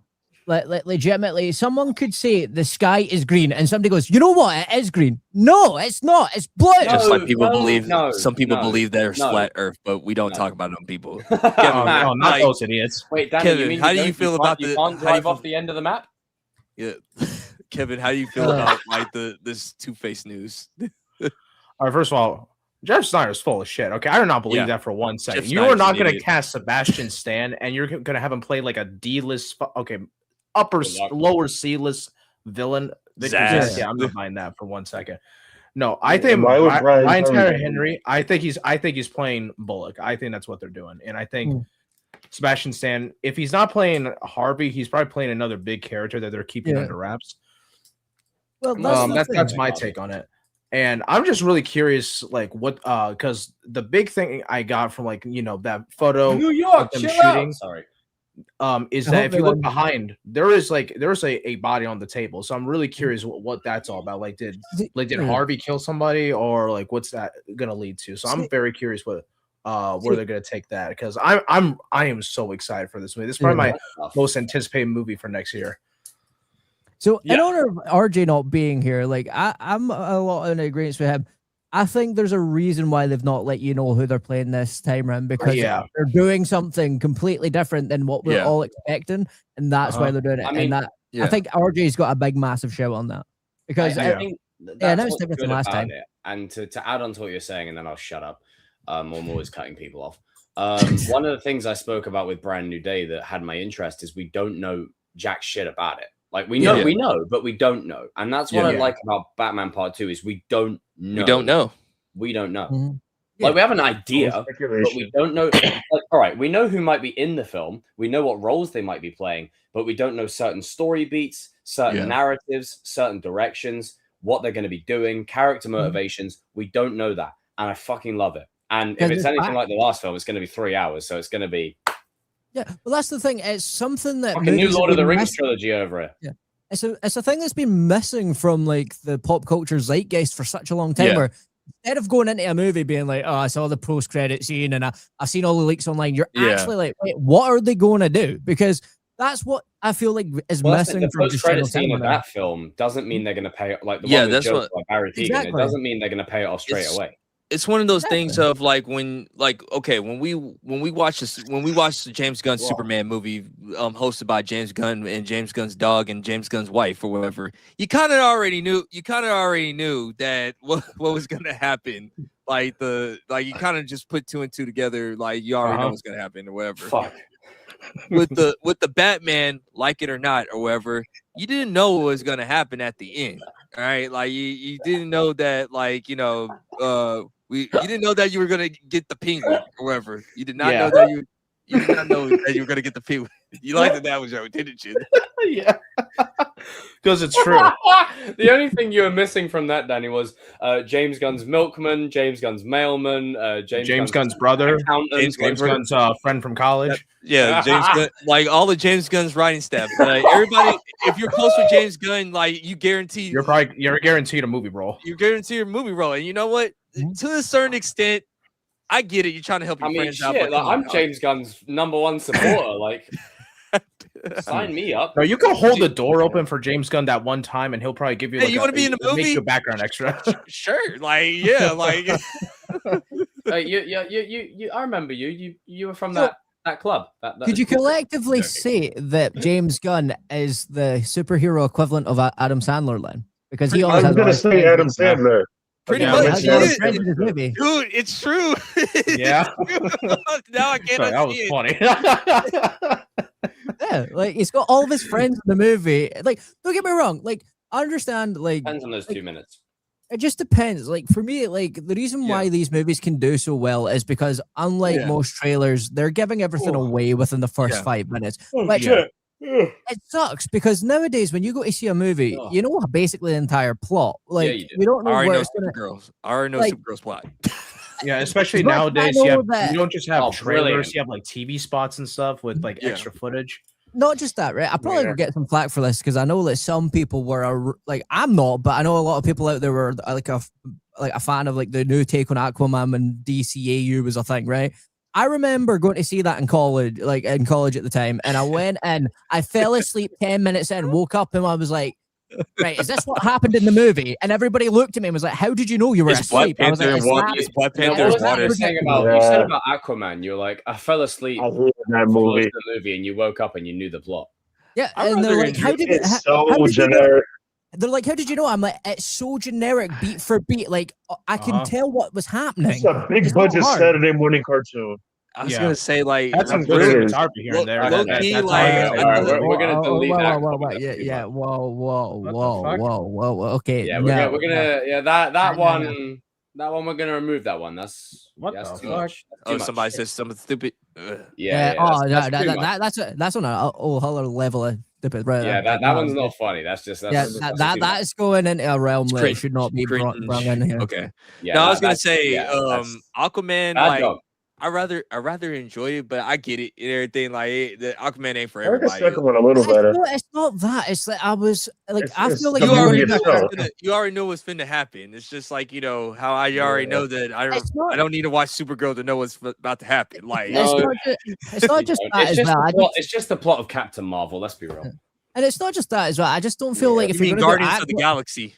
S10: Like legitimately, someone could say the sky is green, and somebody goes, "You know what? It is green." No, it's not. It's blue.
S9: Just like people
S1: no,
S9: believe,
S1: no,
S9: some people
S1: no,
S9: believe there's
S1: no.
S9: flat Earth, but we don't
S1: No.
S9: talk about them people.
S8: Oh, no, not
S9: Like-
S8: those idiots.
S1: Wait, Danny,
S9: Kevin,
S1: you mean
S9: how do you
S1: don't-
S9: feel
S1: can't-
S9: about
S1: you
S9: the-
S1: can't
S9: how do you
S1: drive
S9: feel-
S1: off the end of the map?
S9: Yeah, Kevin, how do you feel about like this Two-Face news?
S8: All right, first of all, Jeff Snyder's full of shit. Okay, I do not believe
S9: Yeah.
S8: that for one second.
S9: Jeff
S8: You are
S9: Snyder's
S8: not
S9: an
S8: going to
S9: idiot.
S8: cast Sebastian Stan, and you're going to have him play like a D-list, upper,
S1: Good luck.
S8: lower C-list villain.
S9: Zaz.
S8: Yeah, I'm not buying that for one second. No, I think
S11: why would Brian
S8: Ryan
S11: Tyree
S8: Tyler
S11: do
S8: Henry. I think he's playing Bullock. I think that's what they're doing, and I think
S10: Hmm.
S8: Sebastian Stan, if he's not playing Harvey, he's probably playing another big character that they're keeping
S10: Yeah.
S8: under wraps.
S10: Well,
S8: That's my take on it. And I'm just really curious, like what, because the big thing I got from that photo
S1: New York,
S8: them
S1: chill
S8: shooting,
S1: out. Sorry.
S8: is
S10: I
S8: that
S10: hope
S8: if
S10: they
S8: you look
S10: let-
S8: behind, there's a body on the table. So I'm really curious what that's all about. Did
S10: Yeah.
S8: Harvey kill somebody, or what's that gonna lead to? So I'm very curious where they're gonna take that, because I am so excited for this movie. This is probably my most anticipated movie for next year.
S10: So in
S1: Yeah.
S10: honor of RJ not being here, I'm a lot in agreement with him. I think there's a reason why they've not let you know who they're playing this time around, because
S8: Yeah.
S10: they're doing something completely different than what we're
S9: Yeah.
S10: all expecting, and that's why they're doing it.
S1: I mean,
S10: and
S9: yeah.
S10: I think RJ's got a big, massive show on that, because
S1: I think
S10: I
S1: that's
S10: noticed
S1: what's
S10: everything
S1: good
S10: last
S1: about
S10: time.
S1: it. And to add on to what you're saying, and then I'll shut up. I'm always cutting people off. One of the things I spoke about with Brand New Day that had my interest is we don't know jack shit about it. Like we know, but we don't know, and that's what I like about Batman Part 2 is we don't know. We don't know.
S10: Mm-hmm.
S1: Like we have an idea, but we don't know. Like, all right, we know who might be in the film. We know what roles they might be playing, but we don't know certain story beats, certain narratives, certain directions, what they're going to be doing, character motivations. We don't know that, and I fucking love it. And if it's anything like the last film, it's going to be 3 hours, so it's going to be.
S10: Yeah, well, that's the thing. It's something that
S1: fucking new Lord of the Rings trilogy over it.
S10: Yeah, it's a thing that's been missing from like the pop culture zeitgeist for such a long time. Where instead of going into a movie being like, oh, I saw the post credit scene and I've seen all the leaks online, you're actually like, wait, what are they going to do? Because that's what I feel like is missing
S1: the
S10: from
S1: post credit scene of that film. Doesn't mean they're going to pay like the one with Joker by Barry Keoghan. It doesn't mean they're going to pay it off straight away.
S9: It's one of those things of like when we watch the James Gunn Superman movie hosted by James Gunn and James Gunn's dog and James Gunn's wife or whatever, you kind of already knew that what was gonna happen. Like you kind of just put 2 and 2 together, like you already know what's gonna happen or whatever.
S1: Fuck.
S9: With the Batman, like it or not or whatever, you didn't know what was gonna happen at the end. All right, like you didn't know that, like you didn't know that you were gonna get the Penguin or whatever. You did not know that you did not know that you were gonna get the Penguin. You liked that was joke, didn't you?
S8: Yeah, because it's true.
S1: The only thing you were missing from that, Danny, was James Gunn's milkman, James Gunn's mailman,
S8: James Gunn's brother, James Gunn's friend from college.
S9: Yeah, James Gunn, like all the James Gunn's writing staff. Everybody, if you're close with James Gunn, like you're guaranteed a movie role. You're guaranteed a movie role, and you know what? To a certain extent, I get it. You're trying to help your friends out.
S1: Like, I'm James Gunn's #1 supporter. Like, sign me up.
S8: No, you can hold the door open for James Gunn that one time, and he'll probably give you. Like,
S9: you want to be in the movie?
S8: Make you a background extra.
S9: Sure, like yeah, like.
S1: You. I remember you. You were from that club.
S10: Could you collectively say that James Gunn is the superhero equivalent of Adam Sandler then? Because he always
S11: I was going to say Adam Sandler.
S9: Pretty much, dude. It's true.
S8: Yeah.
S9: Now I can't.
S8: That was funny.
S10: Yeah, like he's got all of his friends in the movie. Like, don't get me wrong. Like, I understand. Like,
S1: depends on those 2 minutes.
S10: It just depends. Like for me, like the reason why these movies can do so well is because unlike most trailers, they're giving everything away within the first 5 minutes. Which it sucks because nowadays when you go to see a movie, you know basically the entire plot. Like you don't know where it's gonna...
S9: Supergirls. I already know Supergirl's plot.
S8: Yeah, especially nowadays, you don't just have trailers, you have like TV spots and stuff with like extra footage.
S10: Not just that, right? I probably would get some flack for this because I know that some people were like, I'm not, but I know a lot of people out there were like a fan of like the new take on Aquaman when DCAU was a thing, right? I remember going to see that in college, like in college at the time, and I went in, I fell asleep 10 minutes in, woke up, and I was like, right, is this what happened in the movie? And everybody looked at me and was like, how did you know you were asleep?
S9: Black Panther water.
S1: You said about Aquaman, you were like, I fell asleep
S11: in that movie.
S1: The movie, and you woke up and you knew the plot.
S10: Yeah, and they're like, how did it?
S11: So generic.
S10: They're like, how did you know? I'm like, it's so generic, beat for beat. Like, I can tell what was happening.
S11: It's a big budget Saturday morning cartoon.
S9: I was gonna say, like,
S8: that's some good guitar here and there.
S1: We're gonna delete that.
S10: Whoa. Okay.
S1: Yeah, we're gonna that one. That one we're gonna remove. That one. That's too much.
S9: Somebody says something stupid.
S1: Yeah.
S10: That's on a whole other level of stupid. Right.
S1: Yeah, that one's not funny. That's
S10: that is going into a realm that should not be brought in here.
S9: Okay. Yeah. No, I was gonna say, Aquaman, like. I rather enjoy it, but I get it and everything. Like the Aquaman ain't for everybody.
S11: I second one a little better.
S10: It's not that. It's like I feel like
S9: you already know what's finna happen. It's just like how I already know that I don't need to watch Supergirl to know what's about to happen. Like
S10: it's not just that.
S1: It's just the plot of Captain Marvel. Let's be real.
S10: And it's not just that as well. I just don't feel like if
S9: you mean Guardians of the Galaxy.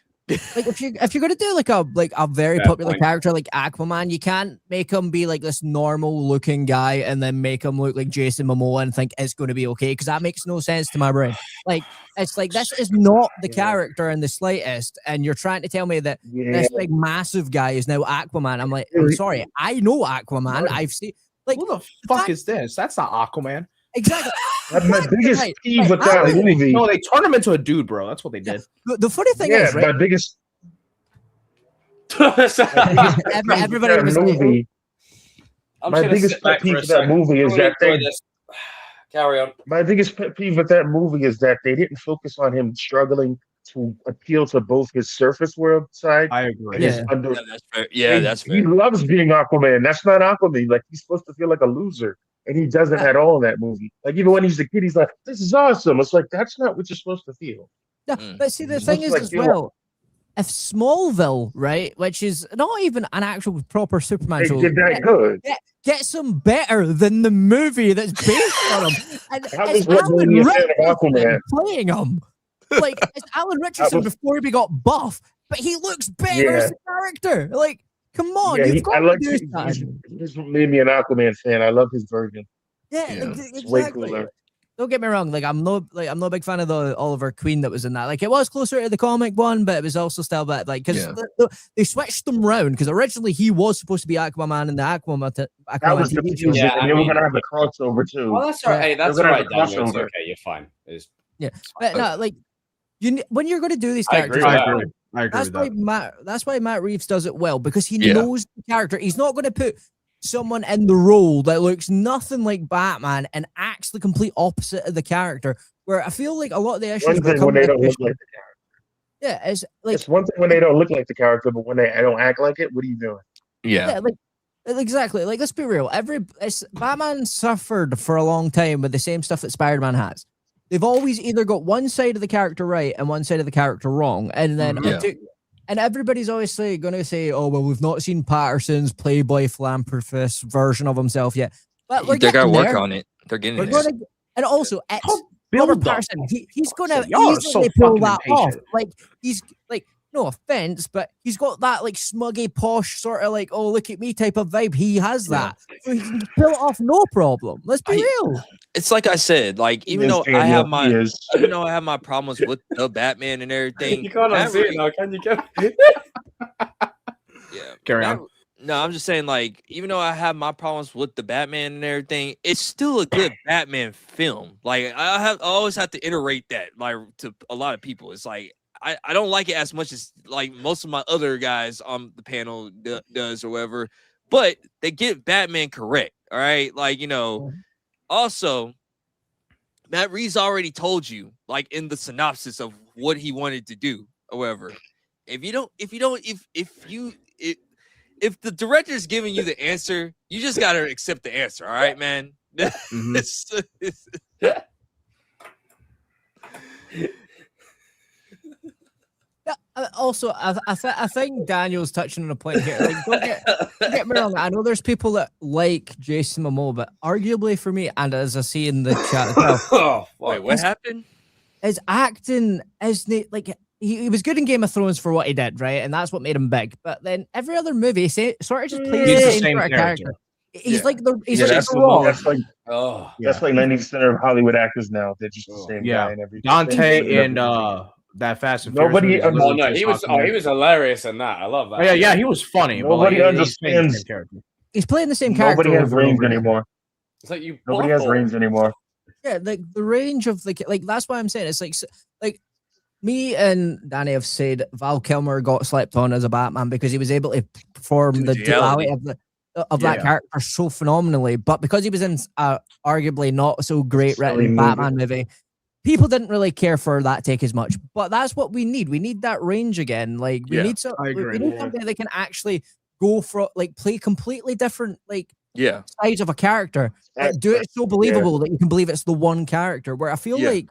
S10: like if you're gonna do like a very
S1: Fair
S10: popular
S1: point.
S10: character like Aquaman, you can't make him be like this normal looking guy and then make him look like Jason Momoa and think it's going to be okay, because that makes no sense to my brain. Like it's like this is not the character in the slightest, and you're trying to tell me that
S11: Yeah.
S10: this big massive guy is now Aquaman. I'm like, I'm sorry, I know Aquaman. I've seen like
S8: Who the fuck is this? That's not Aquaman.
S10: exactly.
S11: My biggest
S10: Right,
S11: peeve
S10: right.
S11: with that movie.
S8: No, they turned him into a dude, bro. That's what they did.
S10: The funny thing
S11: Yeah,
S10: is, right?
S11: my biggest
S10: Everybody
S11: that
S10: was like,
S11: movie.
S1: I'm
S11: My
S1: just gonna
S11: biggest
S1: sit back
S11: pet peeve
S1: for a
S11: of that
S1: second.
S11: movie is
S1: I'm gonna
S11: that they.
S1: enjoy this. Carry on.
S11: My biggest pet peeve with that movie is that they didn't focus on him struggling to appeal to both his surface world side
S8: I
S11: and
S8: agree.
S11: his
S10: Yeah.
S11: under.
S9: Yeah, that's fair. Yeah, that's
S11: He
S9: fair.
S11: loves being Aquaman. That's not Aquaman. Like he's supposed to feel like a loser, and he doesn't
S10: Yeah.
S11: at all in that movie. Like even when he's a kid, he's like, "This is awesome." It's like that's not what you're supposed to feel.
S10: no,
S9: Mm.
S10: but see, the
S11: It's
S10: thing
S11: just
S10: is
S11: like
S10: as
S11: you-
S10: well, if Smallville, right, which is not even an actual proper Superman
S11: They
S10: show,
S11: did that good.
S10: get some better than the movie that's based on him. And
S11: That
S10: it's
S11: was what
S10: Alan
S11: made me a fan of
S10: Richardson
S11: Aquaman.
S10: playing him. Like it's Alan Richardson
S11: was-
S10: before he got buff, but he looks better as
S11: Yeah.
S10: a character. Like, come on,
S11: Yeah,
S10: you've got
S11: I
S10: to
S11: like.
S10: do
S11: He's
S10: something.
S11: what made me an Aquaman fan. I love his version.
S10: Yeah,
S9: Yeah.
S11: It's way
S10: exactly.
S11: cooler.
S10: Don't get me wrong. Like I'm no a big fan of the Oliver Queen that was in that. Like it was closer to the comic one, but it was also still bit like because
S9: Yeah.
S10: they switched them around because originally he was supposed to be Aquaman in the Aquaman
S11: That was
S10: TV show.
S11: confusing,
S1: Yeah,
S11: and
S1: I
S11: they were
S1: mean-
S11: gonna have a crossover too.
S1: Well, that's all right. Hey, that's all
S11: They're gonna
S1: right,
S11: have a
S1: Daniel. It's
S11: crossover.
S1: okay. You're fine. It's
S10: But no, like when you're going to do these
S1: I agree
S10: characters,
S1: with
S8: I
S1: that.
S8: agree. I agree
S10: that's
S8: with
S10: why
S8: that.
S10: that's why Matt Reeves does it well, because he
S9: Yeah.
S10: knows the character. He's not going to put someone in the role that looks nothing like Batman and acts the complete opposite of the character. Where I feel like a lot of the issues
S11: One
S10: with
S11: thing when they don't look
S10: communication-
S11: like the character.
S10: yeah, it's like
S11: It's one thing when they don't look like the character, but when they don't act like it, what are you doing?
S9: Yeah.
S10: like exactly. Like let's be real. Batman suffered for a long time with the same stuff that Spider-Man has. They've always either got one side of the character right and one side of the character wrong, and then and everybody's obviously going to say, "Oh well, we've not seen Patterson's Playboy philanthropist version of himself yet." But we're
S9: They gotta
S10: getting
S9: work
S10: there.
S9: on it. They're getting
S10: We're
S9: there.
S10: gonna, and also, it's
S8: Don't
S10: Robert
S8: build up.
S10: Patterson. He's gonna
S8: Y'all are so
S10: easily pull
S8: fucking
S10: that off.
S8: impatient.
S10: Like he's like, no offense, but he's got that like smuggy posh sort of like, oh look at me type of vibe. He has that, so he can pull it off no problem. Let's be real.
S9: It's like I said, like even though I have my problems with the Batman and everything.
S1: You can't
S9: Matt
S1: unsee it
S9: Reeves-
S1: now, can you, Kevin?
S9: Yeah.
S8: Carry
S9: Matt-
S8: on.
S9: No, I'm just saying, like, even though I have my problems with the Batman and everything, it's still a good Batman film. Like, I always have to iterate that, like, to a lot of people. It's like I don't like it as much as like most of my other guys on the panel does or whatever, but they get Batman correct. All right, like also. Matt Reeves already told you, like in the synopsis of what he wanted to do, or whatever. If the director's giving you the answer, you just gotta accept the answer. All right, man.
S8: Mhm.
S10: Also, I think Daniel's touching on a point here. Like, don't get me wrong. I know there's people that like Jason Momoa, but arguably for me, and as I see in the chat as well,
S1: Oh,
S9: Wait, what happened?
S10: his acting isn't like he was good in Game of Thrones for what he did, right? And that's what made him big. But then every other movie, sort of just plays
S8: He's
S10: the
S8: the
S10: same
S8: same
S10: sort of
S8: character.
S10: character. He's
S9: Yeah.
S10: like he's
S11: Yeah,
S10: like
S11: that's
S10: the Rock.
S1: Oh,
S11: That's like 90% of Hollywood actors now. They're just the same
S8: Yeah.
S11: guy in every.
S8: Dante and that Fast and
S11: Nobody
S8: Furious movie is
S1: oh
S8: literally
S1: no,
S8: just
S1: he was.
S8: Aquaman.
S1: Oh, he was hilarious in that. I love that.
S8: Oh, yeah, he was funny.
S11: Nobody
S8: but like, he's playing the
S11: understands-
S8: same character.
S10: He's playing the same character.
S11: Nobody has
S10: over and
S11: range
S10: over again.
S11: anymore.
S1: It's like you.
S11: Nobody has
S1: bottle.
S11: range anymore.
S10: Yeah, like the range of like that's why I'm saying it's like me and Danny have said Val Kilmer got slept on as a Batman because he was able to perform the duality of that
S8: Yeah.
S10: character so phenomenally, but because he was in arguably not so great
S11: Silly
S10: written
S11: movie.
S10: Batman movie, people didn't really care for that take as much. But that's what we need. We need that range again. Like we
S9: Yeah,
S10: need
S8: I
S10: we
S8: agree.
S10: need something that can actually go for like play completely different like
S9: Yeah.
S10: sides of a character. Like, do it so believable that you can believe it's the one character. Where I feel
S9: Yeah.
S10: like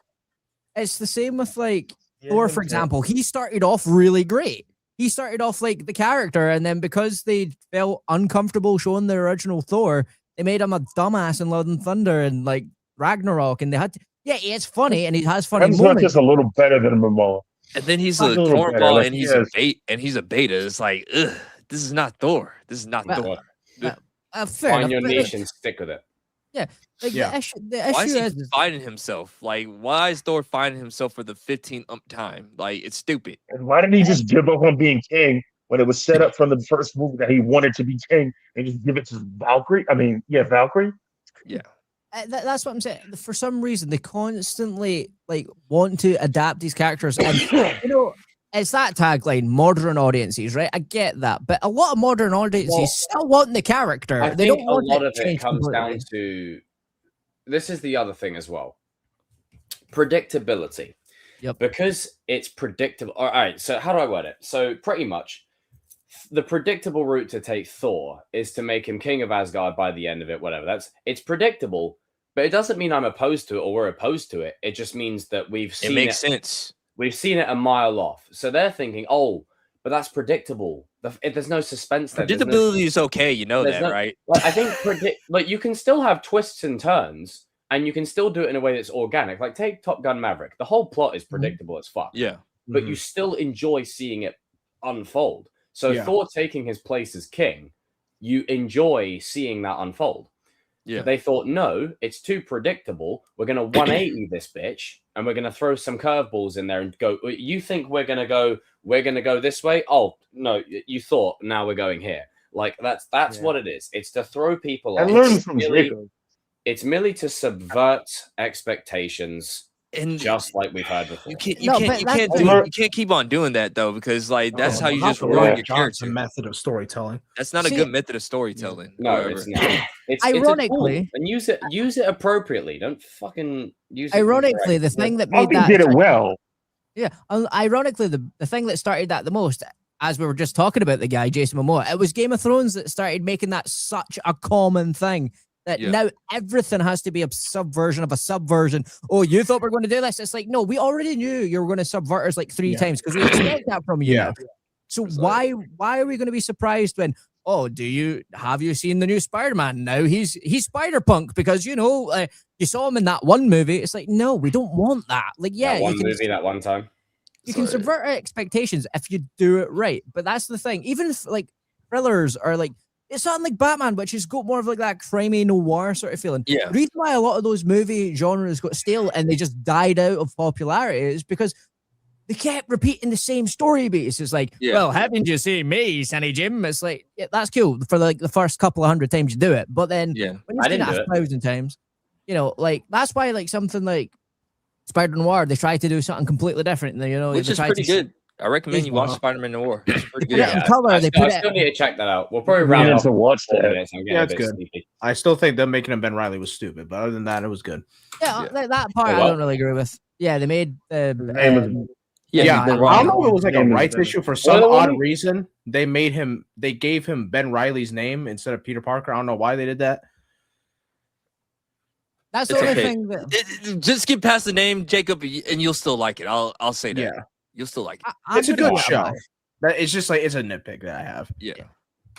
S10: it's the same with like Thor, for example. He started off really great. He started off like the character, and then because they felt uncomfortable showing the original Thor, they made him a dumbass in Love and Thunder and like Ragnarok, and they had to. Yeah, it's funny, and he has funny
S11: Hemsworth
S10: moments.
S11: is a little better than Momoa.
S9: And then he's
S11: A
S9: a
S11: little better,
S9: cornball,
S11: like,
S9: and he's
S11: yes.
S9: a beta. It's like, ugh, this is not Thor. This is not
S10: Well,
S9: Thor.
S10: Fair
S1: Find
S10: enough,
S1: your
S10: but,
S1: niche
S10: like,
S1: and stick with it.
S10: yeah, like
S8: Yeah.
S10: the
S9: Why
S10: issue
S9: is he
S10: is
S9: finding himself? Like, why is Thor finding himself for the 15th time? Like, it's stupid.
S11: And why didn't he just give up on being king when it was set up from the first movie that he wanted to be king and just give it to Valkyrie? I mean, yeah, Valkyrie.
S9: Yeah.
S10: That's what I'm saying. For some reason, they constantly like want to adapt these characters, and you know, it's that tagline: modern audiences, right? I get that, but a lot of modern audiences still want the character.
S1: I
S10: They
S1: think
S10: don't
S1: a
S10: want
S1: lot
S10: it
S1: of it
S10: changed
S1: comes down
S10: completely.
S1: to this is the other thing as well. Predictability.
S10: Yep.
S1: Because it's predictable. All right, so how do I word it? So pretty much the predictable route to take Thor is to make him king of Asgard by the end of it, whatever. It's predictable, but it doesn't mean I'm opposed to it or we're opposed to it. It just means that we've seen
S9: It makes sense.
S1: We've seen it a mile off. So they're thinking, oh, but that's predictable. There's no suspense there.
S9: Predictability is okay. You know
S1: there's
S9: that,
S1: no-
S9: right?
S1: Like, I think like you can still have twists and turns, and you can still do it in a way that's organic. Like take Top Gun Maverick. The whole plot is predictable as fuck.
S9: Yeah.
S1: But you still enjoy seeing it unfold. So
S8: Yeah.
S1: Thor taking his place as king, you enjoy seeing that unfold.
S9: Yeah.
S1: But they thought, no, it's too predictable. We're going to 180 this bitch, and we're going to throw some curveballs in there and go. You think we're going to go this way? Oh no, you thought. Now we're going here. Like that's what it is. It's to throw people
S11: I
S1: off.
S11: learned from Jacob.
S1: It's merely to subvert expectations,
S9: And
S1: just like we've heard before.
S9: you can't keep on doing that though, because like that's how you just ruin your
S8: John's a
S9: character.
S8: method of storytelling.
S9: That's not a good method of storytelling.
S1: No,
S9: however.
S1: it's not. It's
S10: Ironically-
S1: a tool, and use it appropriately. Don't fucking use it.
S10: Ironically, the thing that made
S11: Bumpy
S10: that
S11: did it well.
S10: Yeah, ironically, the thing that started that the most, as we were just talking about the guy Jason Momoa, it was Game of Thrones that started making that such a common thing. That now everything has to be a subversion of a subversion. Oh, you thought we were going to do this? It's like, no, we already knew you were going to subvert us like 3 times because we expect that from you.
S8: Yeah.
S10: So why are we going to be surprised when, oh, have you seen the new Spider-Man? Now he's Spider-Punk because you saw him in that one movie. It's like, no, we don't want that. Like, yeah,
S1: that one movie that one time.
S10: You can subvert expectations if you do it right. But that's the thing. Even if like thrillers are like, it's something like Batman, which has got more of like that crimey noir sort of feeling.
S9: Yeah.
S10: The reason why a lot of those movie genres got stale and they just died out of popularity is because they kept repeating the same story beats. It's like, well, haven't you seen me, Sonny Jim? It's like, yeah, that's cool for like the first couple of 100 times you do it. But then when you've seen it 1,000 times, like that's why like something like Spider Noir, they try to do something completely different.
S9: Which is pretty good. I recommend you watch Spider-Man Noir. It's pretty good.
S10: I
S1: still need to check that out. We'll probably round up
S11: to watch that.
S8: Yeah, it's good. I still think them making him Ben Reilly was stupid, but other than that, it was good.
S10: Yeah, that part I don't really agree with. Yeah, they made
S8: I don't know if it was like a rights issue for some odd reason. They gave him Ben Reilly's name instead of Peter Parker. I don't know why they did that.
S10: That's the only thing that
S9: just get past the name, Jacob, and you'll still like it. I'll say that.
S8: Yeah.
S9: You'll still like it.
S8: It's a good show. It's just like it's a nitpick that I have.
S9: Yeah.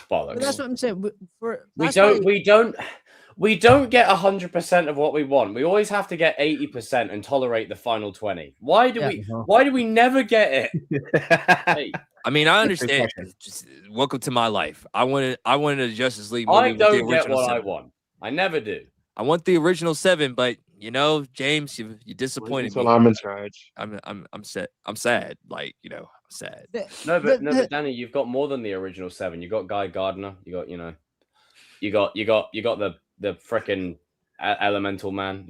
S10: But that's what I'm saying.
S1: We don't get 100% of what we want. We always have to get 80% and tolerate the final 20. Why do we never get it?
S9: I mean, I understand. Just, welcome to my life. I wanted a Justice League movie.
S1: I don't get what I want. I never do.
S9: I want the original 7, but James, you disappointed me.
S11: I'm in charge.
S9: I'm sad. I'm sad. Like, I'm sad.
S1: No, but Danny, you've got more than the original 7. You got Guy Gardner. You got the frickin' Elemental Man.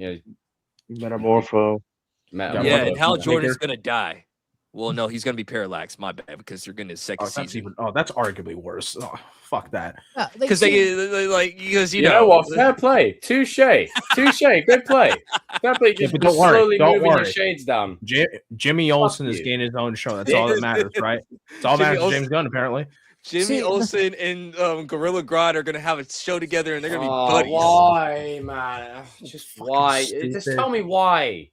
S11: Metamorpho.
S9: Yeah, and Hal Jordan's gonna die. Well, no, he's gonna be parallaxed. My bad, because they're getting his second season.
S8: That's arguably worse. Oh, fuck that.
S9: Because because
S1: you know what? Fair play. Touche. Good play. Fair play. Just
S8: don't
S1: slowly
S8: worry.
S1: moving your shades down.
S8: Jimmy Olsen is getting his own show. That's all that matters, right? It's all that matters to James Gunn, apparently.
S9: Jimmy Olsen and Gorilla Grodd are gonna have a show together, and they're gonna be buddies.
S1: Why, man? Just why? Just tell me why.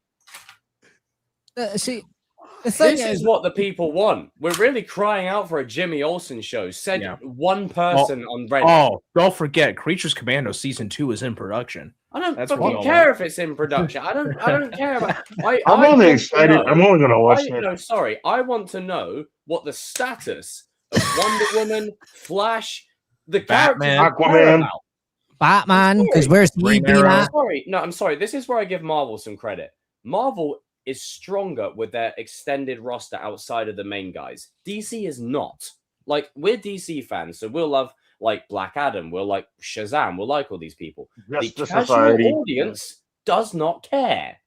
S10: The thing
S1: This is what the people want. We're really crying out for a Jimmy Olsen show. Said one person on Reddit.
S8: Oh, don't forget, Creatures Commando season 2 is in production.
S1: I don't
S8: That's
S1: fucking care if it's in production. I don't care about.
S11: I'm only excited. I'm only gonna watch it.
S1: No, sorry. I want to know what the status of Wonder Woman, Flash, the
S8: Batman,
S11: Aquaman,
S10: Batman, because where's he
S8: Green
S10: been
S8: Arrow.
S10: at?
S1: Sorry, no, I'm sorry. This is where I give Marvel some credit. Marvel is stronger with their extended roster outside of the main guys. DC is not. Like, we're DC fans, so we'll love like Black Adam, we'll like Shazam, we'll like all these people.
S11: Justice
S1: The casual
S11: Society.
S1: audience does not care.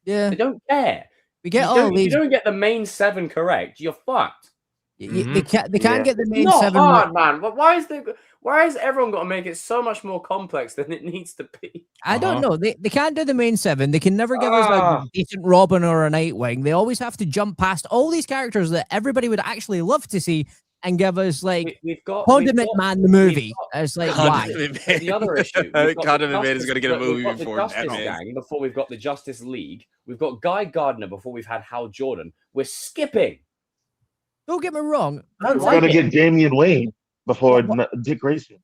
S10: Yeah,
S1: They don't care.
S10: we get
S1: You
S10: all
S1: don't,
S10: these.
S1: you don't get the main 7 correct, you're fucked.
S10: They can't get the main
S1: Not
S10: 7.
S1: hard, man. But why is everyone got to make it so much more complex than it needs to be?
S10: I don't know. They can't do the main 7. They can never give us like a decent Robin or a Nightwing. They always have to jump past all these characters that everybody would actually love to see and give us like Condiment Man the movie. It's like why?
S1: The other issue,
S9: Condiment Man is going to get a movie before
S1: Justice
S9: Batman.
S1: Gang, before we've got the Justice League. We've got Guy Gardner before we've had Hal Jordan. We're skipping.
S10: Don't get me wrong.
S11: We're gonna get Damian Wayne before Dick Grayson.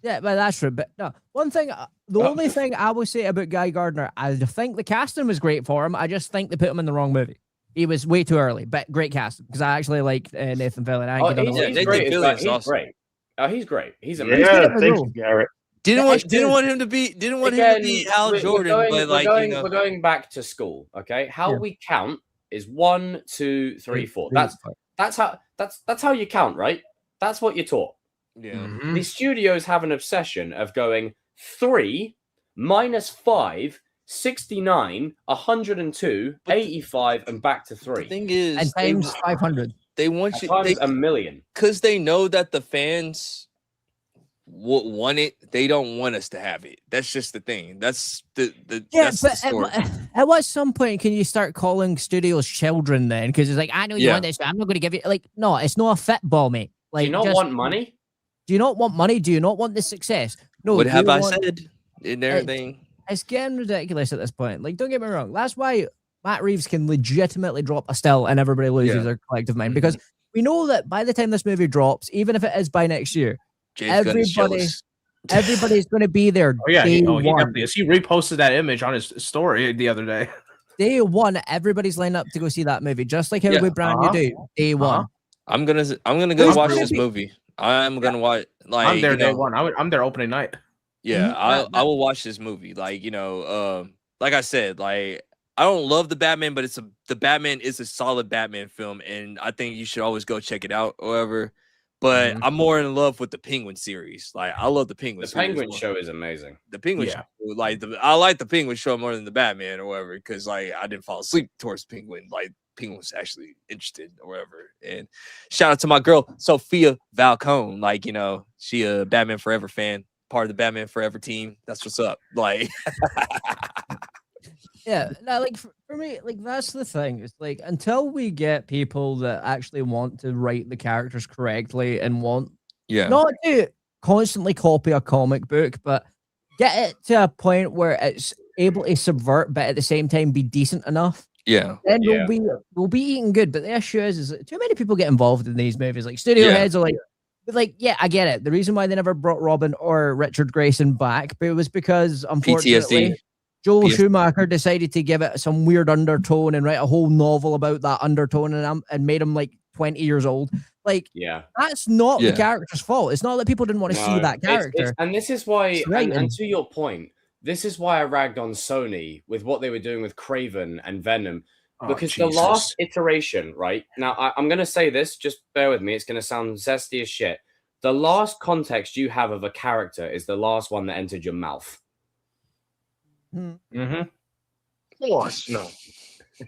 S10: Yeah, but that's true. But no, one thing, the only thing I will say about Guy Gardner, I think the casting was great for him. I just think they put him in the wrong movie. He was way too early, but great casting because I actually like Nathan Fillion.
S1: He's great. He's great. He's great. He's amazing.
S11: Yeah, thank you, Garrett.
S9: Didn't want him to be Hal Jordan, but like
S1: we're going back to school. Okay, how we count is 1, 2, 3, 4. That's how you count, right? That's what you're taught.
S9: Yeah.
S1: The studios have an obsession of going 3 minus 5, 69, 102, 85, and back to 3.
S9: The thing is,
S10: and times 500.
S9: They want you
S1: times a million
S9: because they know that the fans want it. They don't want us to have it. That's just the thing. That's that's the story.
S10: At what some point can you start calling studios children then? Because it's like, I know you want this, but I'm not going to give you like, no, it's not a football, mate. Like,
S1: do you not want money?
S10: Do you not want money? Do you not want the success? No.
S9: What have I said in everything?
S10: It's getting ridiculous at this point. Like, don't get me wrong. That's why Matt Reeves can legitimately drop a still and everybody loses their collective mind because we know that by the time this movie drops, even if it is by next year, everybody's going to be there.
S8: Oh yeah, he reposted that image on his story the other day.
S10: Day one, everybody's lined up to go see that movie, just like how we brand new do. Day one.
S9: I'm gonna go watch this movie. I'm gonna watch. Like
S8: I'm there day one. I'm there opening night.
S9: Yeah, I will watch this movie. Like like I said, like I don't love the Batman, but the Batman is a solid Batman film, and I think you should always go check it out. However, but I'm more in love with the Penguin series. Like I love the Penguin.
S1: The Penguin show is amazing.
S9: The Penguin show, I like the Penguin show more than the Batman or whatever, because like I didn't fall asleep towards Penguin. Like Penguin was actually interested or whatever. And shout out to my girl Sophia Falcone. Like she a Batman Forever fan, part of the Batman Forever team. That's what's up. Like.
S10: Yeah, now, like for me, like that's the thing. It's like until we get people that actually want to write the characters correctly and want, not to constantly copy a comic book, but get it to a point where it's able to subvert, but at the same time be decent enough.
S9: Yeah,
S10: then we'll be eating good. But the issue is that too many people get involved in these movies. Like studio heads are like, yeah, I get it. The reason why they never brought Robin or Richard Grayson back, but it was because unfortunately.
S9: PTSD.
S10: Joel Schumacher decided to give it some weird undertone and write a whole novel about that undertone and made him like 20 years old. Like, that's not the character's fault. It's not that people didn't want to see that character.
S1: And this is why, and to your point, this is why I ragged on Sony with what they were doing with Kraven and Venom. Because the last iteration, right? Now, I'm going to say this, just bear with me. It's going to sound zesty as shit. The last context you have of a character is the last one that entered your mouth.
S11: Of course, no.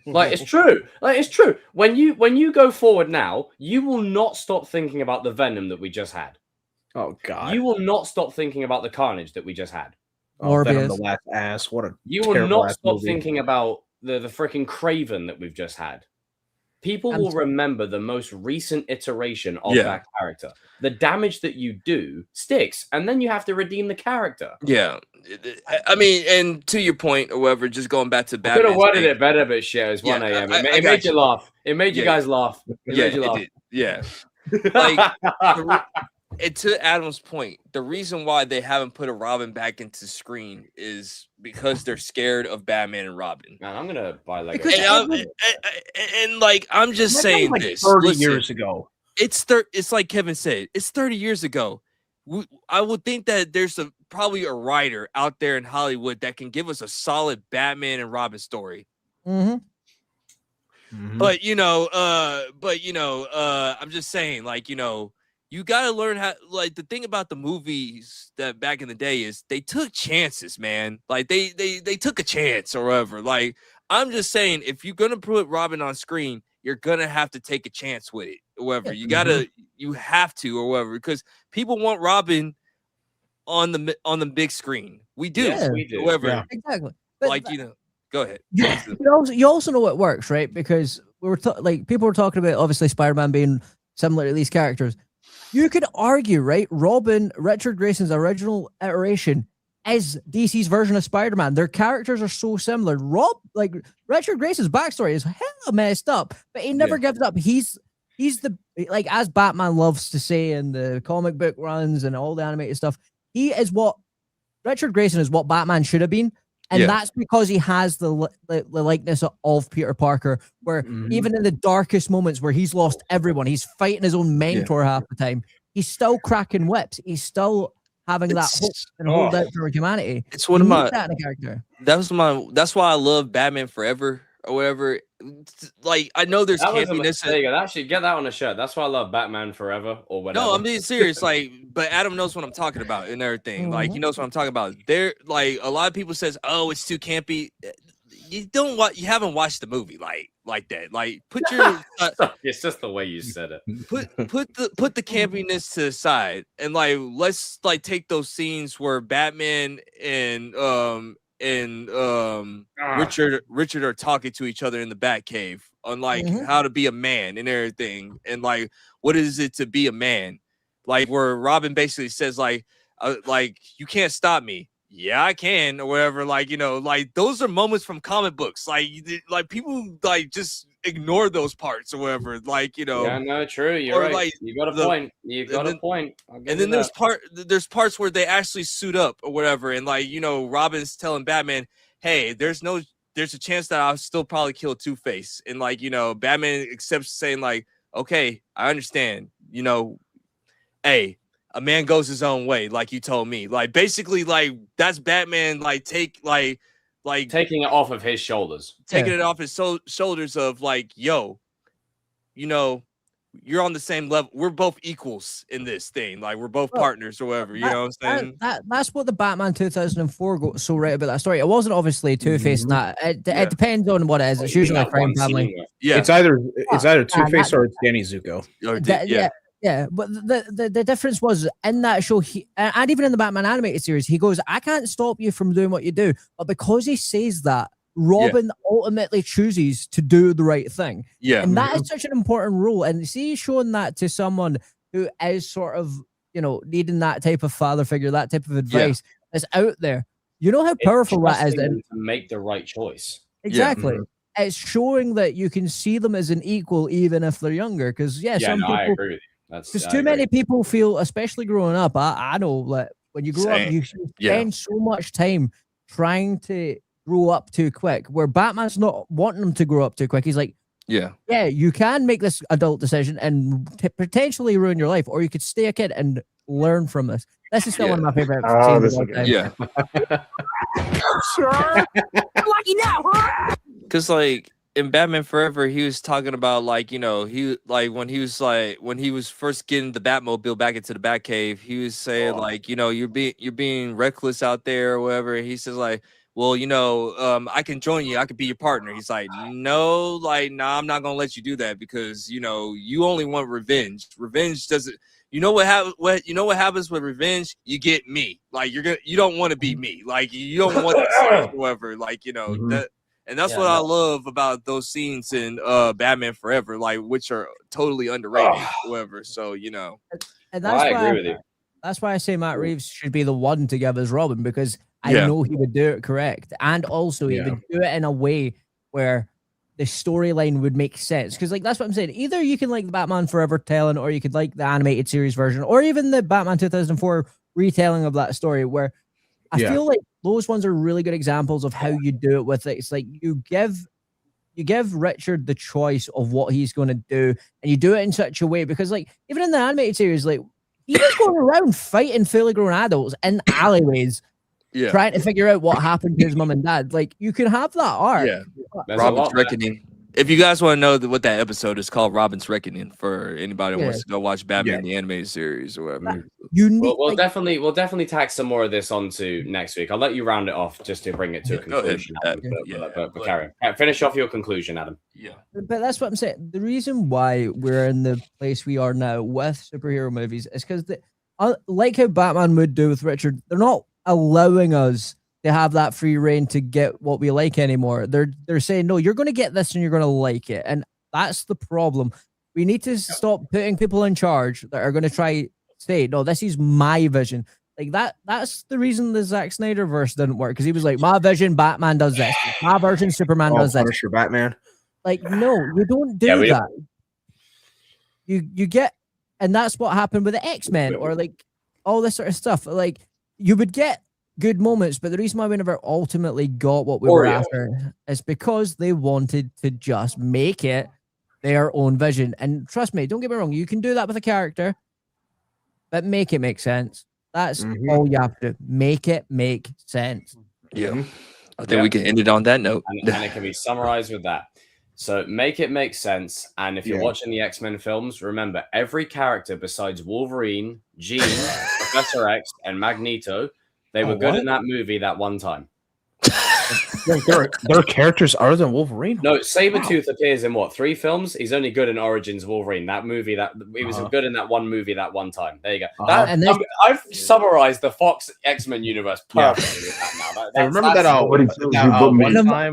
S1: Like it's true. Like it's true. When you go forward now, you will not stop thinking about the Venom that we just had.
S8: Oh God!
S1: You will not stop thinking about the Carnage that we just had.
S8: Venom the last ass. What a
S1: you will not stop thinking about the freaking Craven that we've just had. people
S10: And
S1: will
S10: so-
S1: remember the most recent iteration of
S9: Yeah.
S1: that character. The damage that you do sticks, and then you have to redeem the character.
S9: Yeah, I mean, and to your point, or whatever, just going back to
S1: I could have
S9: Batman.
S1: worded it better, but shit, it's 1
S9: Yeah,
S1: a.m.
S9: I
S1: It
S9: got
S1: made you
S9: you.
S1: laugh. It made you
S9: Yeah.
S1: guys laugh. It
S9: Yeah,
S1: made you
S9: it
S1: laugh.
S9: did. Yeah. Like, and to Adam's point, the reason why they haven't put a Robin back into screen is because they're scared of Batman and Robin.
S1: Man, I'm gonna buy Lego.
S10: Because
S9: And like, I'm just
S8: That
S9: saying
S8: was like
S9: this.
S8: 30
S9: Listen,
S8: years ago.
S9: it's like Kevin said, it's 30 years ago. I would think that there's probably a writer out there in Hollywood that can give us a solid Batman and Robin story.
S10: Mhm.
S9: But I'm just saying, like, you gotta learn how. Like, the thing about the movies that back in the day is they took chances, man. Like they took a chance or whatever. Like, I'm just saying, if you're gonna put Robin on screen, you're gonna have to take a chance with it, or whatever. You have to, or whatever, because people want Robin on the big screen. We do,
S10: Yeah.
S1: We do.
S9: However,
S8: Yeah.
S10: Exactly. But
S9: like, go ahead.
S10: you also know it works, right? Because we were like people were talking about obviously Spider-Man being similar to these characters. You could argue, right? Robin, Richard Grayson's original iteration, is DC's version of Spider-Man. Their characters are so similar. Richard Grayson's backstory is hella messed up, but he never gives up. He's the, like, as Batman loves to say in the comic book runs and all the animated stuff, Richard Grayson is what Batman should have been. And that's because he has the likeness of Peter Parker, where even in the darkest moments where he's lost everyone, he's fighting his own mentor half the time, he's still cracking whips. He's still having that hope and hold out for humanity.
S9: It's one of my
S10: that in a character.
S9: That's why I love Batman Forever or whatever. Like, I know there's campiness.
S1: There you go. Actually, get that on a shirt. That's why I love Batman Forever or whatever.
S9: No, I'm being serious. Like, but Adam knows what I'm talking about and everything. Like, he knows what I'm talking about. There, like, a lot of people says, "Oh, it's too campy." You haven't watched the movie like that. Like, put your
S1: it's just the way you said it.
S9: put the campiness to the side, and like, let's like take those scenes where Batman and Richard are talking to each other in the Batcave on like how to be a man and everything, and like, what is it to be a man? Like, where Robin basically says like you can't stop me. Yeah, I can, or whatever. Like, like, those are moments from comic books. Like people like just ignore those parts or whatever. Like,
S1: Yeah, no, true. You're right.
S9: Like,
S1: you got a point. You got a point.
S9: And then there's parts where they actually suit up or whatever, and like, Robin's telling Batman, "Hey, there's a chance that I'll still probably kill Two-Face," and like, Batman accepts, saying like, "Okay, I understand. Hey, a man goes his own way, like you told me." Like, basically, like, that's Batman, like, taking
S1: it off of his shoulders.
S9: Taking it off his shoulders of like, yo, you're on the same level. We're both equals in this thing. Like, we're both partners or whatever. You know what I'm saying?
S10: That's what the Batman 2004 got so right about that story. It wasn't obviously Two-Face and that. It depends on what it is. It's usually a crime family.
S9: Yeah.
S8: It's either Two-Face or it's Danny Zuko.
S10: Yeah, but the difference was in that show, and even in the Batman animated series, he goes, "I can't stop you from doing what you do," but because he says that, Robin ultimately chooses to do the right thing.
S9: Yeah,
S10: and that is such an important rule. And see, showing that to someone who is sort of, needing that type of father figure, that type of advice that's out there. You know how powerful that is.
S1: To make the right choice.
S10: Exactly. It's showing that you can see them as an equal, even if they're younger. Because some people,
S1: I agree with you.
S10: Because too many people feel, especially growing up, I know, like, when you grow up, you spend so much time trying to grow up too quick, where Batman's not wanting them to grow up too quick. He's like, yeah, you can make this adult decision and potentially ruin your life, or you could stay a kid and learn from this. This is still one of my favorite scenes of all time.
S9: Yeah.
S5: Sure. Lucky now, huh?
S9: Because, like, in Batman Forever, he was talking about, like, when he was first getting the Batmobile back into the Batcave, he was saying like, you're being reckless out there or whatever. He says like, well, I can join you. I could be your partner. He's like, no, like, nah, I'm not gonna let you do that, because you only want revenge. Revenge doesn't. What happens with revenge? You get me. Like, you don't want to be me. Like, you don't want to whatever. Like, that. And that's
S1: Yeah,
S9: what I
S1: no.
S9: love about those scenes in Batman Forever, like which are totally underrated, however. So
S10: And
S1: Well,
S10: that's
S1: I
S10: why
S1: agree with you.
S10: that's why I say Matt Reeves should be the one to give us Robin, because I
S9: Yeah.
S10: know he would do it correct, and also he
S8: Yeah.
S10: would do it in a way where the storyline would make sense. Because like that's what I'm saying. Either you can like the Batman Forever telling, or you could like the animated series version, or even the Batman 2004 retelling of that story. Where I
S8: Yeah.
S10: feel like those ones are really good examples of how you do it. With it, it's like you give Richard the choice of what he's going to do, and you do it in such a way, because like even in the animated series, like he was going around fighting fully grown adults in alleyways,
S9: Yeah.
S10: trying to figure out what happened to his mom and dad. Like you can have that arc.
S9: Yeah.
S1: There's a
S9: Robin's
S1: lot there.
S9: Reckoning. If you guys want to know what that episode is called, Robin's Reckoning, for anybody who
S10: Yeah.
S9: wants to go watch Batman the animated series or whatever.
S10: You need
S1: We'll
S10: like,
S1: definitely tack some more of this onto next week. I'll let you round it off just to bring it to a
S9: Go ahead.
S1: conclusion. Adam,
S9: Yeah.
S1: but carry on. Finish off your conclusion, Adam.
S9: Yeah.
S10: but that's what I'm saying. The reason why we're in the place we are now with superhero movies is because like how Batman would do with Richard, they're not allowing us to have that free reign to get what we like anymore. They're saying, no, you're going to get this and you're going to like it. And that's the problem. We need to stop putting people in charge that are going to try say, no, this is my vision. Like that's the reason the Zack Snyder verse didn't work, because he was like, my vision, Batman does this. My version, Superman does this.
S8: Punisher, Batman.
S10: Like, no, you don't do that. You get, and that's what happened with the X-Men or like all this sort of stuff. Like you would get good moments, but the reason why we never ultimately got what we were after is because they wanted to just make it their own vision. And trust me, don't get me wrong, you can do that with a character, but make it make sense. That's all you have to make it make sense.
S9: Yeah. I think we can end it on that note.
S1: And it can be summarized with that. So make it make sense. And if you're watching the X-Men films, remember every character besides Wolverine, Jean, Professor X, and Magneto, they were good in that movie that one time.
S8: There are characters other than Wolverine.
S1: No, Sabretooth appears in what, 3 films? He's only good in Origins Wolverine. That movie, that he was good in that one movie that one time. There you go. I've summarized the Fox X-Men universe perfectly with that now.
S8: Remember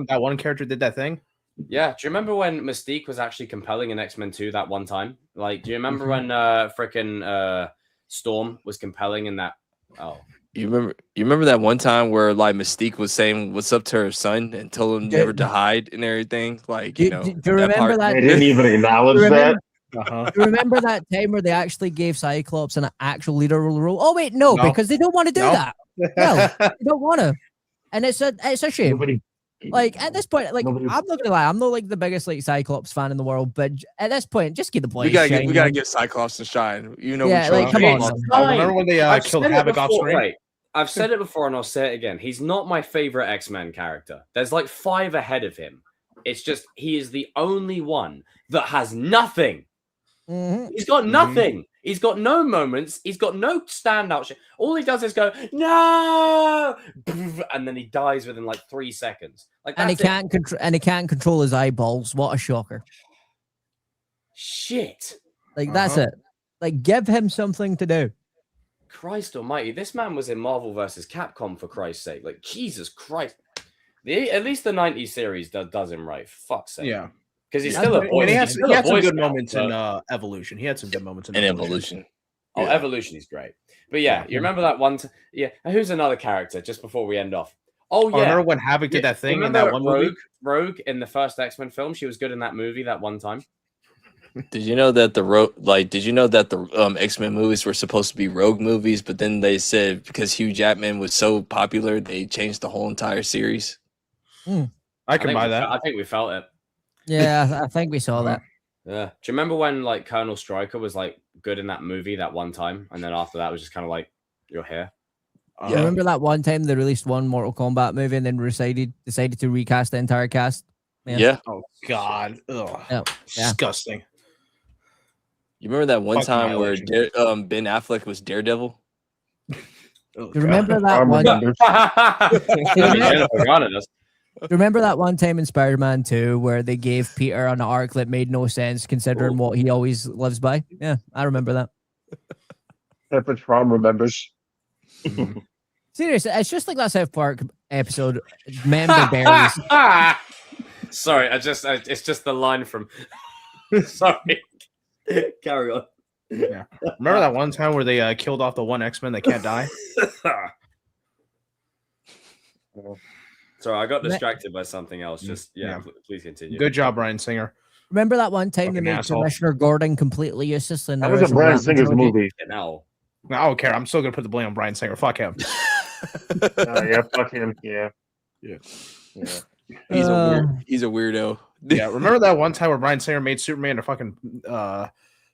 S8: that one character did that thing?
S1: Yeah. Do you remember when Mystique was actually compelling in X-Men 2 that one time? Like, do you remember when frickin' Storm was compelling in that? Oh.
S9: You remember that one time where like Mystique was saying what's up to her son and told him never to hide and everything? Like,
S10: do you remember that?
S11: They didn't even acknowledge that.
S10: Do you remember that time where they actually gave Cyclops an actual literal role? Oh wait, no, because they don't want to do that. No, they don't want to, and it's a shame. Like at this point, like I'm not gonna lie, I'm not like the biggest like Cyclops fan in the world, but at this point, just give the boy.
S9: We gotta get Cyclops to shine. You know,
S10: come on.
S8: Remember when they killed Havoc off screen?
S1: Right. I've said it before and I'll say it again. He's not my favorite X-Men character. There's like 5 ahead of him. It's just he is the only one that has nothing. He's got nothing. He's got no moments. He's got no standout shit. All he does is go, no, and then he dies within like 3 seconds. Like,
S10: and he can't control his eyeballs. What a shocker!
S1: Shit.
S10: Like that's it. Like give him something to do.
S1: Christ Almighty! This man was in Marvel vs. Capcom, for Christ's sake. Like Jesus Christ! At least the '90s series does him right. Fuck's sake.
S8: Yeah.
S1: Because he's still a boy.
S8: He had some good moments in Evolution. He had some good moments in
S9: Evolution.
S1: Oh, Evolution is great. But yeah, you remember that one? And who's another character? Just before we end off. Oh yeah.
S8: Remember when Havoc did that thing in that one movie?
S1: Rogue in the first X-Men film. She was good in that movie that one time.
S9: Did you know that the X-Men movies were supposed to be Rogue movies, but then they said because Hugh Jackman was so popular, they changed the whole entire series?
S8: I can buy that.
S1: I think we felt it.
S10: Yeah, I think we saw that.
S1: Yeah. Do you remember when like Colonel Stryker was like good in that movie that one time, and then after that it was just kind of like you're here?
S10: Yeah. Remember that one time they released one Mortal Kombat movie and then decided to recast the entire cast?
S9: Yeah.
S8: Oh God. Ugh.
S10: Yeah.
S8: Disgusting.
S9: You remember that one time where Ben Affleck was Daredevil?
S10: Do you remember that one? Remember that one time in Spider-Man 2 where they gave Peter an arc that made no sense considering what he always lives by? Yeah, I remember that.
S11: Pepper Tron remembers.
S10: Seriously, it's just like that South Park episode, Member Berries.
S1: Sorry, it's just the line from. Sorry. Carry on.
S8: Yeah. Remember that one time where they killed off the one X-Men that can't die?
S1: Sorry, I got distracted by something else. Just please continue.
S8: Good job, Bryan Singer.
S10: Remember that one time they
S8: Fucking
S10: made
S8: asshole.
S10: Commissioner Gordon completely useless? And
S11: That wasn't Bryan Singer's movie.
S1: Now,
S8: I don't care. I'm still gonna put the blame on Bryan Singer. Fuck him.
S11: Yeah, fuck him. Yeah.
S9: He's a weirdo.
S8: Yeah, remember that one time where Bryan Singer made Superman a fucking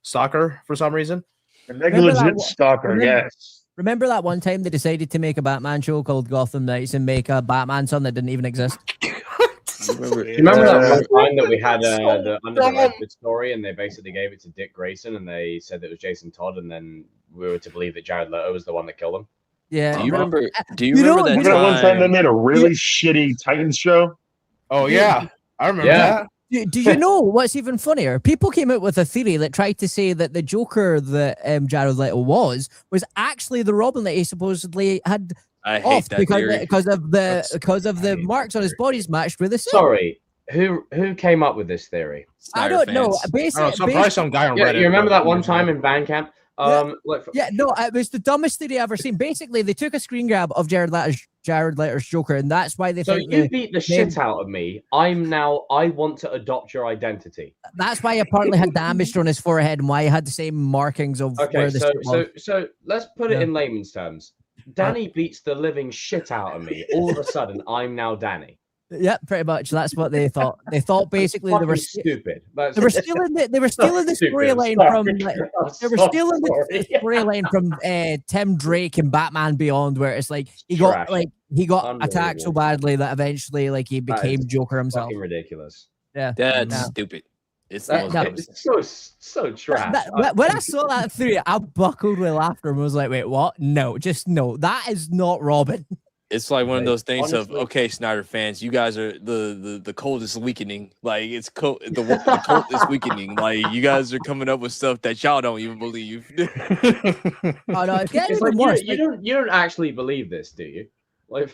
S8: stalker for some reason?
S11: A negligent stalker, yes.
S10: Remember that one time they decided to make a Batman show called Gotham Knights and make a Batman son that didn't even exist?
S1: Remember that one time that we had the Under the Red Hood story, and they basically gave it to Dick Grayson, and they said that it was Jason Todd, and then we were to believe that Jared Leto was the one that killed him.
S10: Yeah.
S9: Do you remember that
S11: that one time they made a really shitty Titans show?
S8: Oh yeah, I remember that.
S10: Do you know what's even funnier? People came out with a theory that tried to say that the Joker that Jared Leto was actually the Robin that he supposedly had
S9: I hate
S10: off
S9: that theory.
S10: because of the marks on his body's matched with the suit.
S1: Sorry, who came up with this theory?
S10: I don't know. Basically,
S8: probably some guy on
S1: Yeah,
S8: Reddit.
S1: you remember that one time in Bandcamp?
S10: It was the dumbest theory I've ever seen. Basically, they took a screen grab of Jared Leto's Joker, and that's why they.
S1: So
S10: think
S1: you beat the shit out of me. I want to adopt your identity.
S10: That's why he apparently had damage on his forehead, and why he had the same markings of where the suit was.
S1: So let's put it in layman's terms. Danny beats the living shit out of me. All of a sudden, I'm now Danny.
S10: Yeah, pretty much. That's what they thought. They thought basically they were
S1: stupid.
S10: They were stealing the storyline from. They were stealing the storyline from Tim Drake and Batman Beyond, where it's like he got attacked so badly that eventually he became Joker himself.
S1: Fucking ridiculous.
S10: Yeah,
S9: that's stupid. It's
S1: so trash.
S10: When I saw that theory, I buckled with laughter and was like, "Wait, what? No, just no. That is not Robin."
S9: It's like one of those things of, okay, Snyder fans, you guys are the cold is weakening. Like it's cold, the cold is weakening. Like you guys are coming up with stuff that y'all don't even believe.
S10: Oh no, it's getting
S1: It's like,
S10: worse.
S1: you don't actually believe this, do you? Like,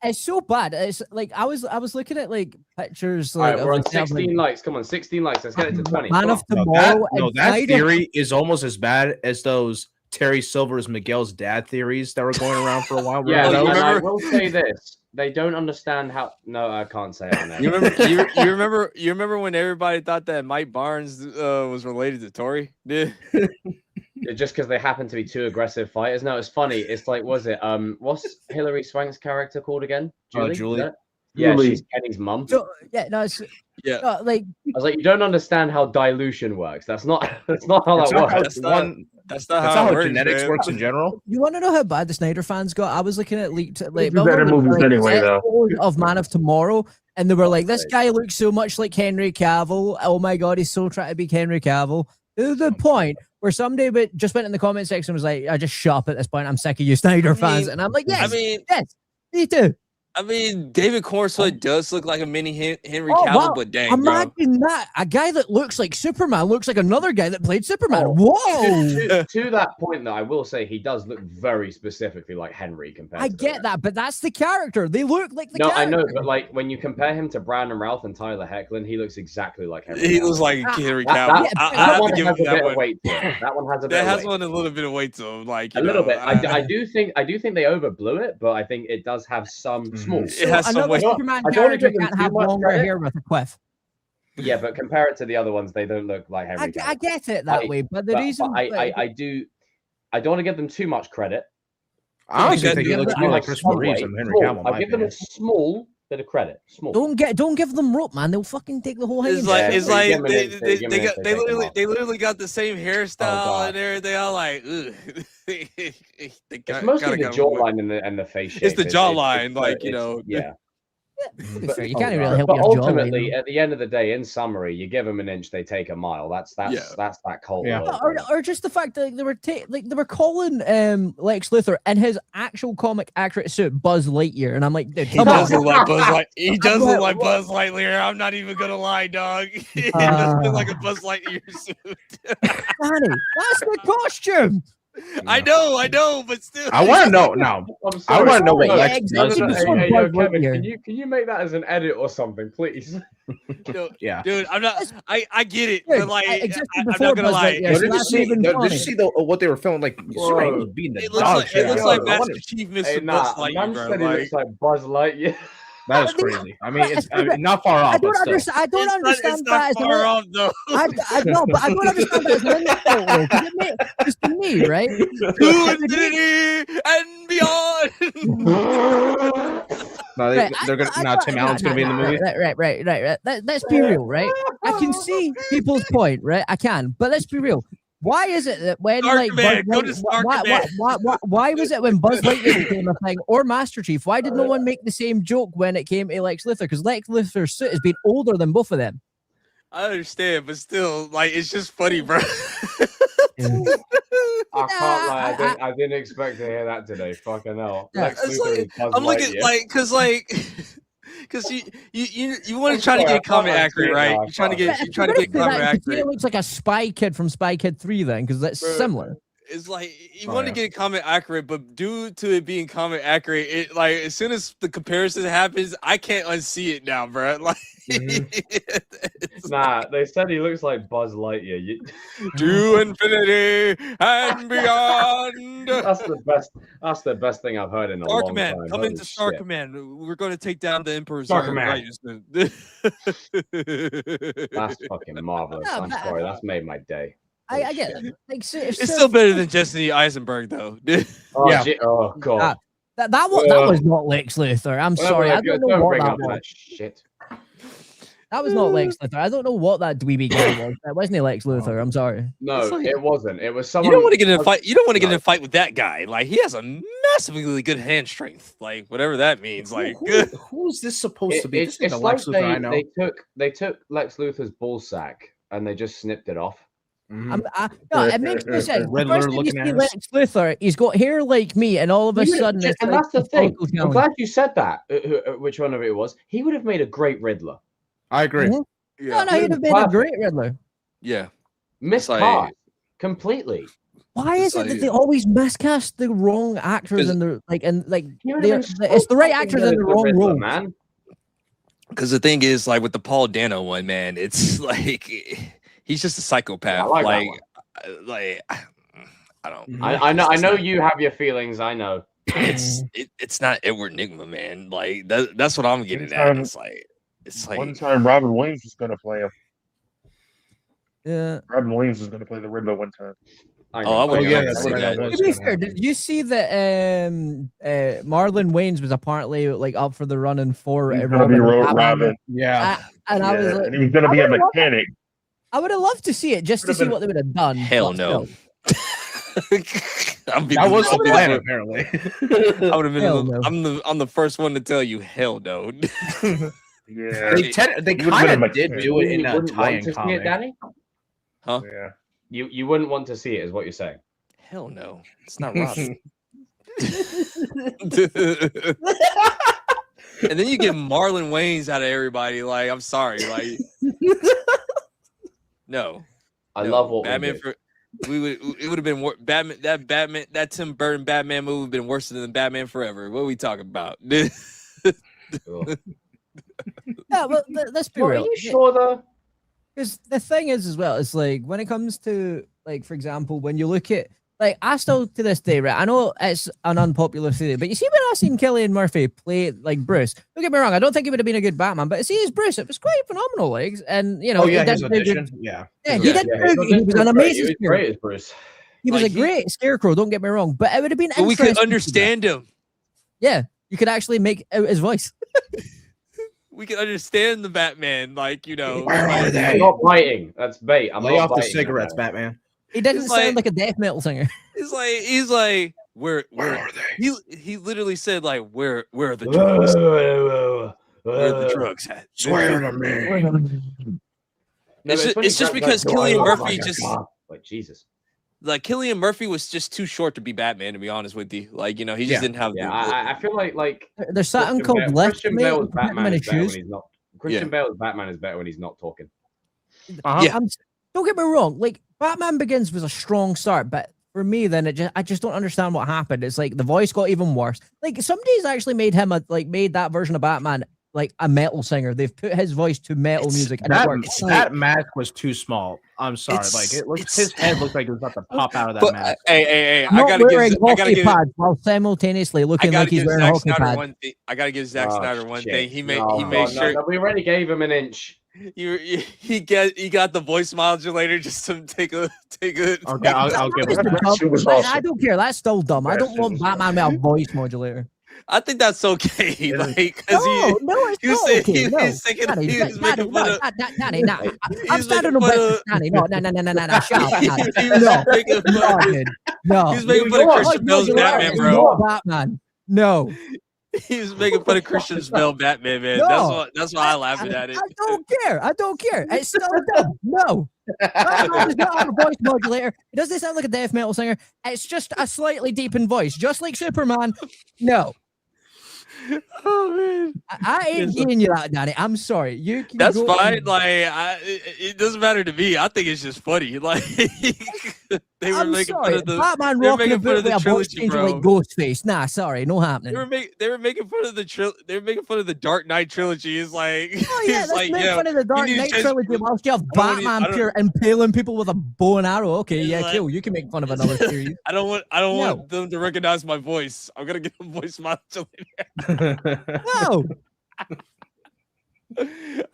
S10: it's so bad. It's like I was looking at pictures.
S1: All right, we're on 16 likes. Come on, 16 likes. Let's get it to 20.
S10: Man of Tomorrow.
S8: That theory is almost as bad as those Terry Silver's Miguel's dad theories that were going around for a while.
S1: Yeah, I will say this: they don't understand how. No, I can't say it. On there.
S9: You remember when everybody thought that Mike Barnes was related to Tory?
S1: Just because they happen to be two aggressive fighters. No, it's funny. It's like, what's Hilary Swank's character called again?
S8: Julie.
S1: Yeah, she's Kenny's mum.
S10: So, I
S1: was like, you don't understand how dilution works. That's not how that works.
S9: That's not how it works,
S8: genetics works in general.
S10: You want to know how bad the Snyder fans got? I was looking at leaked
S11: better movies anyway, though.
S10: Of Man of Tomorrow, and they were like, "This guy looks so much like Henry Cavill. Oh my god, he's so trying to be Henry Cavill." To the point where somebody just went in the comment section and was like, "I just shut up at this point. I'm sick of you Snyder fans," and I'm like, "Yes, yes, me too."
S9: I mean, David Cornswell does look like a mini Henry Cavill, but dang,
S10: imagine that. A guy that looks like Superman looks like another guy that played Superman. Whoa!
S1: To that point, though, I will say he does look very specifically like Henry compared to
S10: get that, but that's the character. They look like the character.
S1: I know, but when you compare him to Brandon Ralph and Tyler Hoechlin, he looks exactly like Henry.
S9: He looks like Henry Cavill.
S1: That one has a bit of weight to it. That one has a bit of weight.
S9: That has a little bit of weight to him. Like,
S1: a little bit. I do think they overblew it, but I think it does have some small.
S9: It has some weight.
S10: Superman character can't have longer hair with a quiff.
S1: Yeah, but compare it to the other ones, they don't look like Henry Cavill.
S10: I get it that way, but the reason
S1: I don't want to give them too much credit.
S8: I honestly think he looks more like Christopher Reeves than Henry Cavill.
S1: I'll give them a small bit of credit. Small.
S10: Don't give them rope, man. They'll fucking take the whole thing.
S9: It's like they literally got the same hairstyle and everything. I'm like, ugh.
S1: It's mostly the jawline and the face shape.
S9: It's the jawline,
S1: yeah.
S10: You can't really help
S1: but
S10: your
S1: ultimately, at the end of the day, in summary, you give them an inch, they take a mile. That's that cult.
S8: Yeah.
S10: Or just the fact that they were calling Lex Luthor in his actual comic accurate suit Buzz Lightyear, and I'm like, dude,
S9: he does look like Buzz Lightyear. He does look like Buzz Lightyear. I'm not even gonna lie, dog. He does look like a Buzz Lightyear suit.
S10: Danny, that's the costume.
S9: I know, but still.
S8: I want to know now.
S1: I'm
S8: I
S1: sorry.
S8: want to know what
S10: Yeah,
S8: Lex
S10: exactly.
S8: does.
S10: This one
S1: Hey, yo,
S10: Buzz
S1: Kevin,
S10: Lightyear.
S1: can you make that as an edit or something, please?
S8: Yeah.
S9: Dude, I'm not. I get it,
S10: Dude,
S9: but like,
S10: it existed
S9: I'm
S10: before
S9: not gonna
S10: Buzz
S9: lie.
S10: Lightyear,
S8: Yo,
S10: so that's even
S8: did you
S10: funny.
S8: see what they were filming? Like, Superman was beating the
S9: It looks
S8: dog
S9: like
S8: shit.
S9: it looks
S8: out
S9: like
S8: of him. I
S9: Master
S8: wanna-
S9: Chief
S1: Hey,
S9: Mr.
S1: nah,
S9: Buzz Lightyear,
S1: man
S9: bro.
S1: said he looks like Buzz Lightyear.
S8: That is crazy. I mean, it's not far off,
S10: I don't
S8: but still.
S10: understand. I don't understand
S9: it's
S10: that.
S9: not
S10: as an
S9: far off though.
S10: I know, but I don't understand that as an insult, though. Because to me, right?
S9: To infinity and beyond.
S8: No,
S10: Right,
S8: they're gonna. Now Tim Allen's gonna be in the movie.
S10: Right. Let's be real, right? I can see people's point, right? I can, but let's be real. Why is it that when
S9: Stark
S10: like
S9: Command,
S10: Buzz
S9: go to
S10: Light-
S9: Stark
S10: why,
S9: Command.
S10: why was it when Buzz Lightyear became a thing or Master Chief? Why did no one make the same joke when it came to Lex Luthor? Because Lex Luthor's suit has been older than both of them.
S9: I understand, but still, like, it's just funny, bro.
S1: I can't lie. I didn't expect to hear that today. Fucking hell.
S10: Yeah.
S1: Lex
S9: It's
S1: Luthor
S9: like-
S1: is Buzz
S9: I'm looking
S1: Lightyear.
S9: because you want to try to get comment accurate, right? You're trying to get comment accurate.
S10: It looks like a Spy Kid from Spy Kid 3 then, because that's
S9: Bro.
S10: similar.
S9: It's like you want to get comment accurate, but due to it being comment accurate, it like as soon as the comparison happens, I can't unsee it now, bro. Like,
S1: Nah, they said he looks like Buzz Lightyear.
S9: to infinity and beyond.
S1: That's the best. That's the best thing I've heard in a
S9: Star
S1: long
S9: Command,
S1: time.
S9: come
S1: Holy
S9: into Star
S1: shit.
S9: Command. We're going to take down the Emperor's
S1: Star Command.
S9: That's
S1: That's fucking marvelous.
S10: Yeah,
S1: I'm
S10: but-
S1: sorry. That's made my day.
S10: I get it. Like,
S9: It's still better than Jesse Eisenberg, though.
S1: Oh,
S8: Yeah.
S1: oh god.
S10: that was not Lex Luthor. I'm sorry. I don't know what
S1: bring
S10: that
S1: up
S10: was.
S1: that shit.
S10: That was not Lex Luthor. I don't know what that dweeby guy was. That wasn't Lex Luthor. I'm sorry.
S1: No,
S9: It's like-
S1: it wasn't. It was
S9: You
S1: someone.
S9: don't want to get in a fight. You don't want to get in
S1: No.
S9: a fight with that guy. Like he has a massively good hand strength. Like whatever that means. Like
S8: Who is this supposed to be?
S1: It's,
S8: This is
S1: it's
S8: the
S1: like
S8: Lex Luthor I know.
S1: they took Lex Luthor's ball sack and they just snipped it off.
S8: Mhm.
S10: No, it makes no sense. The
S8: Riddler
S10: first time you
S8: looking
S10: see
S8: ass.
S10: Lex Luthor, he's got hair like me, and all of a sudden, it's
S1: and
S10: like
S1: that's the
S10: a
S1: thing.
S10: physical
S1: I'm
S10: challenge.
S1: glad you said that. Which one of it was? He would have made a great Riddler.
S8: I agree.
S10: Mhm. No, he'd have been a great Riddler.
S9: yeah.
S1: Miscast
S9: like-
S1: completely.
S10: Why is
S9: It's
S10: it that
S9: like-
S10: they always miscast the wrong actors
S9: Because-
S10: in the
S1: He would have
S10: they're-
S1: been so
S10: it's the right
S1: fucking
S10: actors
S1: good
S10: in
S1: as
S10: the
S1: the
S10: wrong
S1: Riddler,
S10: role.
S1: man.
S9: Because the thing is, like with the Paul Dano one, man, it's like he's just a psychopath.
S1: I like that
S9: like,
S1: one.
S9: I don't.
S1: I know you have your feelings. I know.
S9: It's not Edward Nigma, man. Like that's what I'm getting at.
S11: Anytime-
S9: It's like
S11: One time, Robin Williams was going to play him.
S10: Yeah.
S11: Robin Williams was going to play the Riddler one time.
S1: I
S9: Oh, I
S1: know.
S9: wouldn't
S8: yeah,
S9: like to
S8: that's
S9: see
S8: what I
S9: that.
S8: was
S10: To be
S8: gonna
S10: fair,
S8: happen.
S10: did you see that Marlon Wayans was apparently like up for the running for
S11: He's going to be Robin.
S8: Yeah.
S10: And I was
S11: Yeah,
S10: like,
S11: and he was going to be a
S10: I would've-
S11: mechanic.
S10: I would have loved to see it just to
S11: Would've
S10: see
S11: been-
S10: what they would have done.
S9: Hell
S10: but
S9: no.
S10: still.
S8: That was the plan, apparently.
S9: I would have been.
S10: Hell no.
S9: I'm the first one to tell you, hell no.
S11: Yeah.
S8: They
S11: He would've been
S8: kind
S11: a
S8: of did
S11: mechanic.
S8: do it in
S1: You
S8: a
S1: wouldn't want
S8: tie-in
S1: to see it,
S8: comic.
S1: Danny?
S11: Yeah.
S1: You wouldn't want to see it, is what you're saying.
S9: Hell no. It's not Robin. And then you get Marlon Wayans out of everybody. Like, I'm sorry. Like, no.
S1: I
S9: no.
S1: love what
S9: Batman
S1: we did.
S9: for. It would have been Batman. That Tim Burton Batman movie would have been worse than Batman Forever. What are we talking about?
S1: Cool.
S10: Yeah, but let's be
S1: Well, are
S10: real.
S1: you sure though?
S10: Because the thing is, as well, it's like when it comes to, like, for example, when you look at, like, I still to this day, right? I know it's an unpopular theory, but you see, when I seen Cillian Murphy play like Bruce, don't get me wrong, I don't think he would have been a good Batman, but see, as Bruce, it was quite phenomenal, like, and you know,
S8: Oh, yeah,
S10: he
S8: his
S10: did very good-
S8: audition. Yeah.
S10: Yeah, he did.
S1: Yeah,
S10: very good. He was an
S1: great.
S10: amazing.
S1: He was
S10: scarecrow.
S1: great as Bruce.
S10: He was
S9: Like,
S10: a great scarecrow. Don't get me wrong, but it would have been.
S9: But we could
S10: interesting to see that.
S9: understand him.
S10: Yeah, you could actually make out his voice.
S9: We can understand the Batman. Like, you know,
S8: Where are
S1: I'm
S8: they?
S1: not biting. That's bait. I'm
S8: Lay
S1: not
S8: off the
S1: biting
S8: cigarettes,
S1: that.
S8: Batman.
S10: He didn't
S9: It's
S10: sound
S9: like-
S10: like a death metal singer.
S9: he's like, where
S8: are they?
S9: he literally said like, where are the drugs? Where are the drugs at?
S8: Swear to me.
S1: No,
S9: It's
S1: funny,
S9: just
S1: that-
S9: because
S1: that's-
S9: Cillian
S1: oh
S9: Murphy
S1: my
S9: just-
S1: God. Like Jesus.
S9: Like Cillian Murphy was just too short to be Batman, to be honest with you. Like, you know, he just
S8: Yeah.
S9: didn't have
S1: Yeah,
S9: the
S1: I feel like
S10: There's something
S1: Christian
S10: called
S1: Bale-
S10: left
S1: Christian
S10: mate.
S1: Bale's
S10: You put him
S1: Batman
S10: in
S1: is
S10: his
S1: better when
S10: shoes.
S1: he's not. Christian Bale's Batman is better when he's not talking.
S8: Uh-huh.
S9: Yeah.
S10: Don't get me wrong. Like Batman Begins was a strong start, but for me, then I just don't understand what happened. It's like the voice got even worse. Like somebody's actually made him made that version of Batman like a metal singer. They've put his voice to metal music, and it works.
S8: That mask was too small. I'm sorry. Like his head looked like it was about to pop out of that mask.
S9: Hey!
S10: I gotta give pads while simulataneously looking like he's wearing a hockey pad.
S9: I gotta give Zack Snyder one thing. He made sure.
S1: No, we already gave him an inch.
S9: He got the voice modulator just to take a.
S8: Okay, I'll give it.
S10: I don't care. That's still dumb. I don't want Batman with a voice modulator.
S9: I think that's okay. Like,
S10: no, it's not okay.
S9: He was making fun of.
S10: I'm starting to bet Danny. No. Shut up, no.
S9: He was making fun of Christian Bale's Batman, bro.
S10: Batman. No.
S9: He was making fun of Christian Bale Batman, man.
S10: No.
S9: That's why I laughed at it.
S10: I don't care. It's still dumb. No. Batman does not have a voice modulator. It doesn't sound like a death metal singer. It's just a slightly deepened voice, just like Superman. No.
S9: Oh man,
S10: I ain't giving you that, Danny. I'm sorry. You can.
S9: That's fine. Like, it doesn't matter to me. I think it's just funny. Like, they were making fun of the
S10: Batman rocking a boot with a voice changer like Ghostface. Nah, sorry, no happening.
S9: They were making fun of they were making fun of the Dark Knight trilogy. It's like,
S10: oh yeah, let's make fun of the Dark Knight trilogy whilst you have Batman pure impaling people with a bow and arrow. Okay, yeah, cool. You can make fun of another series.
S9: I don't want them to recognize my voice. I'm gonna get a voice modulator.
S10: No.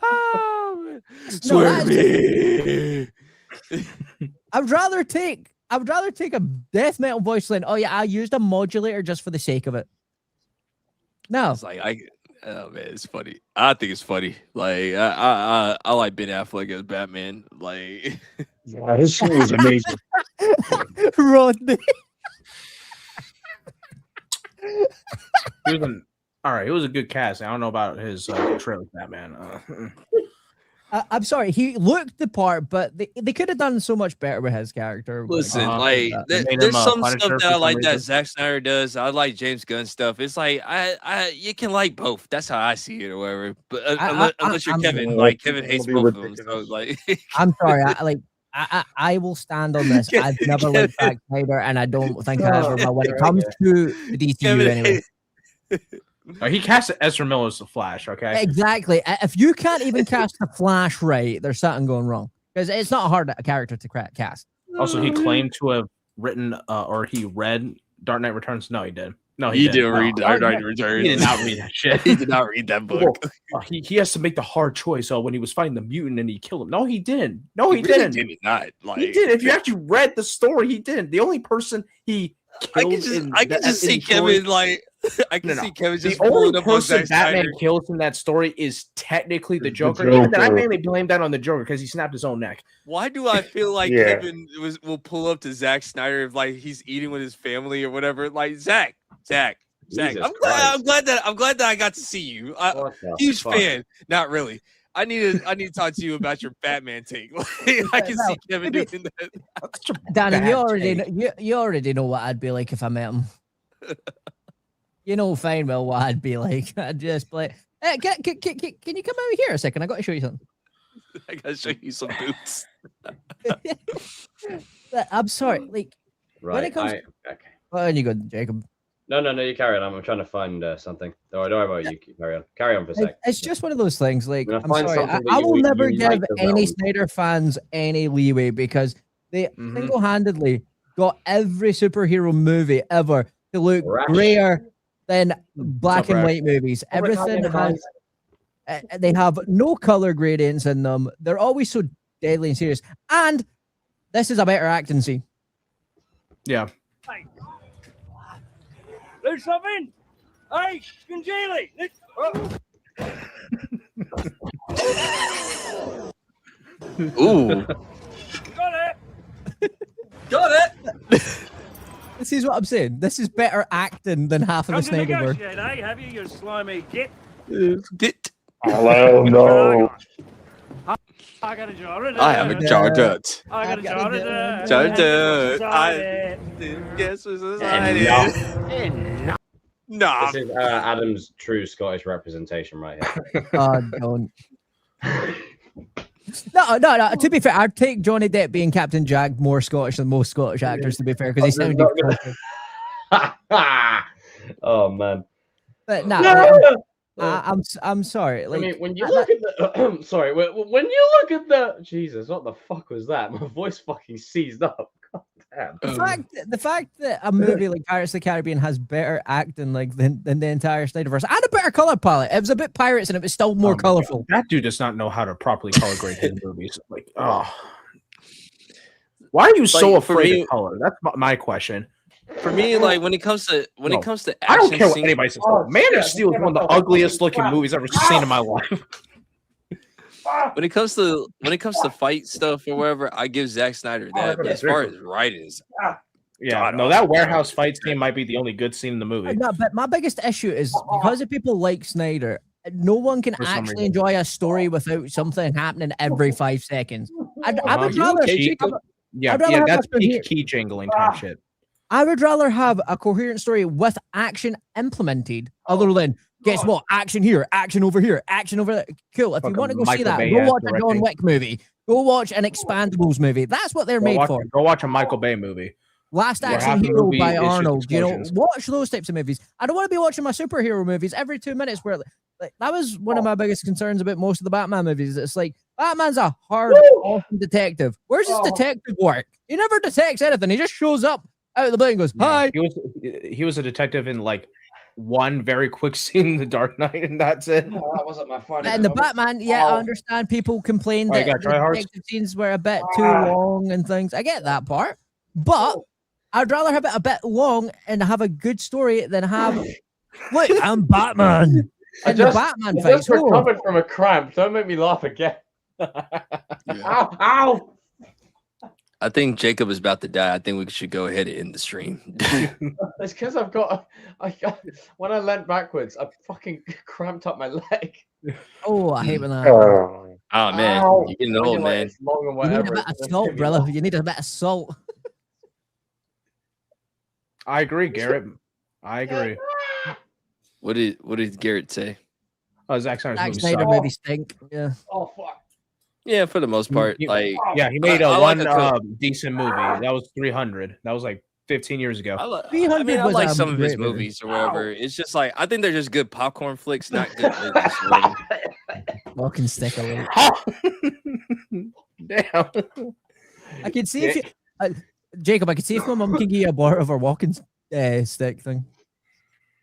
S9: Oh, swear me.
S10: I would rather take a death metal voice line. Oh yeah, I used a modulator just for the sake of it. No,
S9: it's like oh man, it's funny. I think it's funny. Like I like Ben Affleck as Batman. Like
S11: yeah, his show was amazing.
S10: Rodney.
S8: All right, it was a good cast. I don't know about his trailer Batman.
S10: I'm sorry, he looked the part, but they could have done so much better with his character.
S9: Listen, there's some stuff that I like that Zack Snyder does. I like James Gunn stuff. It's like you can like both. That's how I see it, or whatever. But unless you're Kevin, like Kevin hates both of them. So like,
S10: I'm sorry, I will stand on this. I've never liked Zack Snyder, and I don't think I ever will when it comes to the DCU anyway.
S8: He cast Ezra Miller as the Flash, okay?
S10: Exactly. If you can't even cast the Flash right, there's something going wrong. Because it's not hard a character to cast.
S8: Also, he claimed to have written or he read Dark Knight Returns. No, he did. No,
S9: he didn't read Dark Knight Returns.
S8: He did not read that shit.
S9: He did not read that book.
S8: He has to make the hard choice when he was fighting the mutant and he killed him. No, he didn't. No, he didn't.
S9: He did not. Like,
S8: he did. If you actually read the story, he didn't. The only person he killed
S9: I can just see Kevin like. I can see Kevin just
S8: the only person Batman kills in that story is technically the Joker. Even then, I mainly blame that on the Joker because he snapped his own neck.
S9: Why do I feel like Kevin will pull up to Zack Snyder if like he's eating with his family or whatever? Like Zack. I'm glad that I got to see you. Huge fan. Not really. I need to talk to you about your Batman take. I can see Kevin doing that.
S10: Danny, you already know what I'd be like if I met him. You know fine well what I'd be like. I'd just be like, hey, can you come over here a second? I got to show you something.
S9: I got to show you some boots.
S10: I'm sorry. Like, when it comes...
S1: okay.
S10: Oh, and you go, Jacob.
S1: No, you carry on. I'm trying to find something. Don't worry about you. Carry on. Carry on for a sec.
S10: It's just one of those things. Like, I'm sorry. I will never give any Snyder fans any leeway because they single-handedly got every superhero movie ever to look grayer than black and white movies. Everything has... They have no color gradients in them. They're always so deadly and serious. And this is a better acting scene.
S8: Yeah.
S4: Do something. Hey, Skinjili.
S9: Ooh.
S4: Got it.
S10: This is what I'm saying. This is better acting than half of the Snyderverse.
S4: Eh? Have you slimy git?
S9: Git.
S11: Hello, no.
S4: I got a jar of
S9: I have a jar of dirt.
S4: I got a jar of dirt.
S9: Jar of dirt. I guess was a Nah.
S1: This is Adam's true Scottish representation right here.
S10: Don't. No. To be fair, I'd take Johnny Depp being Captain Jack more Scottish than most Scottish actors. To be fair, because he sounded.
S1: Oh man.
S10: But no, I'm sorry. Like,
S1: I mean, when you look at the sorry, when you look at the Jesus, what the fuck was that? My voice fucking seized up. God damn.
S10: The fact that a movie like Pirates of the Caribbean has better acting like than the entire Snyderverse and a better color palette. It was a bit pirates and it was still more colorful.
S8: That dude does not know how to properly color grade his movies. Like, oh, why are you so afraid of color? That's my question.
S9: For me, like when it comes to action,
S8: I don't care what anybody says. Man of Steel is one of the ugliest looking movies I've ever seen in my life.
S9: When it comes to fight stuff or whatever, I give Zack Snyder that. But as far as writings,
S8: yeah, no, that warehouse fight scene might be the only good scene in the movie.
S10: No, but my biggest issue is because of people like Snyder, no one can actually enjoy a story without something happening every 5 seconds. I would rather,
S8: that's peak key jingling kind of shit.
S10: I would rather have a coherent story with action implemented, other than guess what? Action here, action over here, action over there. Cool. If you want to go see that, go watch a John Wick movie. Go watch an Expandables movie. That's what they're made for.
S8: Go watch a Michael Bay movie.
S10: Last Action Hero by Arnold. You know, watch those types of movies. I don't want to be watching my superhero movies every 2 minutes. Where like that was one of my biggest concerns about most of the Batman movies. It's like Batman's a hard, awesome detective. Where's his detective work? He never detects anything. He just shows up out of the blue and goes, "Hi."
S8: He was a detective in like one very quick scene in The Dark Knight, and that's it.
S1: Oh, that wasn't my fault.
S10: And the Batman, I understand people complain that the detective scenes were a bit too long and things. I get that part, but I'd rather have it a bit long and have a good story than have look, I'm Batman. And the Batman
S1: fight. I just recovered from a cramp. Don't make me laugh again. Ow! Ow!
S9: I think Jacob is about to die. I think we should go ahead and end the stream.
S1: It's because when I leant backwards, I fucking cramped up my leg.
S10: Oh, I hate when that.
S9: Oh man, you're getting old, man.
S1: It's long and
S10: You
S1: whatever.
S10: need a bit of salt, brother. You need a bit of salt.
S8: I agree, Garrett. I agree.
S9: What did Garrett say?
S8: Oh, Zack
S10: Snyder movies stink. Yeah.
S1: Oh fuck.
S9: Yeah, for the most part, he made
S8: decent movie. That was 300. That was like 15 years ago.
S9: I like some of his movies or whatever. It's just like I think they're just good popcorn flicks, not good movies.
S10: Walking stick a little.
S8: Damn.
S10: I can see if you, Jacob. I can see if my mum can give you a bar of her walking stick thing.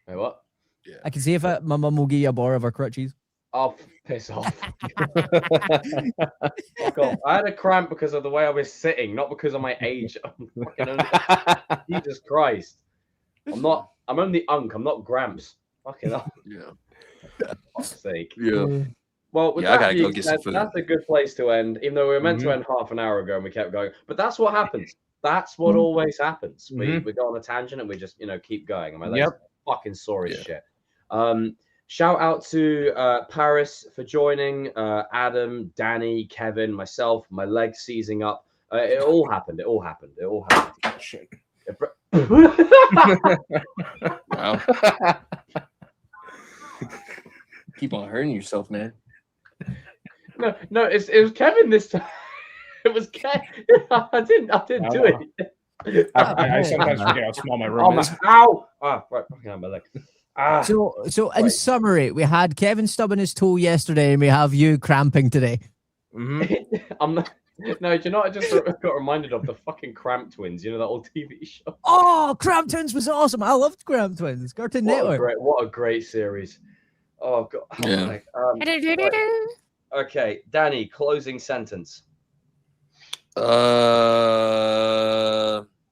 S1: Wait, what?
S10: Yeah. I can see if my mum will give you a bar of her crutches.
S1: Oh, piss off. Fuck off. I had a cramp because of the way I was sitting, not because of my age. Jesus Christ. I'm only Unk. I'm not Gramps. Fucking up. Yeah. For fuck's sake.
S9: Yeah.
S1: Well, with
S9: I gotta go get some food.
S1: That's a good place to end, even though we were meant to end half an hour ago and we kept going. But that's what happens. That's what always happens. We go on a tangent and we just, keep going. And my legs fucking sore as shit. Shout out to Paris for joining, Adam, Danny, Kevin, myself, my legs seizing up. It all happened.
S8: Shit.
S9: Wow. Keep on hurting yourself, man.
S1: No, it was Kevin this time. It was Kevin. I didn't do it.
S8: I sometimes forget how small my room is.
S1: Ow! Oh, right, fucking on my leg.
S10: So in summary, we had Kevin stubbing his toe yesterday, and we have you cramping today.
S1: I'm not. No, do you know what I just got reminded of? The fucking Cramp Twins, that old TV show.
S10: Oh, Cramp Twins was awesome. I loved Cramp Twins. Cartoon Network.
S1: What a great series. Oh god.
S9: Yeah.
S1: Right. Okay, Danny, closing sentence.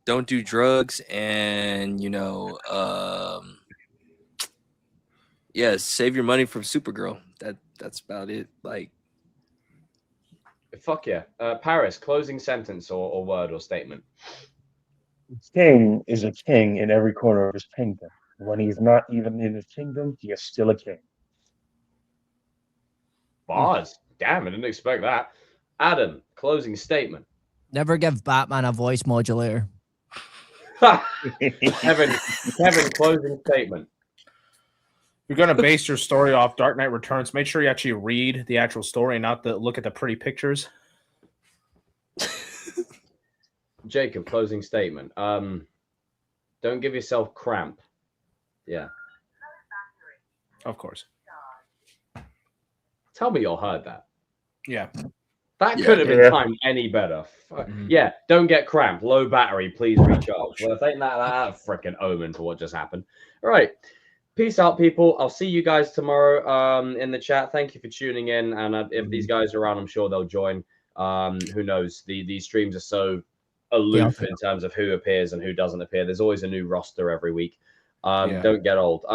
S9: Don't do drugs and save your money from Supergirl. That's about it. Like,
S1: fuck yeah. Paris, closing sentence or word or statement.
S11: King is a king in every corner of his kingdom. When he's not even in his kingdom, he is still a king.
S1: Bars. Damn, I didn't expect that. Adam, closing statement.
S10: Never give Batman a voice modulator.
S1: Kevin, closing statement.
S8: you're going to base your story off Dark Knight Returns, make sure you actually read the actual story and not look at the pretty pictures.
S1: Jacob, closing statement. Don't give yourself cramp. Yeah.
S8: Of course.
S1: Tell me you heard that.
S8: Yeah.
S1: That could have been timed any better. Yeah, don't get cramp. Low battery, please recharge. Well, if ain't that freaking omen for what just happened. All right. Peace out, people. I'll see you guys tomorrow in the chat. Thank you for tuning in. And if these guys are around, I'm sure they'll join. Who knows? These streams are so aloof in terms of who appears and who doesn't appear. There's always a new roster every week. Don't get old.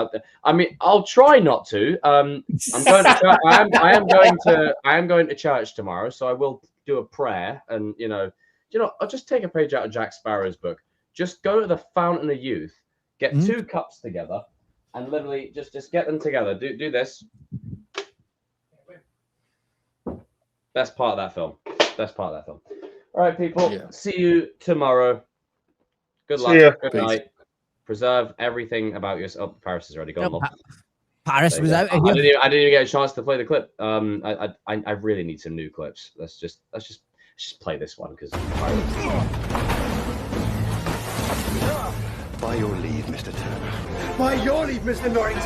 S1: I mean, I'll try not to. I'm going to church. I am going to church tomorrow, so I will do a prayer. And I'll just take a page out of Jack Sparrow's book. Just go to the Fountain of Youth, get 2 cups together, and literally just get them together. Do this. Best part of that film. All right, people. See you tomorrow. Good luck. Good night. Preserve everything about yourself. Paris is already gone.
S10: Paris was out.
S1: I didn't even get a chance to play the clip. I really need some new clips. Let's just play this one because.
S3: By your leave, Mr. Turner.
S6: By your leave, Mr. Norrington.